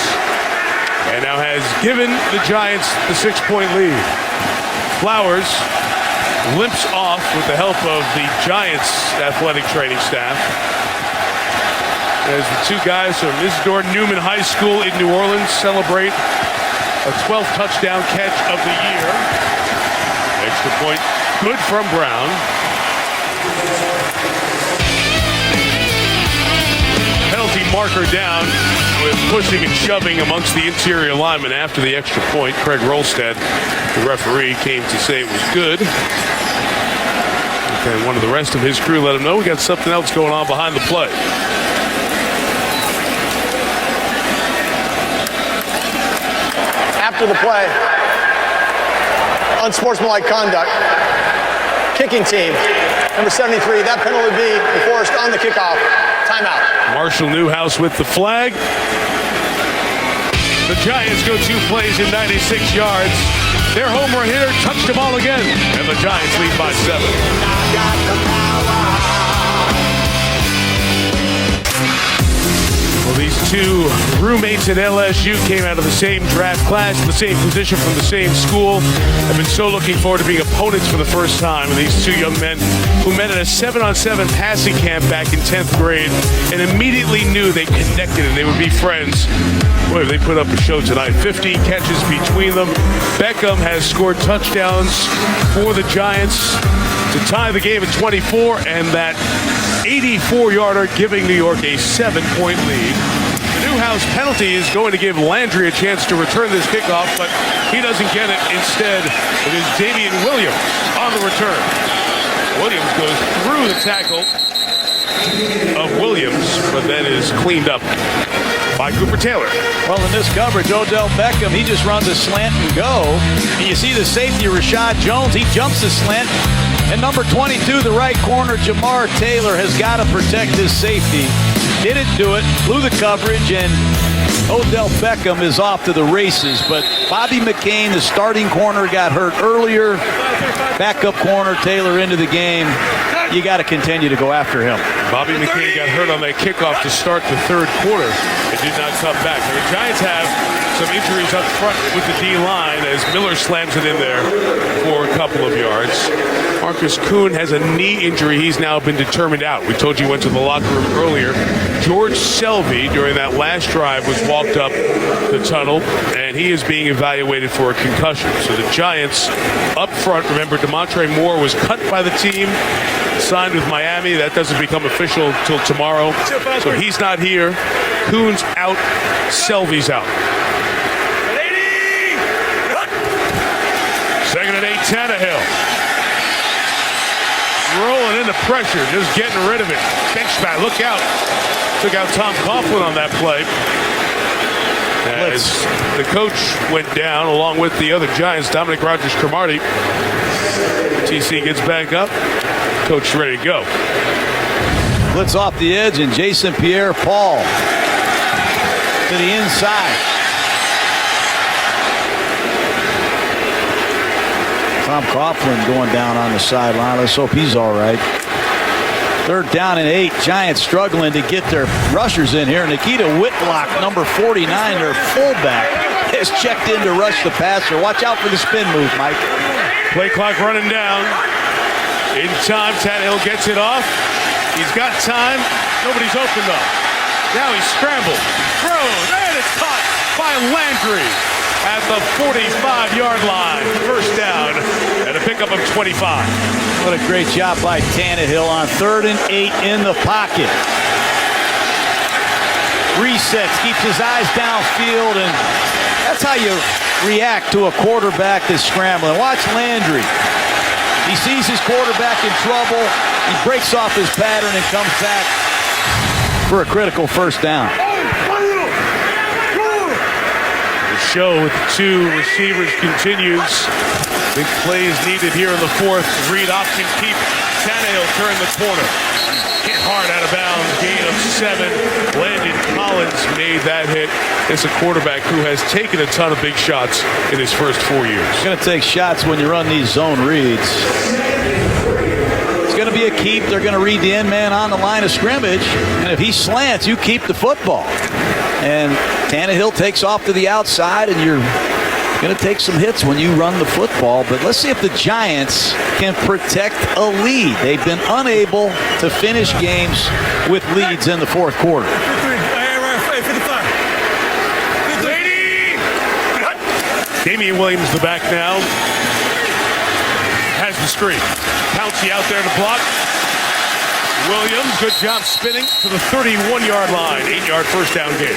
And now has given the Giants the 6-point lead. Flowers limps off with the help of the Giants athletic training staff. As the two guys from Isidore Newman High School in New Orleans celebrate a 12th touchdown catch of the year. Extra point, good from Brown. Penalty marker down with pushing and shoving amongst the interior linemen after the extra point. Craig Rolstad, the referee, came to say it was good. And one of the rest of his crew let him know we got something else going on behind the play.
After the play, unsportsmanlike conduct. Kicking team, number 73, that penalty would be enforced on the kickoff. Timeout.
Marshall Newhouse with the flag. The Giants go 2 plays in 96 yards. Their home run hitter touched the ball again, and the Giants lead by 7. Well, these two roommates at LSU came out of the same draft class, the same position from the same school. I've been so looking forward to being opponents for the first time. And these two young men who met at a 7-on-7 passing camp back in 10th grade and immediately knew they connected and they would be friends. Boy, they put up a show tonight. 15 catches between them. Beckham has scored touchdowns for the Giants to tie the game at 24, and that 84-yarder giving New York a 7-point lead. The Newhouse penalty is going to give Landry a chance to return this kickoff, but he doesn't get it. Instead, it is Damian Williams on the return. Williams goes through the tackle of Williams, but then is cleaned up by Cooper Taylor.
Well, in this coverage, Odell Beckham, he just runs a slant and go. And you see the safety, Rashad Jones, he jumps the slant. And number 22, the right corner, Jamar Taylor, has got to protect his safety. Didn't do it, blew the coverage, and Odell Beckham is off to the races. But Bobby McCain, the starting corner, got hurt earlier. Backup corner, Taylor into the game. You got to continue to go after him.
Bobby McCain got hurt on that kickoff to start the third quarter. It did not come back. The Giants have some injuries up front with the D-line as Miller slams it in there for a couple of yards. Marcus Kuhn has a knee injury. He's now been determined out. We told you he went to the locker room earlier. George Selvey, during that last drive, was walked up the tunnel, and he is being evaluated for a concussion. So the Giants up front, remember, DeMontre Moore was cut by the team, signed with Miami. That doesn't become official until tomorrow. So he's not here. Kuhn's out. Selvey's out. Second and 8, Tannehill. Rolling into pressure, just getting rid of it. Bench back, look out. Took out Tom Coughlin on that play. As the coach went down along with the other Giants, Dominic Rodgers-Cromartie. TC gets back up. Coach ready to go.
Blitz off the edge, and Jason Pierre-Paul to the inside. Tom Coughlin going down on the sideline. Let's hope he's all right. Third down and 8. Giants struggling to get their rushers in here. Nikita Whitlock, number 49, their fullback, has checked in to rush the passer. Watch out for the spin move, Mike.
Play clock running down. In time, Tannehill gets it off. He's got time. Nobody's open though. Now he scrambles, throws, and it's caught by Landry at the 45-yard line. First down and a pickup of 25.
What a great job by Tannehill on 3rd and 8 in the pocket. Resets, keeps his eyes downfield, and that's how you react to a quarterback that's scrambling. Watch Landry. He sees his quarterback in trouble. He breaks off his pattern and comes back for a critical first down.
The show with the two receivers continues. Big plays needed here in the fourth. Read option keep. Tannehill turn the corner. Hit hard out of bounds. Gain of 7. Landon Collins made that hit. It's a quarterback who has taken a ton of big shots in his first 4 years.
Going to take shots when you run these zone reads. It's going to be a keep. They're going to read the end man on the line of scrimmage. And if he slants, you keep the football. And Tannehill takes off to the outside, and you're Going to take some hits when you run the football, but let's see if the Giants can protect a lead. They've been unable to finish games with leads in the fourth quarter.
Damian Williams, the back now, has the screen. Pouncey out there to block. Williams, good job spinning to the 31-yard line. 8-yard first down gain.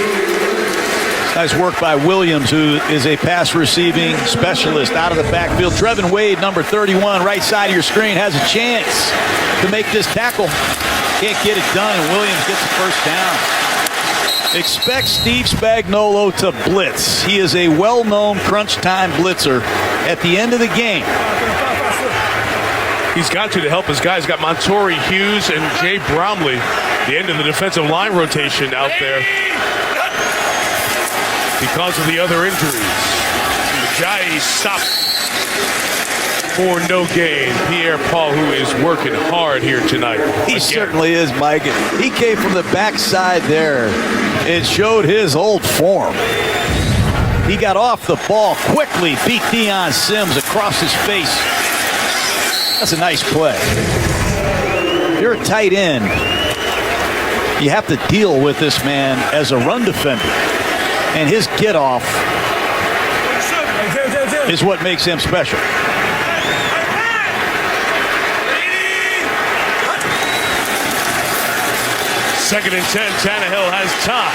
Nice work by Williams, who is a pass receiving specialist out of the backfield. Trevin Wade, number 31, right side of your screen, has a chance to make this tackle. Can't get it done, and Williams gets the first down. Expect Steve Spagnuolo to blitz. He is a well-known crunch time blitzer at the end of the game.
He's got to help his guys. Got Montori Hughes and Jay Bromley, the end of the defensive line rotation out there because of the other injuries. The Giants stop for no gain. Pierre-Paul, who is working hard here tonight.
He certainly is, Mike. He came from the backside there. It showed his old form. He got off the ball quickly, beat Deion Sims across his face. That's a nice play. You're a tight end. You have to deal with this man as a run defender. And his get off is what makes him special.
Second and 10, Tannehill has time.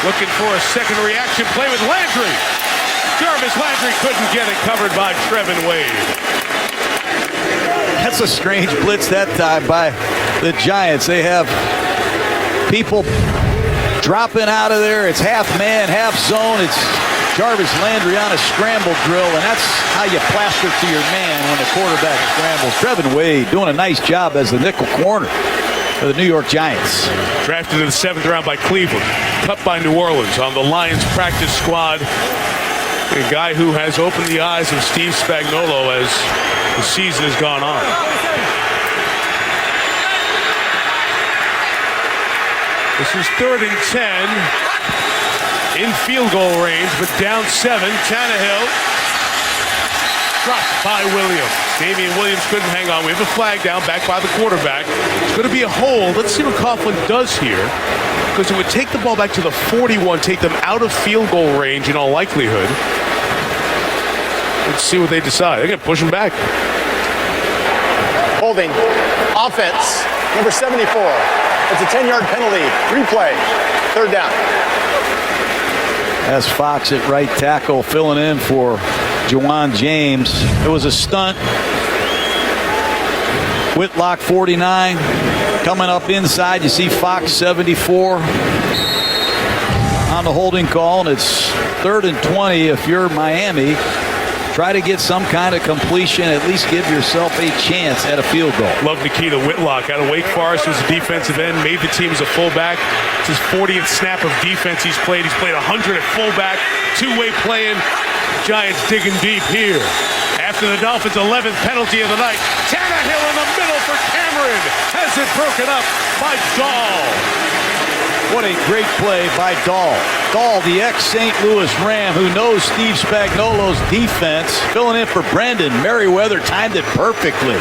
Looking for a second reaction play with Landry. Jarvis Landry couldn't get it, covered by Trevin Wade.
That's a strange blitz that time by the Giants. They have people dropping out of there. It's half man, half zone. It's Jarvis Landry on a scramble drill, and that's how you plaster to your man when the quarterback scrambles. Trevin Wade doing a nice job as the nickel corner for the New York Giants.
Drafted in the 7th round by Cleveland, cut by New Orleans on the Lions practice squad. A guy who has opened the eyes of Steve Spagnuolo as the season has gone on. This is 3rd and 10 in field goal range, but down 7. Tannehill dropped by Williams. Damian Williams couldn't hang on. We have a flag down back by the quarterback. It's going to be a hold. Let's see what Coughlin does here, because it would take the ball back to the 41, take them out of field goal range in all likelihood. Let's see what they decide. They're going to push him back.
Holding. Offense. Number 74. It's a 10-yard penalty. Replay. 3rd down.
As Fox at right tackle filling in for Juwan James. It was a stunt. Whitlock 49 coming up inside. You see Fox 74 on the holding call, and it's 3rd and 20 if you're Miami. Try to get some kind of completion, at least give yourself a chance at a field goal.
Love Nikita Whitlock out of Wake Forest, was a defensive end, made the team as a fullback. It's his 40th snap of defense he's played. He's played 100 at fullback, two-way playing. Giants digging deep here. After the Dolphins' 11th penalty of the night, Tannehill in the middle for Cameron. Has it broken up by Dahl.
What a great play by Dahl. Dahl, the ex-St. Louis Ram, who knows Steve Spagnuolo's defense, filling in for Brendan Merriweather, timed it perfectly.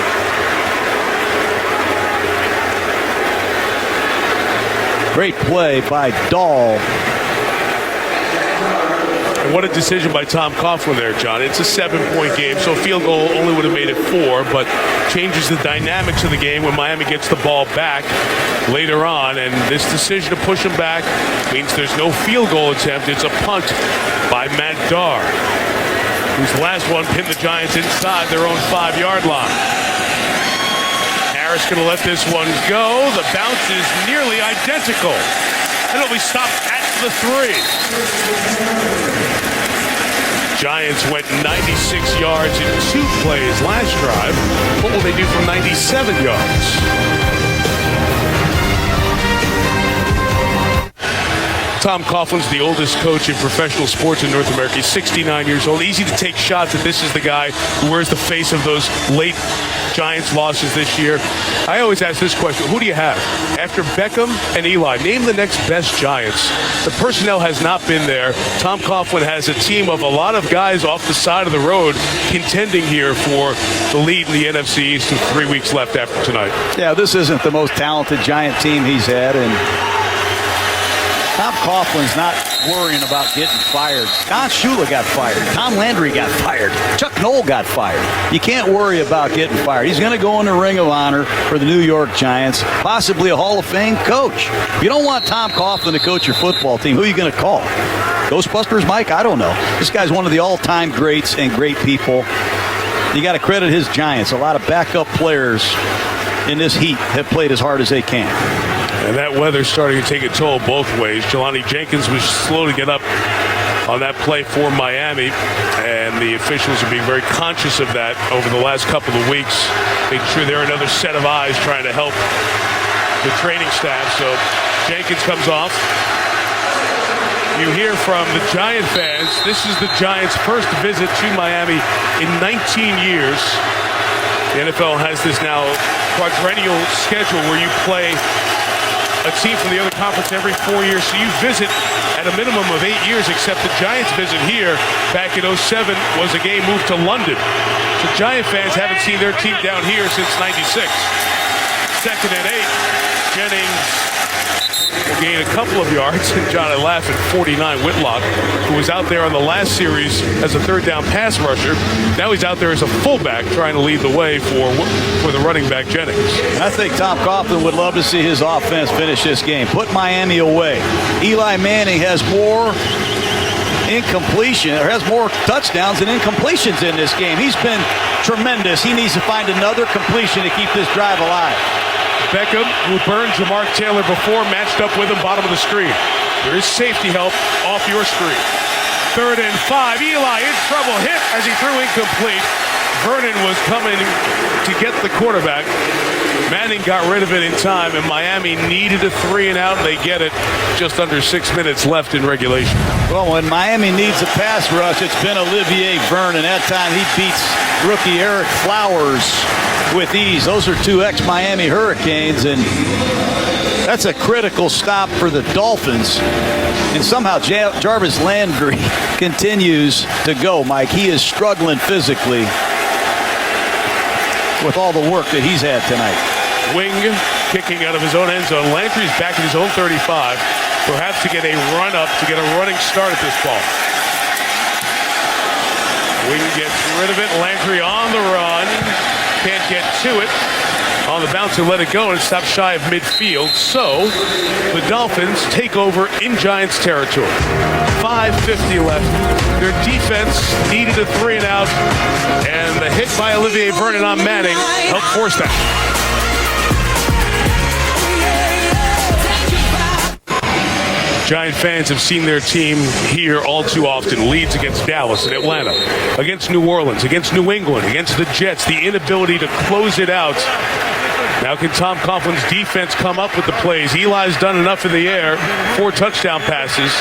Great play by Dahl.
And what a decision by Tom Coughlin there, John. It's a 7-point game, so a field goal only would have made it 4, but changes the dynamics of the game when Miami gets the ball back later on. And this decision to push him back means there's no field goal attempt. It's a punt by Matt Darr, whose last one pinned the Giants inside their own 5-yard line. Harris going to let this one go. The bounce is nearly identical. And it'll be stopped at the 3. Giants went 96 yards in 2 plays last drive. What will they do from 97 yards? Tom Coughlin's the oldest coach in professional sports in North America. He's 69 years old. Easy to take shots that this is the guy who wears the face of those late Giants losses this year. I always ask this question: who do you have after Beckham and Eli? Name the next best Giants. The personnel has not been there. Tom Coughlin has a team of a lot of guys off the side of the road contending here for the lead in the NFC East with 3 weeks left after tonight.
Yeah, this isn't the most talented Giant team he's had, and Tom Coughlin's not worrying about getting fired. Don Shula got fired. Tom Landry got fired. Chuck Noll got fired. You can't worry about getting fired. He's going to go in the Ring of Honor for the New York Giants, possibly a Hall of Fame coach. If you don't want Tom Coughlin to coach your football team, who are you going to call? Ghostbusters, Mike? I don't know. This guy's one of the all-time greats and great people. You got to credit his Giants. A lot of backup players in this heat have played as hard as they can.
And that weather's starting to take a toll both ways. Jelani Jenkins was slow to get up on that play for Miami, and the officials are being very conscious of that over the last couple of weeks, making sure they're another set of eyes trying to help the training staff. So Jenkins comes off. You hear from the Giant fans. This is the Giants' first visit to Miami in 19 years. The NFL has this now quadrennial schedule where you play a team from the other conference every 4 years. So you visit at a minimum of 8 years, except the Giants visit here back in 07 was a game moved to London. So Giant fans haven't seen their team down here since 96. Second and 8. Jennings will gain a couple of yards. And John, I laugh at 49 Whitlock, who was out there on the last series as a third down pass rusher. Now he's out there as a fullback trying to lead the way for the running back Jennings.
And I think Tom Coughlin would love to see his offense finish this game. Put Miami away. Eli Manning has more has more touchdowns than incompletions in this game. He's been tremendous. He needs to find another completion to keep this drive alive.
Beckham, who burned Jamar Taylor before, matched up with him bottom of the screen. There is safety help off your screen. 3rd and 5. Eli in trouble, hit as he threw incomplete. Vernon was coming to get the quarterback. Manning got rid of it in time, and Miami needed a 3 and out. They get it just under 6 minutes left in regulation.
Well, when Miami needs a pass rush, it's been Olivier Vernon. That time he beats rookie Eric Flowers with ease. Those are 2 ex-Miami Hurricanes, and that's a critical stop for the Dolphins. And somehow Jarvis Landry continues to go, Mike. He is struggling physically with all the work that he's had tonight.
Wing kicking out of his own end zone. Landry's back at his own 35, perhaps to get a run up, to get a running start at this ball. Wing gets rid of it. Landry on the run. Can't get to it. On the bounce and let it go, and it stops shy of midfield. So the Dolphins take over in Giants territory. 5:50 left. Their defense needed a 3 and out, and the hit by Olivier Vernon on Manning helped force that. Giant fans have seen their team here all too often. Leads against Dallas and Atlanta, against New Orleans, against New England, against the Jets. The inability to close it out. Now can Tom Coughlin's defense come up with the plays? Eli's done enough in the air. 4 touchdown passes.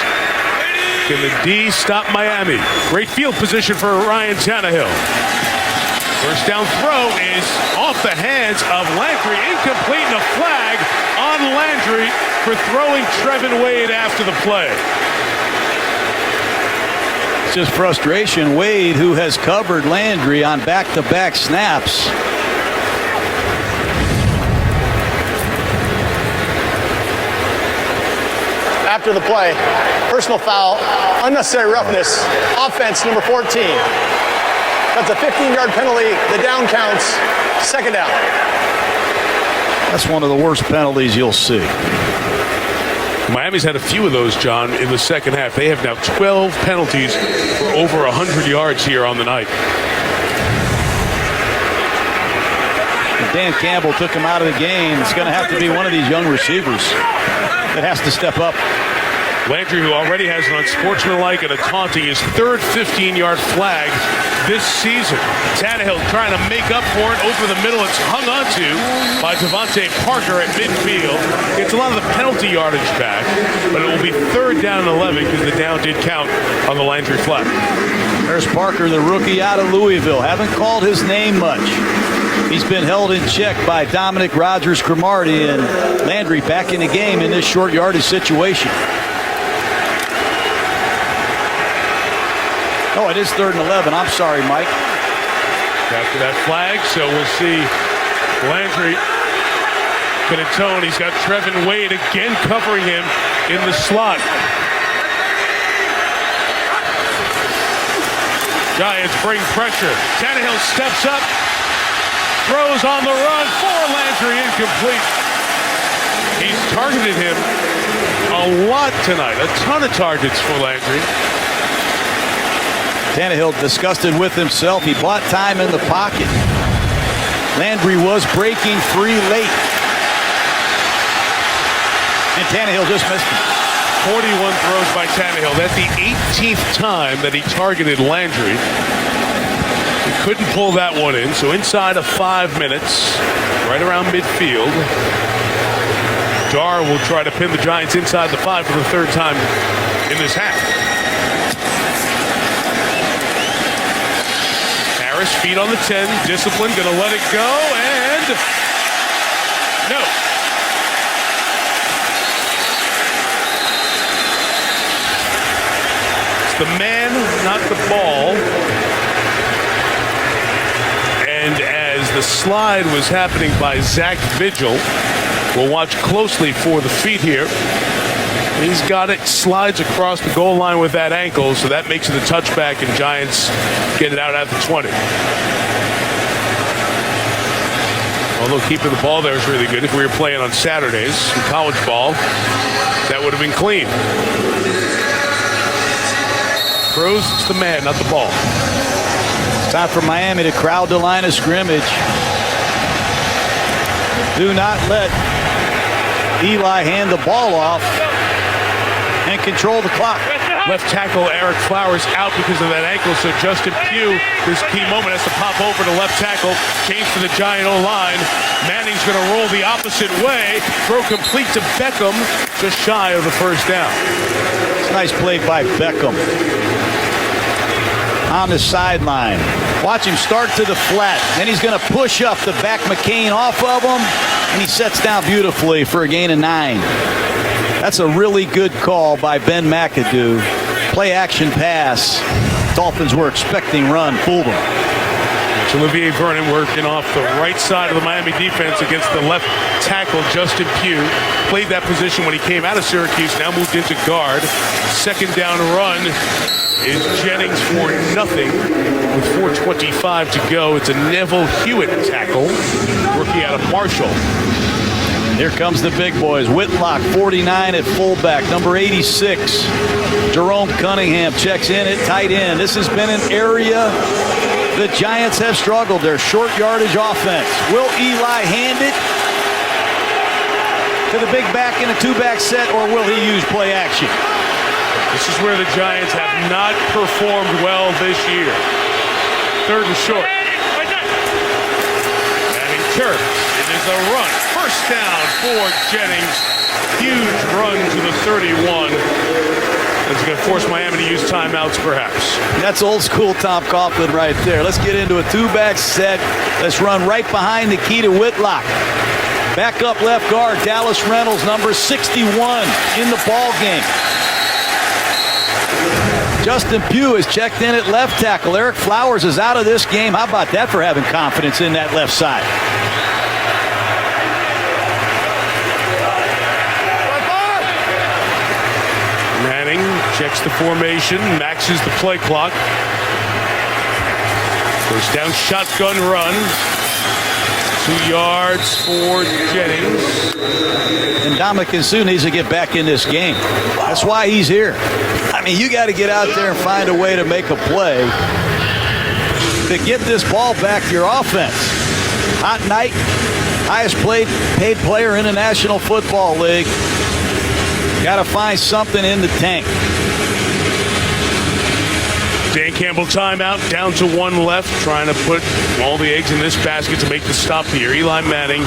Can the D stop Miami? Great field position for Ryan Tannehill. First down throw is off the hands of Landry. Incomplete, and a flag on Landry for throwing Trevin Wade after the play.
It's just frustration. Wade, who has covered Landry on back-to-back snaps.
After the play, personal foul, unnecessary roughness, offense number 14. That's a 15-yard penalty. The down counts. Second down.
That's one of the worst penalties you'll see.
Miami's had a few of those, John, in the second half. They have now 12 penalties for over 100 yards here on the night.
Dan Campbell took him out of the game. It's going to have to be one of these young receivers that has to step up.
Landry, who already has an unsportsmanlike and a taunting, his third 15-yard flag this season. Tannehill trying to make up for it over the middle. It's hung onto by Devontae Parker at midfield. Gets a lot of the penalty yardage back, but it will be 3rd down and 11 because the down did count on the Landry flag.
There's Parker, the rookie out of Louisville. Haven't called his name much. He's been held in check by Dominic Rodgers-Cromartie, and Landry back in the game in this short yardage situation. Oh, it is 3rd and 11. I'm sorry, Mike.
After that flag, so we'll see Landry can atone. He's got Trevin Wade again covering him in the slot. Giants bring pressure. Tannehill steps up, throws on the run for Landry, incomplete. He's targeted him a lot tonight. A ton of targets for Landry.
Tannehill disgusted with himself. He bought time in the pocket. Landry was breaking free late. And Tannehill just missed him.
41 throws by Tannehill. That's the 18th time that he targeted Landry. He couldn't pull that one in. So inside of 5 minutes, right around midfield, Dar will try to pin the Giants inside the 5 for the 3rd time in this half. Harris, feet on the 10, discipline, gonna let it go, and no. It's the man, not the ball. And as the slide was happening by Zach Vigil, we'll watch closely for the feet here. He's got it, slides across the goal line with that ankle, so that makes it a touchback, and Giants get it out at the 20. Although keeping the ball there is really good. If we were playing on Saturdays in college ball, that would have been clean. Cruz, it's the man, not the ball.
Time for Miami to crowd the line of scrimmage. Do not let Eli hand the ball off and control the clock.
Left tackle Eric Flowers out because of that ankle, so Justin Pugh, this key moment, has to pop over to left tackle, change to the Giant O-line. Manning's going to roll the opposite way, throw complete to Beckham, just shy of the 1st down.
It's a nice play by Beckham. On the sideline. Watch him start to the flat. Then he's going to push up to back McCain off of him, and he sets down beautifully for a gain of 9. That's a really good call by Ben McAdoo. Play action pass. Dolphins were expecting run. Fooled them.
It's Olivier Vernon working off the right side of the Miami defense against the left tackle, Justin Pugh. Played that position when he came out of Syracuse, now moved into guard. 2nd down run is Jennings for nothing with 4:25 to go. It's a Neville Hewitt tackle, rookie out of Marshall.
Here comes the big boys. Whitlock, 49 at fullback. Number 86, Jerome Cunningham checks in at tight end. This has been an area the Giants have struggled. Their short yardage offense. Will Eli hand it to the big back in a 2-back set, or will he use play action?
This is where the Giants have not performed well this year. 3rd and short. Manning turns. It is a run. 1st down for Jennings. Huge run to the 31. It's going to force Miami to use timeouts, perhaps.
That's old school Tom Coughlin right there. Let's get into a 2-back set. Let's run right behind the key to Whitlock. Back up left guard, Dallas Reynolds, number 61 in the ball game. Justin Pugh is checked in at left tackle. Eric Flowers is out of this game. How about that for having confidence in that left side?
Manning checks the formation, maxes the play clock. Goes down shotgun run. 2 yards for Jennings.
And Dominican Sue needs to get back in this game. That's why he's here. I mean, you got to get out there and find a way to make a play to get this ball back to your offense. Hot night, highest paid player in the National Football League. Got to find something in the tank.
Dan Campbell timeout, down to one left, trying to put all the eggs in this basket to make the stop here. Eli Manning,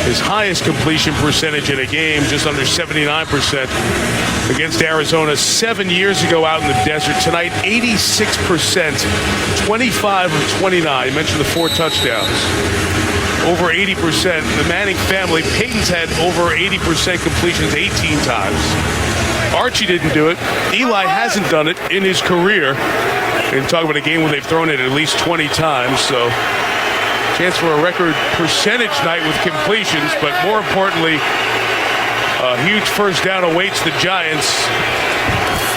his highest completion percentage in a game, just under 79% against Arizona 7 years ago out in the desert. Tonight, 86%, 25 of 29. You mentioned the 4 touchdowns. Over 80%. The Manning family, Peyton's had over 80% completions 18 times. Archie didn't do it. Eli hasn't done it in his career. And talk about a game where they've thrown it at least 20 times. So chance for a record percentage night with completions, but more importantly, a huge first down awaits the Giants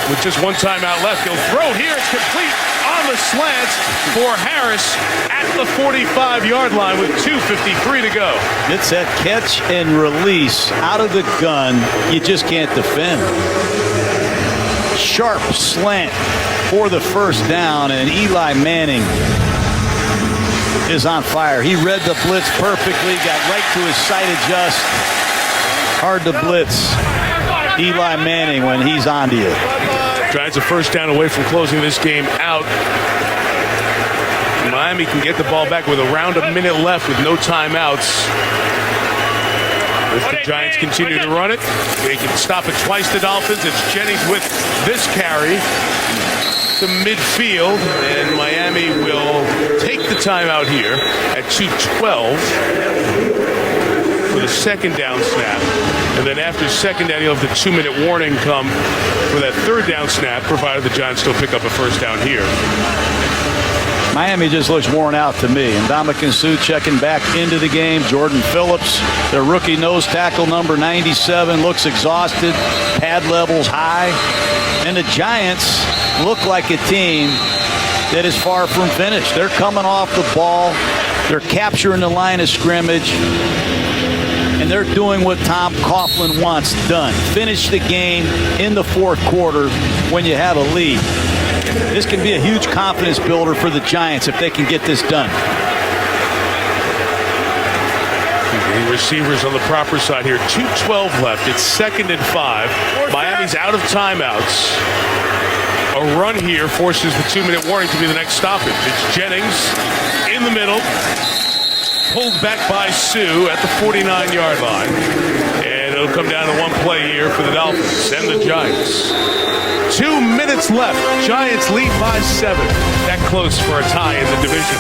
with just one timeout left. He'll throw here. It's complete on the slants for Harris at the 45-yard line with 2:53 to go.
It's that catch and release out of the gun. You just can't defend. Sharp slant for the first down, and Eli Manning is on fire. He read the blitz perfectly, got right to his sight adjust. Hard to blitz Eli Manning when he's onto you.
Giants a first down away from closing this game out. Miami can get the ball back with around a minute left with no timeouts. If the Giants continue to run it, they can stop it twice, the Dolphins. It's Jennings with this carry to midfield, and Miami will take the timeout here at 2:12 for the second down snap. And then after second down, you'll have the 2-minute warning come for that third down snap, provided the Giants still pick up a first down here.
Miami just looks worn out to me. And Ndamukong Suh checking back into the game. Jordan Phillips, their rookie nose tackle, number 97, looks exhausted. Pad levels high. And the Giants look like a team that is far from finished. They're coming off the ball. They're capturing the line of scrimmage. And they're doing what Tom Coughlin wants done. Finish the game in the fourth quarter when you have a lead. This can be a huge confidence builder for the Giants if they can get this done.
The receivers on the proper side here. 2:12 left. It's 2nd and 5. Miami's out of timeouts. A run here forces the 2-minute warning to be the next stoppage. It's Jennings in the middle. Pulled back by Suh at the 49-yard line. And it'll come down to one play here for the Dolphins and the Giants. 2 minutes left. Giants lead by 7. That close for a tie in the division.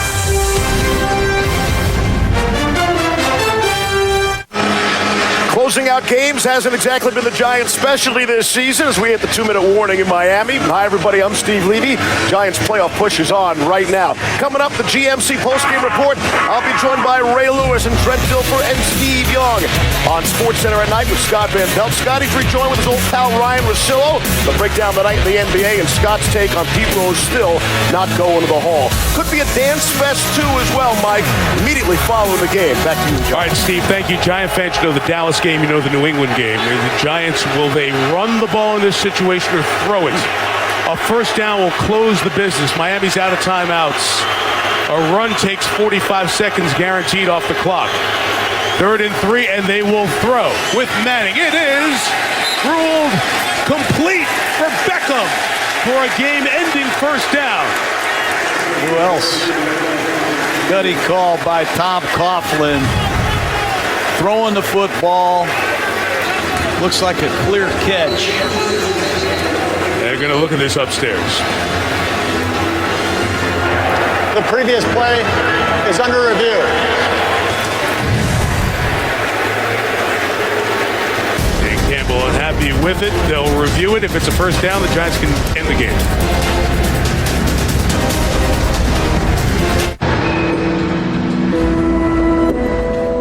Closing out games hasn't exactly been the Giants' specialty this season as we hit the 2-minute warning in Miami. Hi, everybody. I'm Steve Levy. Giants playoff push is on right now. Coming up, the GMC postgame report. I'll be joined by Ray Lewis and Trent Dilfer and Steve Young on SportsCenter at night with Scott Van Pelt. Scotty's rejoined with his old pal Ryan Russillo. They'll break down the night in the NBA and Scott's take on Pete Rose still not going to the Hall. Could be a dance fest too as well, Mike. Immediately following the game. Back to you, John.
All right, Steve, thank you. Giant fans, you know the Dallas game, you know the New England game. The Giants, will they run the ball in this situation or throw it? A first down will close the business. Miami's out of timeouts. A run takes 45 seconds guaranteed off the clock. 3rd and 3, and they will throw with Manning. It is ruled complete for Beckham for a game-ending first down.
Who else? Gutty call by Tom Coughlin. Throwing the football. Looks like a clear catch.
They're going to look at this upstairs.
The previous play is under review.
Dan Campbell unhappy with it. They'll review it. If it's a first down, the Giants can end the game.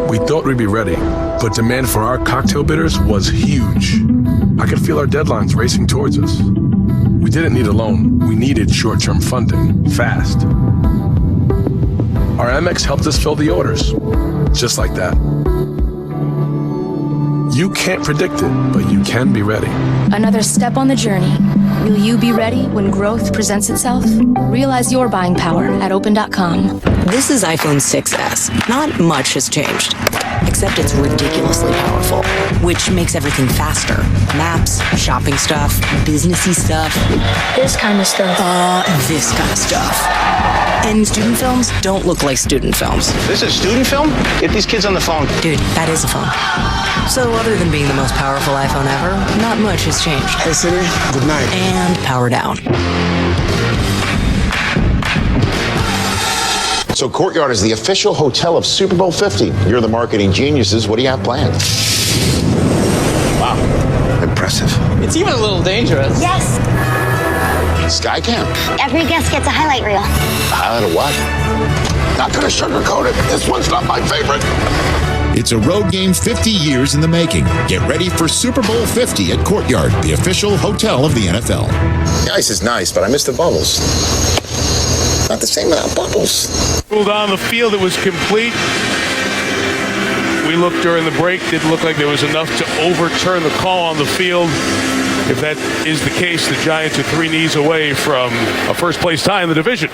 We thought we'd be ready, but demand for our cocktail bitters was huge. I could feel our deadlines racing towards us. We didn't need a loan. We needed short-term funding, fast. Our Amex helped us fill the orders, just like that. You can't predict it, but you can be ready.
Another step on the journey. Will you be ready when growth presents itself? Realize your buying power at open.com.
This is iPhone 6s. Not much has changed, except it's ridiculously powerful. which makes everything faster. Maps, shopping stuff, businessy stuff.
This kind of stuff.
This kind of stuff. And student films don't look like student films.
This is student film? Get these kids on the phone.
Dude, that is a phone. So other than being the most powerful iPhone ever, not much has changed.
Hey, Siri, good night.
And power down.
So Courtyard is the official hotel of Super Bowl 50. You're the marketing geniuses. What do you have planned? Wow. Impressive.
It's even a little dangerous.
Yes.
Skycam.
Every guest gets a highlight reel.
Highlight of what? Not gonna sugarcoat it. This one's not my favorite.
It's a road game 50 years in the making. Get ready for Super Bowl 50 at Courtyard, the official hotel of the NFL.
The ice is nice, but I miss the bubbles. Not the same without bubbles.
Pulled on the field, it was complete. We looked during the break, didn't look like there was enough to overturn the call on the field. If that is the case, the Giants are 3 knees away from a first-place tie in the division.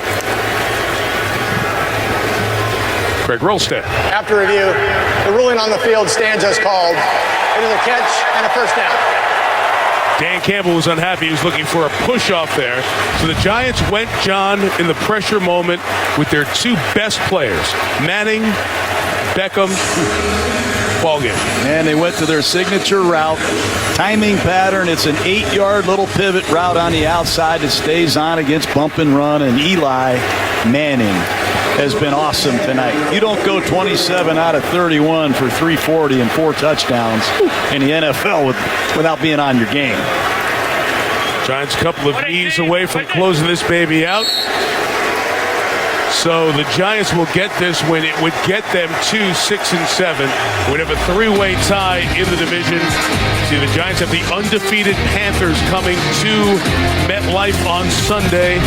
Greg Rolstad.
After review, the ruling on the field stands as called. It is a catch and a first down.
Dan Campbell was unhappy. He was looking for a push-off there. So the Giants went, John, in the pressure moment with their 2 best players, Manning, Beckham. Ball game.
And they went to their signature route, timing pattern. It's an 8-yard little pivot route on the outside that stays on against bump and run. And Eli Manning has been awesome tonight. You don't go 27 out of 31 for 340 and 4 touchdowns in the NFL without being on your game.
Giants a couple of knees away from closing this baby out. So the Giants will get this win. It would get them to 6-7. We'd have a 3-way tie in the division. See, the Giants have the undefeated Panthers coming to MetLife on Sunday.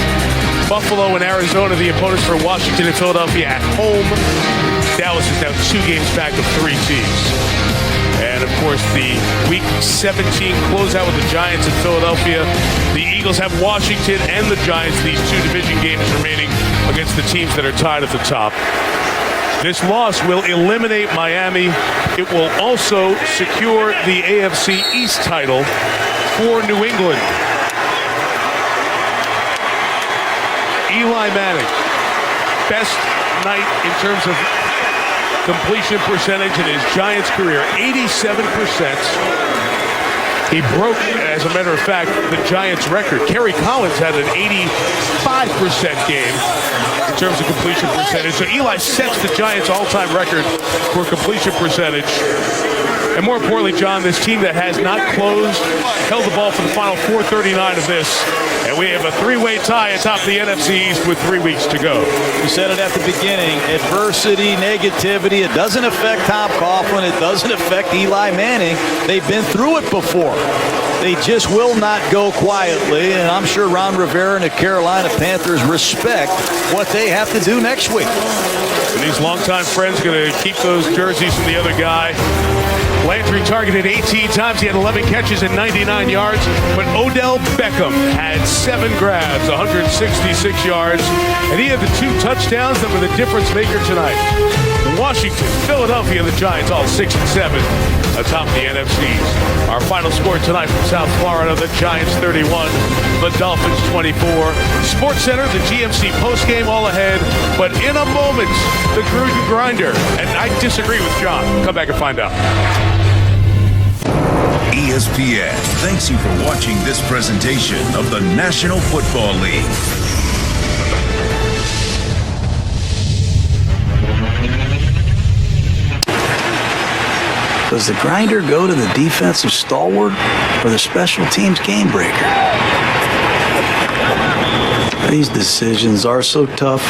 Buffalo and Arizona, the opponents for Washington and Philadelphia at home. Dallas is now 2 games back of 3 teams. And, of course, the Week 17 closeout with the Giants in Philadelphia. The Eagles have Washington and the Giants, these 2 division games remaining against the teams that are tied at the top. This loss will eliminate Miami. It will also secure the AFC East title for New England. Eli Manning, best night in terms of completion percentage in his Giants career, 87%. He broke, as a matter of fact, the Giants record. Kerry Collins had an 85% game in terms of completion percentage. So Eli sets the Giants all-time record for completion percentage. And more importantly, John, this team that has not closed, held the ball for the final 4:39 of this. And we have a 3-way tie atop the NFC East with 3 weeks to go.
We said it at the beginning. Adversity, negativity, it doesn't affect Tom Coughlin. It doesn't affect Eli Manning. They've been through it before. They just will not go quietly. And I'm sure Ron Rivera and the Carolina Panthers respect what they have to do next week.
And these longtime friends going to keep those jerseys from the other guy. Landry targeted 18 times. He had 11 catches and 99 yards. But Odell Beckham had 7 grabs, 166 yards. And he had the 2 touchdowns that were the difference maker tonight. Washington, Philadelphia, the Giants, all 6-7 atop the NFCs. Our final score tonight from South Florida, the Giants 31, the Dolphins 24. Sports Center, the GMC postgame all ahead. But in a moment, the Gruden Grinder. And I disagree with John. Come back and find out.
ESPN thanks you for watching this presentation of the National Football League.
Does the grinder go to the defensive stalwart or the special teams game breaker? These decisions are so tough.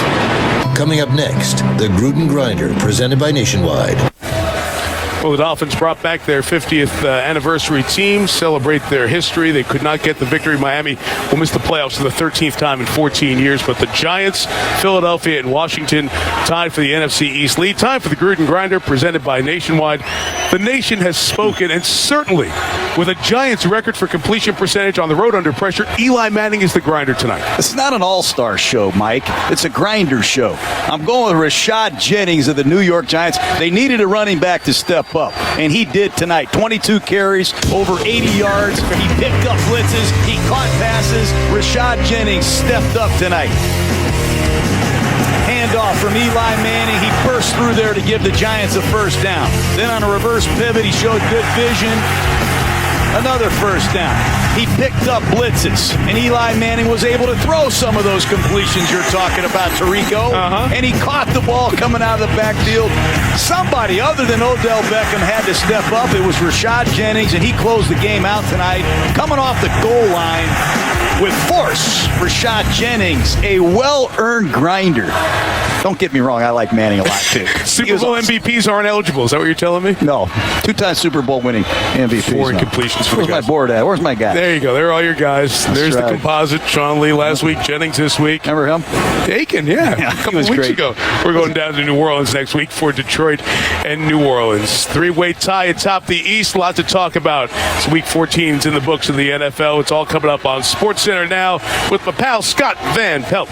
Coming up next, the Gruden Grinder, presented by Nationwide.
Well, the Dolphins brought back their 50th anniversary team, celebrate their history. They could not get the victory. Miami will miss the playoffs for the 13th time in 14 years. But the Giants, Philadelphia, and Washington tied for the NFC East lead. Time for the Gruden Grinder, presented by Nationwide. The nation has spoken, and certainly With a Giants record for completion percentage on the road under pressure, Eli Manning is the grinder tonight.
It's not an all-star show, Mike. It's a grinder show. I'm going with Rashad Jennings of the New York Giants. They needed a running back to step up, and he did tonight. 22 carries, over 80 yards. He picked up blitzes. He caught passes. Rashad Jennings stepped up tonight. Handoff from Eli Manning. He burst through there to give the Giants a first down. Then on a reverse pivot, he showed good vision. Another first down. He picked up blitzes, and Eli Manning was able to throw some of those completions you're talking about, Tirico. And he caught the ball coming out of the backfield. Somebody other than Odell Beckham had to step up. It was Rashad Jennings, and he closed the game out tonight. Coming off the goal line with force, Rashad Jennings, a well-earned grinder. Don't get me wrong, I like Manning a lot, too.
Super Bowl MVPs aren't eligible. Is that what you're telling me?
No. Two-time Super Bowl winning MVPs.
4 incompletions for
Where's my board at? Where's my guy?
There you go. There are all your guys. There's the composite. Sean Lee last week. Jennings this week.
Remember him?
Aiken, yeah. A couple of weeks ago. We're going down to New Orleans next week for Detroit and New Orleans. 3-way tie atop the East. A lot to talk about. It's week 14. It's in the books of the NFL. It's all coming up on SportsCenter now with my pal Scott Van Pelt.